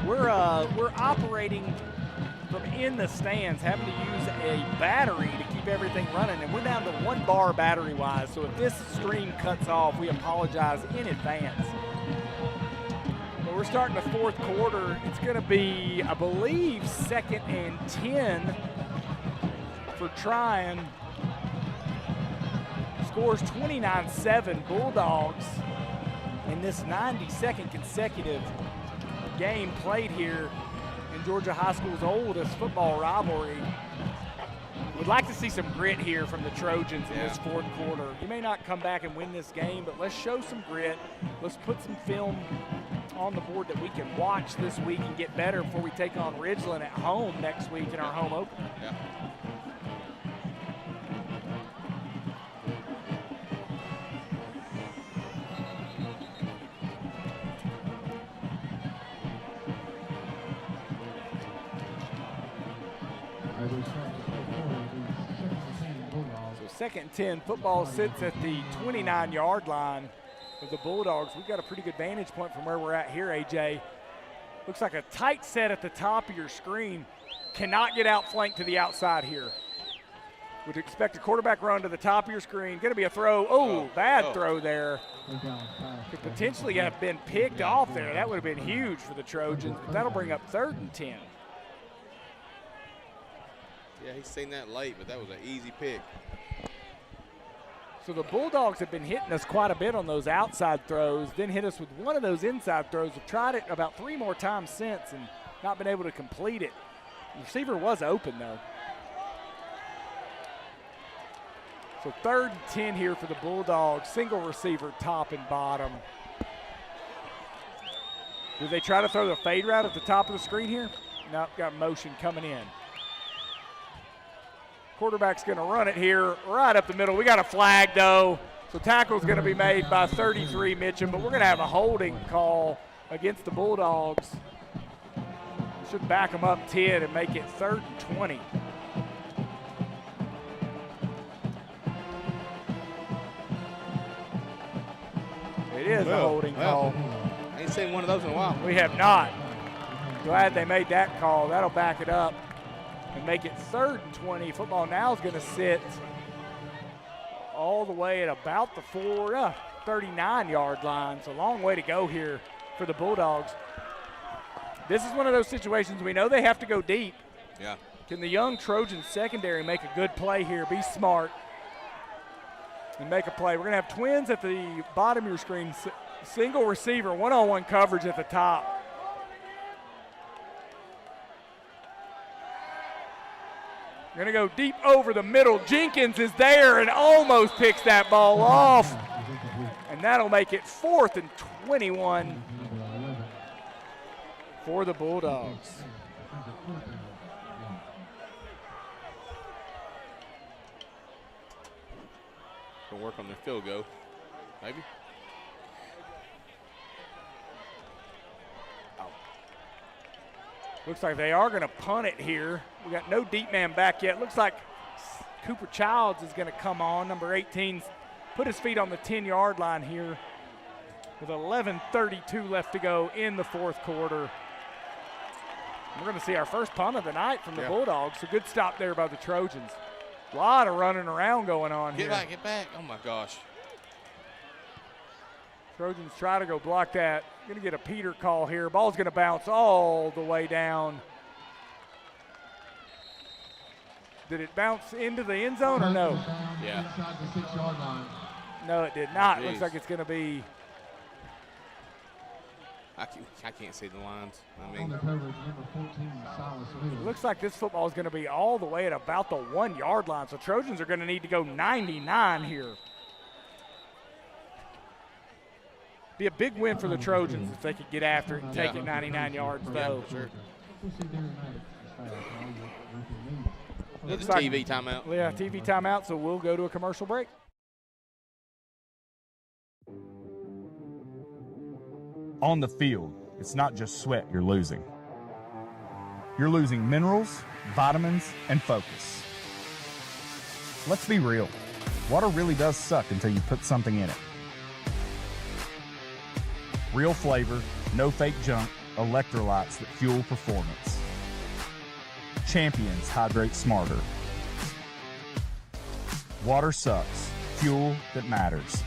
S21: We're operating from in the stands, having to use a battery to keep everything running, and we're down to 1 bar battery-wise. So if this stream cuts off, we apologize in advance. But we're starting the 4th quarter. It's going to be, I believe, 2nd and 10 for Trion. Scores 29-7 Bulldogs in this 92nd consecutive game played here in Georgia High School's oldest football rivalry. We'd like to see some grit here from the Trojans in this 4th quarter. You may not come back and win this game, but let's show some grit. Let's put some film on the board that we can watch this week and get better before we take on Ridgeland at home next week in our home opener.
S22: Yeah.
S21: So 2nd and 10, football sits at the 29-yard line of the Bulldogs. We've got a pretty good vantage point from where we're at here, AJ. Looks like a tight set at the top of your screen. Cannot get outflanked to the outside here. Would expect a quarterback run to the top of your screen. Going to be a throw. Oh, bad throw there. Could potentially have been picked off there. That would have been huge for the Trojans, but that'll bring up 3rd and 10.
S22: Yeah, he's seen that late, but that was an easy pick.
S21: So the Bulldogs have been hitting us quite a bit on those outside throws, then hit us with one of those inside throws. We've tried it about 3 more times since and not been able to complete it. The receiver was open, though. So 3rd and 10 here for the Bulldogs. Single receiver, top and bottom. Do they try to throw the fade route at the top of the screen here? Nope, got motion coming in. Quarterback's going to run it here right up the middle. We got a flag, though. So tackle's going to be made by 33 Mitchum, but we're going to have a holding call against the Bulldogs. Should back them up 10 and make it 3rd and 20. It is a holding call.
S22: I ain't seen one of those in a while.
S21: We have not. Glad they made that call. That'll back it up and make it 3rd and 20. Football now is going to sit all the way at about the 39-yard line. So a long way to go here for the Bulldogs. This is one of those situations we know they have to go deep.
S22: Yeah.
S21: Can the young Trojan secondary make a good play here, be smart, and make a play? We're going to have twins at the bottom of your screen. Single receiver, one-on-one coverage at the top. We're going to go deep over the middle. Jenkins is there and almost picks that ball off. And that'll make it 4th and 21 for the Bulldogs.
S22: Gonna work on their field goal, maybe.
S21: Looks like they are going to punt it here. We got no deep man back yet. Looks like Cooper Childs is going to come on. Number 18, put his feet on the 10-yard line here with 11:32 left to go in the 4th quarter. We're going to see our first punt of the night from the Bulldogs. So good stop there by the Trojans. A lot of running around going on here.
S22: Get back. Oh, my gosh.
S21: Trojans try to go block that. Going to get a Peter call here. Ball's going to bounce all the way down. Did it bounce into the end zone or no?
S22: Yeah.
S21: No, it did not.
S22: Jeez.
S21: Looks like it's going to be.
S22: I can't see the lines. I mean,
S21: It looks like this football is going to be all the way at about the 1-yard line. So Trojans are going to need to go 99 here. Be a big win for the Trojans if they could get after it and take it 99 yards, though.
S22: Yeah, sure.
S21: Looks
S22: like TV timeout.
S21: Yeah, TV timeout, so we'll go to a commercial break.
S4: On the field, it's not just sweat you're losing. You're losing minerals, vitamins, and focus. Let's be real. Water really does suck until you put something in it. Real flavor, no fake junk, electrolytes that fuel performance. Champions hydrate smarter. Water sucks. Fuel that matters.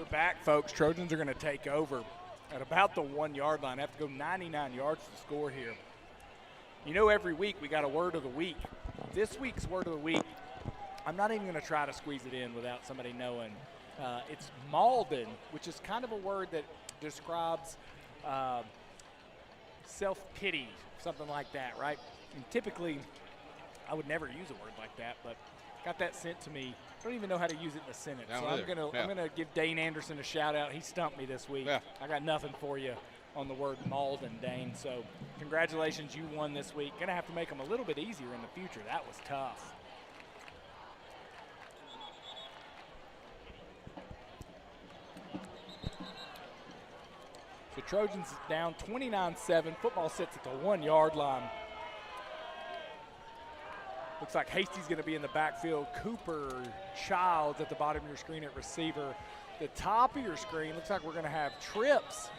S21: Back, folks. Trojans are going to take over at about the 1-yard line. Have to go 99 yards to score here. You know, every week we got a word of the week. This week's word of the week, I'm not even going to try to squeeze it in without somebody knowing. It's Malden, which is kind of a word that describes self-pity, something like that, right? And typically, I would never use a word like that, but got that sent to me. I don't even know how to use it in a sentence.
S22: Down
S21: So
S22: there.
S21: I'm gonna give Dane Anderson a shout out. He stumped me this week.
S22: Yeah.
S21: I got nothing for you on the word Malden, Dane. So congratulations, you won this week. Gonna have to make them a little bit easier in the future. That was tough. So Trojans down 29-7. Football sits at the 1-yard line. Looks like Hasty's going to be in the backfield. Cooper, Childs at the bottom of your screen at receiver. The top of your screen looks like we're going to have trips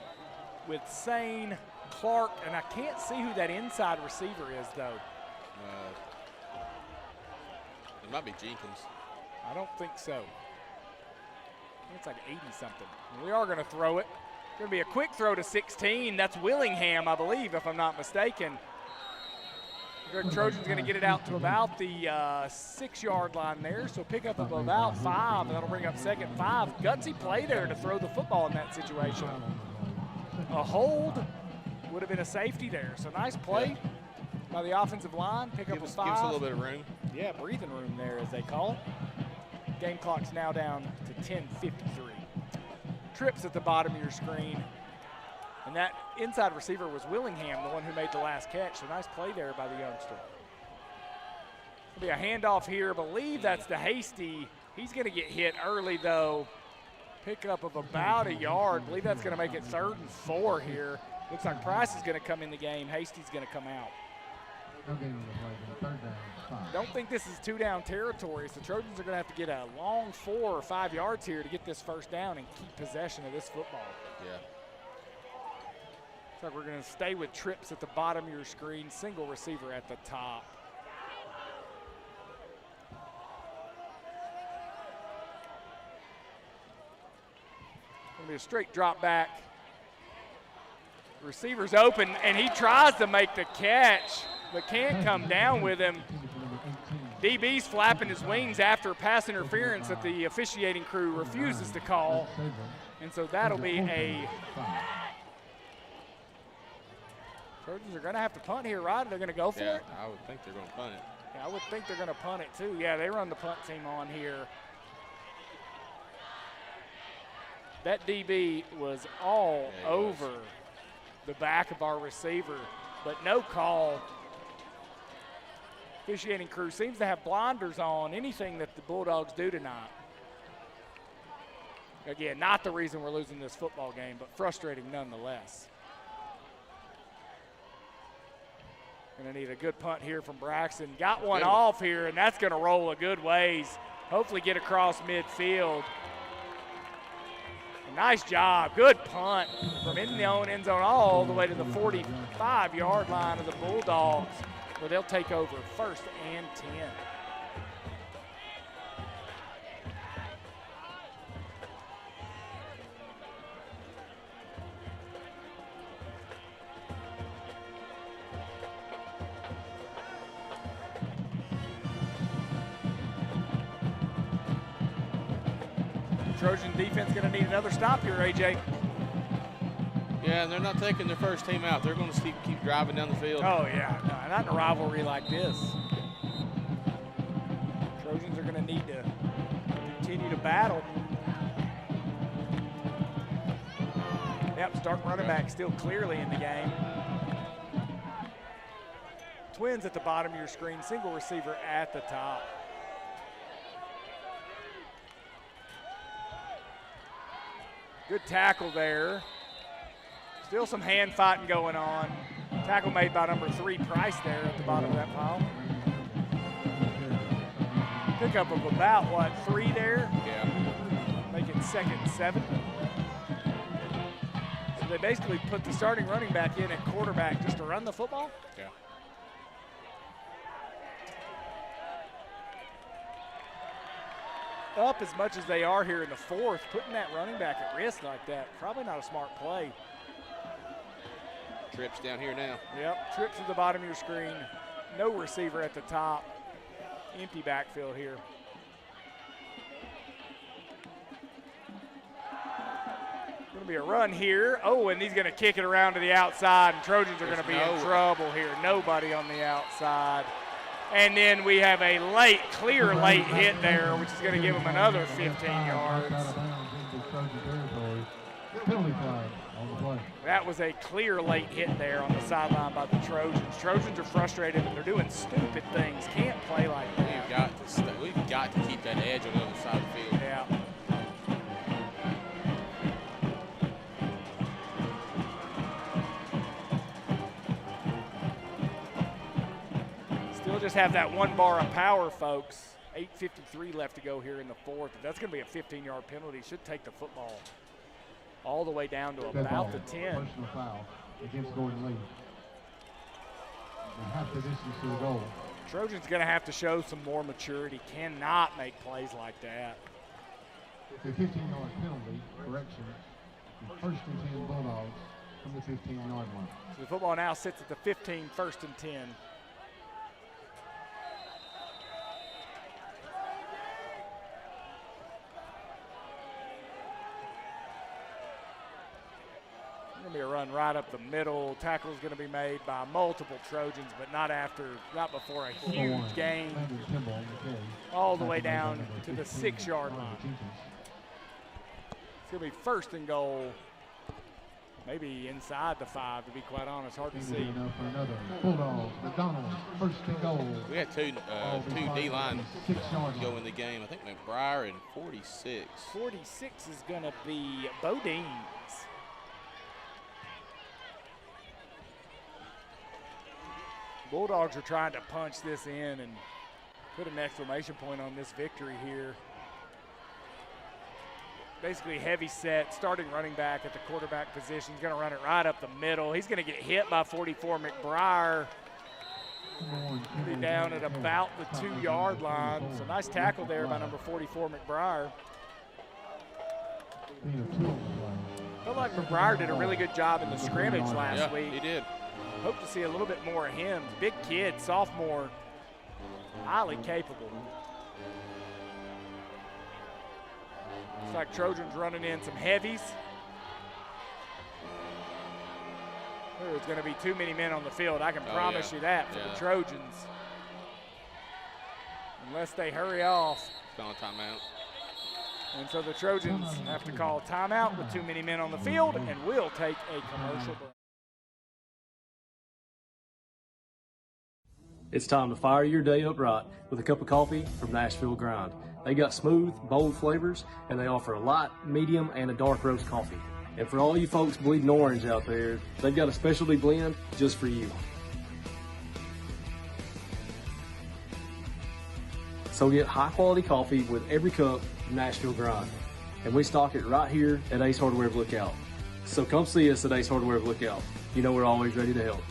S21: with Sane, Clark, and I can't see who that inside receiver is, though.
S22: It might be Jenkins.
S21: I don't think so. It's like 80-something. We are going to throw it. Going to be a quick throw to 16. That's Willingham, I believe, if I'm not mistaken. Trojan's going to get it out to about the 6-yard line there, so pick up of about 5, and that'll bring up 2nd 5. Gutsy play there to throw the football in that situation. A hold would have been a safety there, so nice play by the offensive line. Pick up a 5.
S22: Give us a little bit of room.
S21: Yeah, breathing room there, as they call it. Game clock's now down to 10:53. Trips at the bottom of your screen. And that inside receiver was Willingham, the one who made the last catch. So nice play there by the youngster. There'll be a handoff here. I believe that's to Hasty. He's going to get hit early, though. Pickup of about a yard. I believe that's going to make it 3rd and 4 here. Looks like Price is going to come in the game. Hasty's going to come out. Don't think this is 2-down territory, so Trojans are going to have to get a long 4 or 5 yards here to get this 1st down and keep possession of this football.
S22: Yeah.
S21: Looks like we're going to stay with trips at the bottom of your screen, single receiver at the top. Going to be a straight drop back. Receiver's open, and he tries to make the catch, but can't come down with him. DB's flapping his wings after pass interference that the officiating crew refuses to call. And so that'll be a... Trojans are going to have to punt here, right? They're going to go for it?
S22: I would think they're going to punt it.
S21: Yeah, I would think they're going to punt it too. Yeah, they run the punt team on here. That DB was all over the back of our receiver, but no call. Officiating crew seems to have blinders on anything that the Bulldogs do tonight. Again, not the reason we're losing this football game, but frustrating nonetheless. Going to need a good punt here from Braxton. Got one off here, and that's going to roll a good ways. Hopefully get across midfield. Nice job. Good punt from in the own end zone all the way to the 45-yard line of the Bulldogs, where they'll take over 1st and 10. Trojan defense going to need another stop here, AJ.
S22: Yeah, and they're not taking their first team out. They're going to keep driving down the field.
S21: Oh, yeah. No, not in a rivalry like this. Trojans are going to need to continue to battle. Yep, starting running back still clearly in the game. Twins at the bottom of your screen, single receiver at the top. Good tackle there. Still some hand fighting going on. Tackle made by number 3, Price, there at the bottom of that pile. Pickup of about, 3 there?
S22: Yeah.
S21: Make it 2nd and 7. So they basically put the starting running back in at quarterback just to run the football?
S22: Yeah.
S21: Up as much as they are here in the 4th, putting that running back at risk like that, probably not a smart play.
S22: Trips down here now.
S21: Yep, trips at the bottom of your screen. No receiver at the top. Empty backfield here. Going to be a run here. Oh, and he's going to kick it around to the outside, and Trojans are going to be in trouble here. Nobody on the outside. And then we have a clear late hit there, which is going to give them another 15 yards. That was a clear late hit there on the sideline by the Trojans. Trojans are frustrated and they're doing stupid things. Can't play like that.
S22: We've got to keep that edge on the other side of the field.
S21: Yeah. Still just have that one bar of power, folks. 8:53 left to go here in the fourth. That's going to be a 15-yard penalty. Should take the football all the way down to about the 10.
S3: Personal foul against Gordon Lee. Half the distance to the goal.
S21: Trojans going to have to show some more maturity. Cannot make plays like that.
S3: It's a 15-yard penalty, correction. First and 10 Bulldogs from the 15-yard line.
S21: So the football now sits at the 15, first and 10. Going to be a run right up the middle. Tackle is going to be made by multiple Trojans, but not before a huge gain. All the way down to the 6-yard line. It's going to be first and goal. Maybe inside the 5, to be quite honest. Hard to see.
S3: Bulldogs, McDonald, first and goal.
S22: We had two D-line go in the game. I think McBriar and 46.
S21: 46 is going to be Bodines. Bulldogs are trying to punch this in and put an exclamation point on this victory here. Basically heavy set, starting running back at the quarterback position. He's going to run it right up the middle. He's going to get hit by 44 McBriar. Be down at about the 2-yard line. So nice tackle there by number 44 McBriar. Felt like McBriar did a really good job in the scrimmage last week.
S22: He did.
S21: Hope to see a little bit more of him. Big kid, sophomore, highly capable. Looks like Trojans running in some heavies. There's going to be too many men on the field. I can promise you that for the Trojans. Unless they hurry off.
S22: Calling timeout.
S21: And so the Trojans have to call timeout with too many men on the field, and will take a commercial break.
S7: It's time to fire your day up right with a cup of coffee from Nashville Grind. They got smooth, bold flavors, and they offer a light, medium, and a dark roast coffee. And for all you folks bleeding orange out there, they've got a specialty blend just for you. So get high quality coffee with every cup from Nashville Grind. And we stock it right here at Ace Hardware of Lookout. So come see us at Ace Hardware of Lookout. You know we're always ready to help.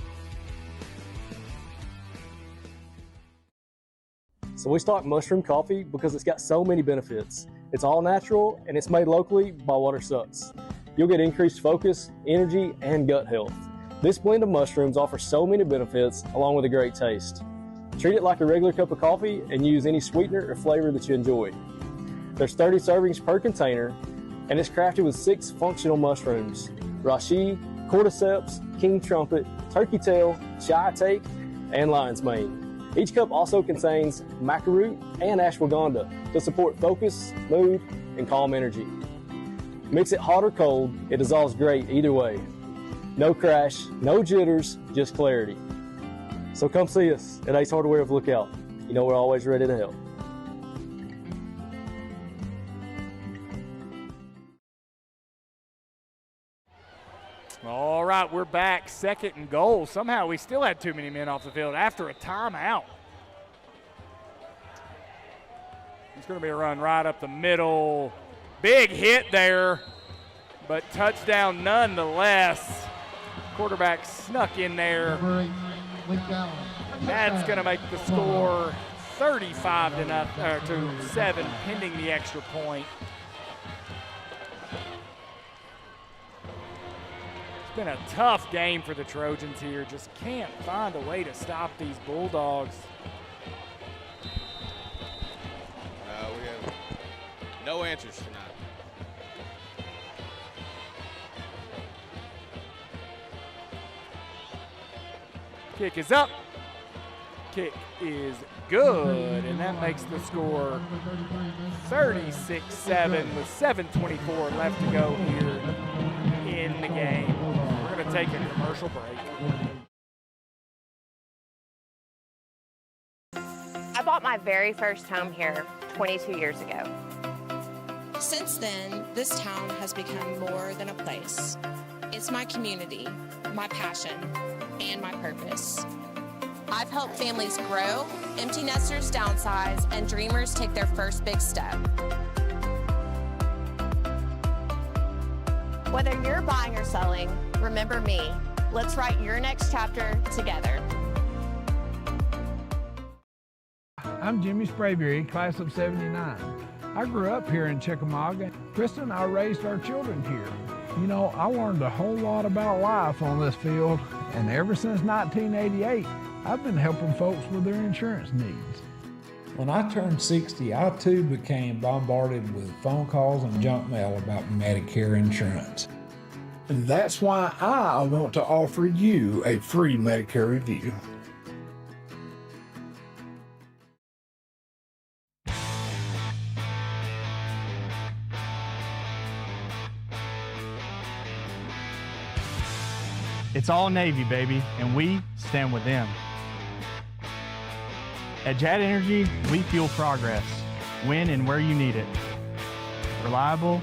S7: So we stock mushroom coffee because it's got so many benefits. It's all natural and it's made locally by Water Sucks. You'll get increased focus, energy, and gut health. This blend of mushrooms offers so many benefits along with a great taste. Treat it like a regular cup of coffee and use any sweetener or flavor that you enjoy. There's 30 servings per container and it's crafted with 6 functional mushrooms: reishi, cordyceps, king trumpet, turkey tail, shiitake, and lion's mane. Each cup also contains maca root and ashwagandha to support focus, mood, and calm energy. Mix it hot or cold, it dissolves great either way. No crash, no jitters, just clarity. So come see us at Ace Hardware of Lookout. You know we're always ready to help.
S21: All right, we're back, 2nd and goal. Somehow we still had too many men off the field after a timeout. It's going to be a run right up the middle. Big hit there, but touchdown nonetheless. Quarterback snuck in there. That's going to make the score 35-7, pending the extra point. It's been a tough game for the Trojans here. Just can't find a way to stop these Bulldogs.
S22: We have no answers tonight.
S21: Kick is up. kick is good, and that makes the score 36-7 with 7:24 left to go here in the game. We're going to take a commercial break.
S1: I bought my very first home here 22 years ago.
S16: Since then, this town has become more than a place. It's my community, my passion, and my purpose. I've helped families grow, empty nesters downsize, and dreamers take their first big step.
S1: Whether you're buying or selling, remember me. Let's write your next chapter together.
S18: I'm Jimmy Sprayberry, class of '79. I grew up here in Chickamauga. Krista and I raised our children here. You know, I learned a whole lot about life on this field, and ever since 1988, I've been helping folks with their insurance needs.
S19: When I turned 60, I too became bombarded with phone calls and junk mail about Medicare insurance. And that's why I want to offer you a free Medicare review.
S13: It's all Navy, baby, and we stand with them. At Jet Energy, we fuel progress, when and where you need it. Reliable,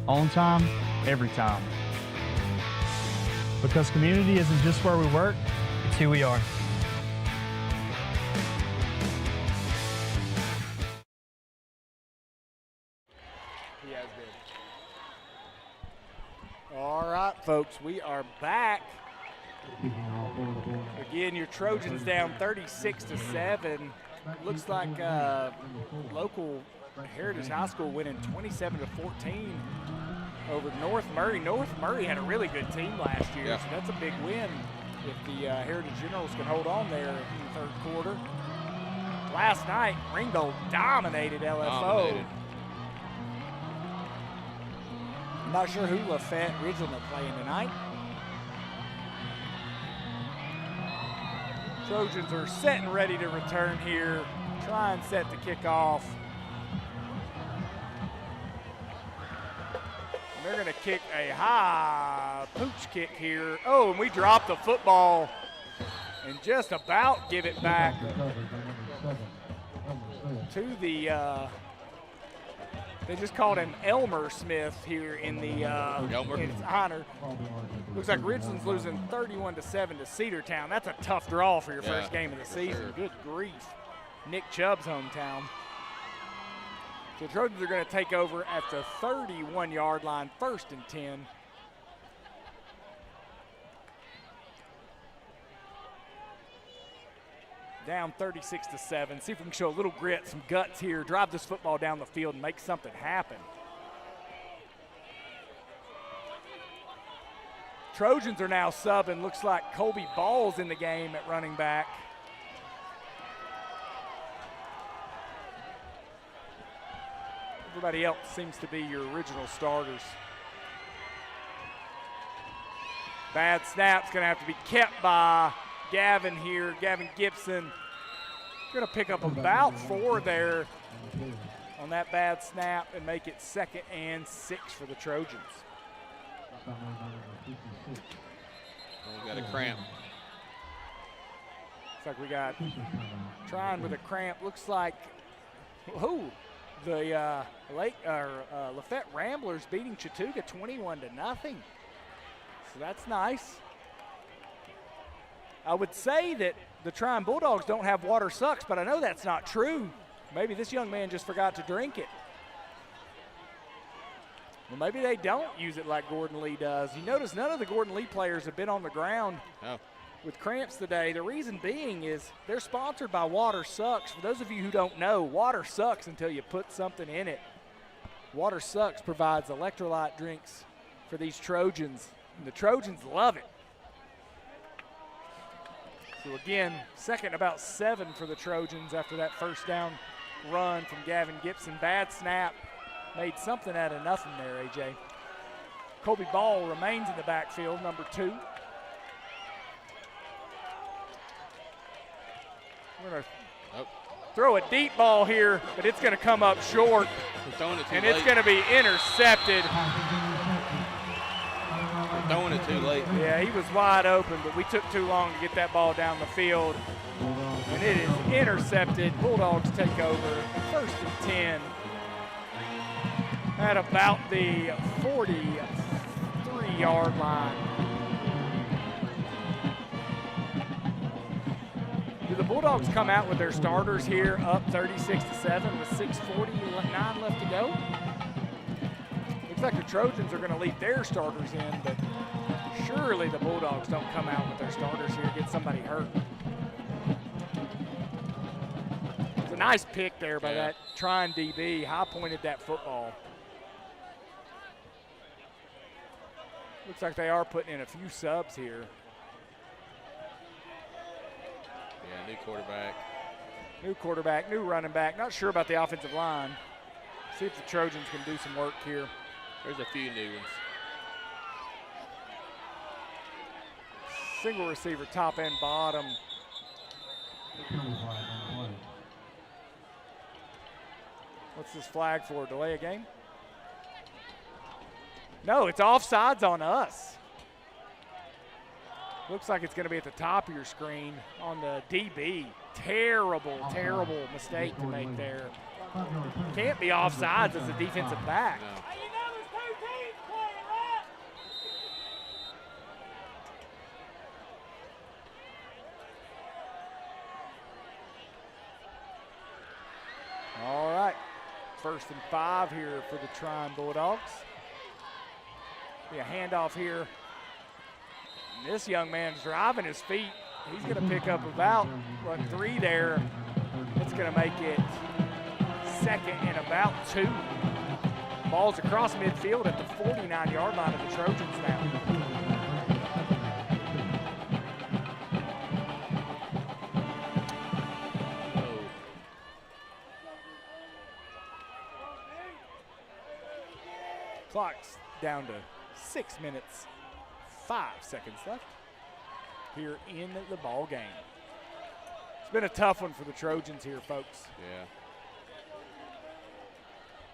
S13: on time, every time. Because community isn't just where we work, it's who we are.
S21: He has been. All right, folks, we are back. Again, your Trojans down 36-7. Looks like local Heritage High School winning 27-14 over North Murray. North Murray had a really good team last year, so that's a big win if the Heritage Generals can hold on there in the third quarter. Last night, Ringgold dominated LFO. I'm not sure who Lafayette Ridgeland are playing tonight. Trojans are set and ready to return here. Trion set to kick off. They're going to kick a high pooch kick here. Oh, and we dropped the football and just about give it back to the, they just called him Elmer Smith here in the in his honor. Looks like Ridgeland's losing 31-7 to Cedartown. That's a tough draw for your first game of the season.
S22: Sure.
S21: Good grief. Nick Chubb's hometown. So the Trojans are going to take over at the 31-yard line, 1st and 10. Down 36-7. See if we can show a little grit, some guts here, drive this football down the field and make something happen. Trojans are now subbing. Looks like Colby Ball's in the game at running back. Everybody else seems to be your original starters. Bad snap's gonna have to be kept by Gavin here, Gavin Gibson. Gonna pick up about 4 there on that bad snap and make it 2nd and 6 for the Trojans.
S22: We got a cramp.
S21: Looks like we got Trion with a cramp. Looks like, oh, the Lafayette Ramblers beating Chattooga 21-0. So that's nice. I would say that the Trion Bulldogs don't have water sucks, but I know that's not true. Maybe this young man just forgot to drink it. Well, maybe they don't use it like Gordon Lee does. You notice none of the Gordon Lee players have been on the ground with cramps today. The reason being is they're sponsored by Water Sucks. For those of you who don't know, water sucks until you put something in it. Water Sucks provides electrolyte drinks for these Trojans, and the Trojans love it. So again, 2nd and about 7 for the Trojans after that first down run from Gavin Gibson. Bad snap. Made something out of nothing there, AJ. Colby Ball remains in the backfield, number 2. We're going to throw a deep ball here, but it's going to come up short. And it's going to be intercepted.
S22: They're throwing it too late.
S21: Yeah, he was wide open, but we took too long to get that ball down the field. And it is intercepted. Bulldogs take over. 1st and 10 at about the 43-yard line. Do the Bulldogs come out with their starters here up 36-7 with 6:49 left to go? Looks like the Trojans are going to leave their starters in, but surely the Bulldogs don't come out with their starters here, get somebody hurt. It's a nice pick there by that Trion DB, high-pointed that football. Looks like they are putting in a few subs here.
S22: Yeah, new quarterback.
S21: New quarterback, new running back. Not sure about the offensive line. See if the Trojans can do some work here.
S22: There's a few new ones.
S21: Single receiver, top and bottom. What's this flag for? Delay a game? No, it's offsides on us. Looks like it's going to be at the top of your screen on the DB. Terrible, terrible mistake to make there. Can't be offsides as a defensive back.
S22: No.
S21: All right, 1st and 5 here for the Trion Bulldogs. Be a handoff here. And this young man's driving his feet. He's going to pick up about, 3 there. It's going to make it 2nd and about 2. Ball's across midfield at the 49-yard line of the Trojans now. Clock's down to 6 minutes, 5 seconds left here in the ball game. It's been a tough one for the Trojans here, folks.
S22: Yeah.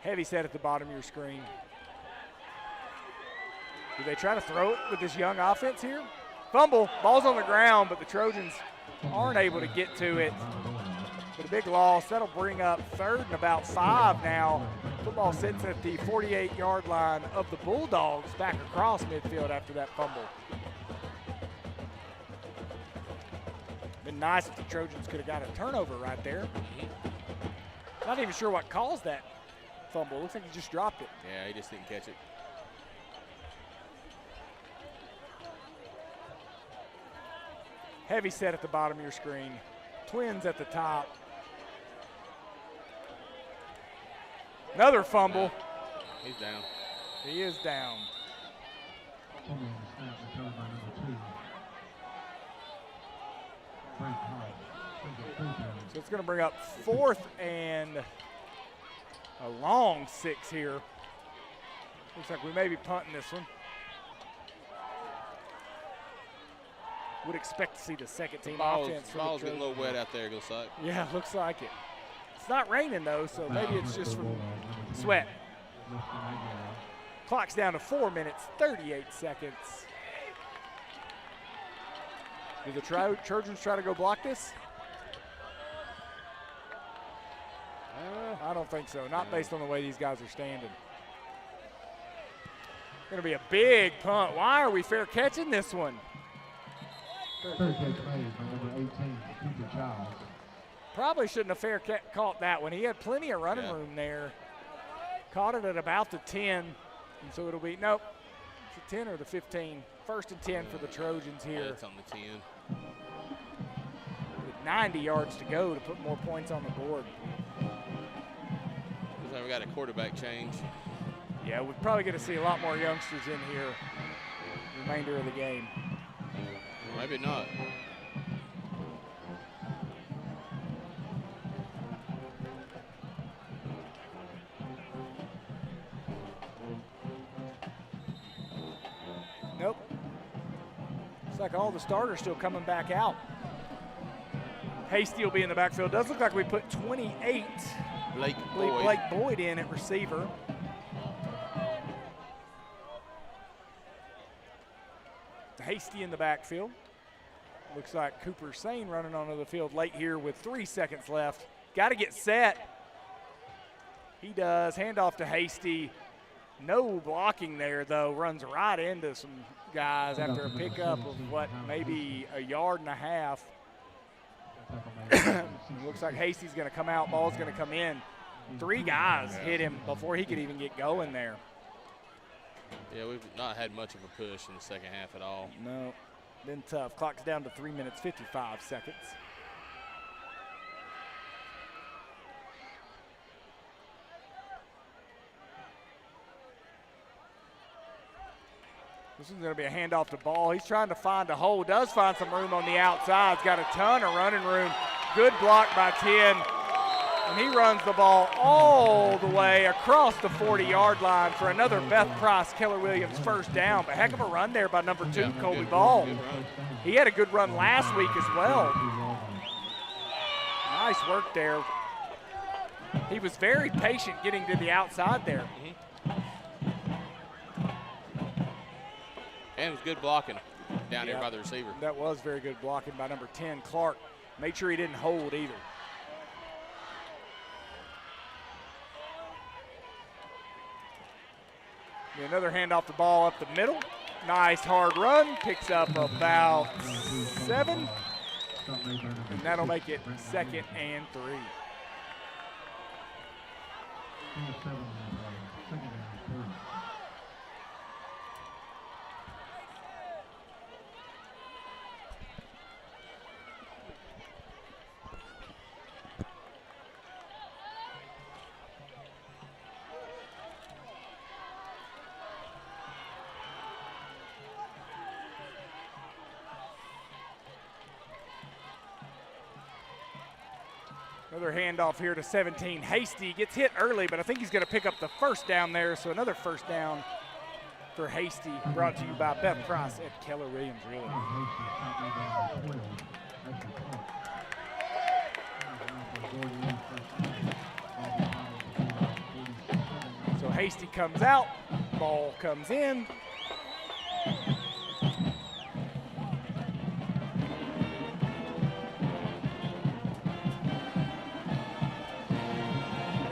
S21: Heavy set at the bottom of your screen. Do they try to throw it with this young offense here? Fumble, ball's on the ground, but the Trojans aren't able to get to it. But a big loss, that'll bring up 3rd and about 5 now. Football sits at the 48-yard line of the Bulldogs, back across midfield after that fumble. Been nice if the Trojans could have got a turnover right there. Not even sure what caused that fumble. Looks like he just dropped it.
S22: Yeah, he just didn't catch it.
S21: Heavy set at the bottom of your screen. Twins at the top. Another fumble.
S22: He's down.
S21: He is down. So it's going to bring up 4th and a long 6 here. Looks like we may be punting this one. Would expect to see the second team offense.
S22: Ball's getting a little wet out there, it looks like.
S21: Yeah, looks like it. It's not raining though, so maybe it's just from sweat. Clock's down to 4 minutes, 38 seconds. Do the Trojans try to go block this? I don't think so, not based on the way these guys are standing. Gonna be a big punt. Why are we fair catching this one?
S3: Fair catch made by number 18, Cooper Childs.
S21: Probably shouldn't have fair caught that one. He had plenty of running room there. Caught it at about the 10, and so it'll be, nope, it's the 10 or the 15. 1st and 10 for the Trojans here.
S22: Yeah, it's on the 10.
S21: With 90 yards to go to put more points on the board.
S22: Looks like we got a quarterback change.
S21: Yeah, we're probably going to see a lot more youngsters in here the remainder of the game.
S22: Maybe not.
S21: Nope. Looks like all the starters still coming back out. Hasty will be in the backfield. Does look like we put 28.
S22: Blake
S21: Boyd in at receiver. Hasty in the backfield. Looks like Cooper Sane running onto the field late here with 3 seconds left. Got to get set. He does. Handoff to Hasty. No blocking there, though. Runs right into some guys after a pickup of maybe a yard and a half. Looks like Hasty's going to come out. Ball's going to come in. 3 guys hit him before he could even get going there.
S22: Yeah, we've not had much of a push in the second half at all.
S21: No, been tough. Clock's down to 3 minutes, 55 seconds. This is going to be a handoff to Ball. He's trying to find a hole. Does find some room on the outside. He's got a ton of running room. Good block by 10. And he runs the ball all the way across the 40-yard line for another Beth Price, Keller Williams first down. But heck of a run there by number 2, Colby Ball. He had a good run last week as well. Nice work there. He was very patient getting to the outside there.
S22: And it was good blocking down there by the receiver.
S21: That was very good blocking by number 10, Clark. Made sure he didn't hold either. Another handoff the ball up the middle. Nice hard run. Picks up about 7. And that'll make it 2nd and 3. Another handoff here to 17. Hasty gets hit early, but I think he's going to pick up the first down there. So another first down for Hasty, brought to you by Beth Price at Keller Williams. Really. So Hasty comes out, ball comes in.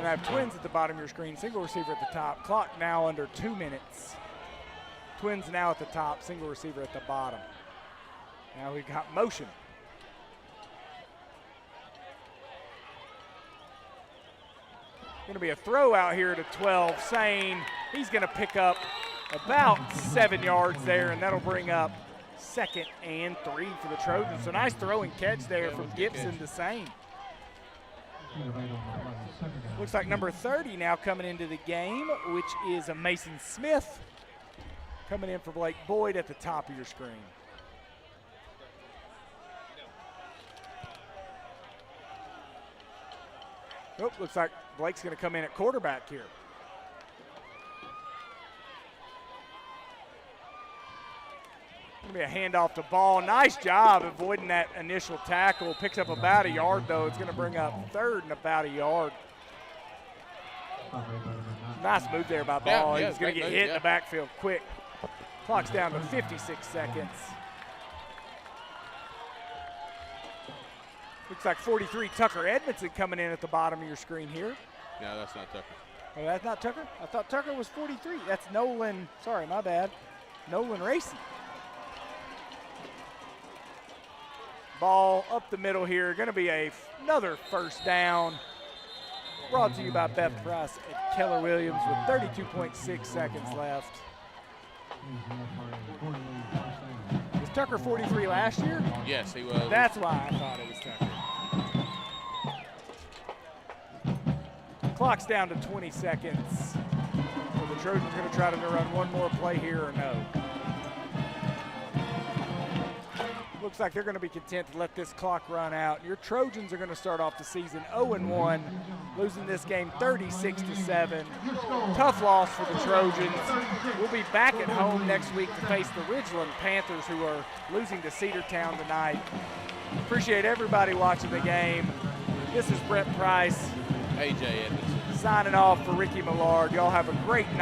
S21: I have Twins at the bottom of your screen, single receiver at the top. Clock now under 2 minutes. Twins now at the top, single receiver at the bottom. Now we've got motion. Going to be a throw out here to 12. Sane, he's going to pick up about 7 yards there, and that'll bring up 2nd and 3 for the Trojans. So nice throw and catch there from Gibson to Sane. Looks like number 30 now coming into the game, which is a Mason Smith coming in for Blake Boyd at the top of your screen. Oh, looks like Blake's going to come in at quarterback here. Going to be a handoff to Ball. Nice job avoiding that initial tackle. Picks up about a yard, though. It's going to bring up 3rd and about a yard. Nice move there by Ball. He's going to get hit in the backfield quick. Clock's down to 56 seconds. Looks like 43, Tucker Edmondson coming in at the bottom of your screen here.
S22: No, that's not Tucker.
S21: Oh, that's not Tucker? I thought Tucker was 43. That's Nolan, sorry, my bad. Nolan Racy. Ball up the middle here. Going to be another first down. Brought to you by Beth Price at Keller Williams with 32.6 seconds left. Was Tucker 43 last year?
S22: Yes, he was.
S21: That's why I thought it was Tucker. Clock's down to 20 seconds. So the Trojans going to try to run one more play here or no? Looks like they're going to be content to let this clock run out. Your Trojans are going to start off the season 0-1, losing this game 36-7. Tough loss for the Trojans. We'll be back at home next week to face the Ridgeland Panthers, who are losing to Cedartown tonight. Appreciate everybody watching the game. This is Brett Price.
S22: AJ Edmondson.
S21: Signing off for Ricky Millard. Y'all have a great night.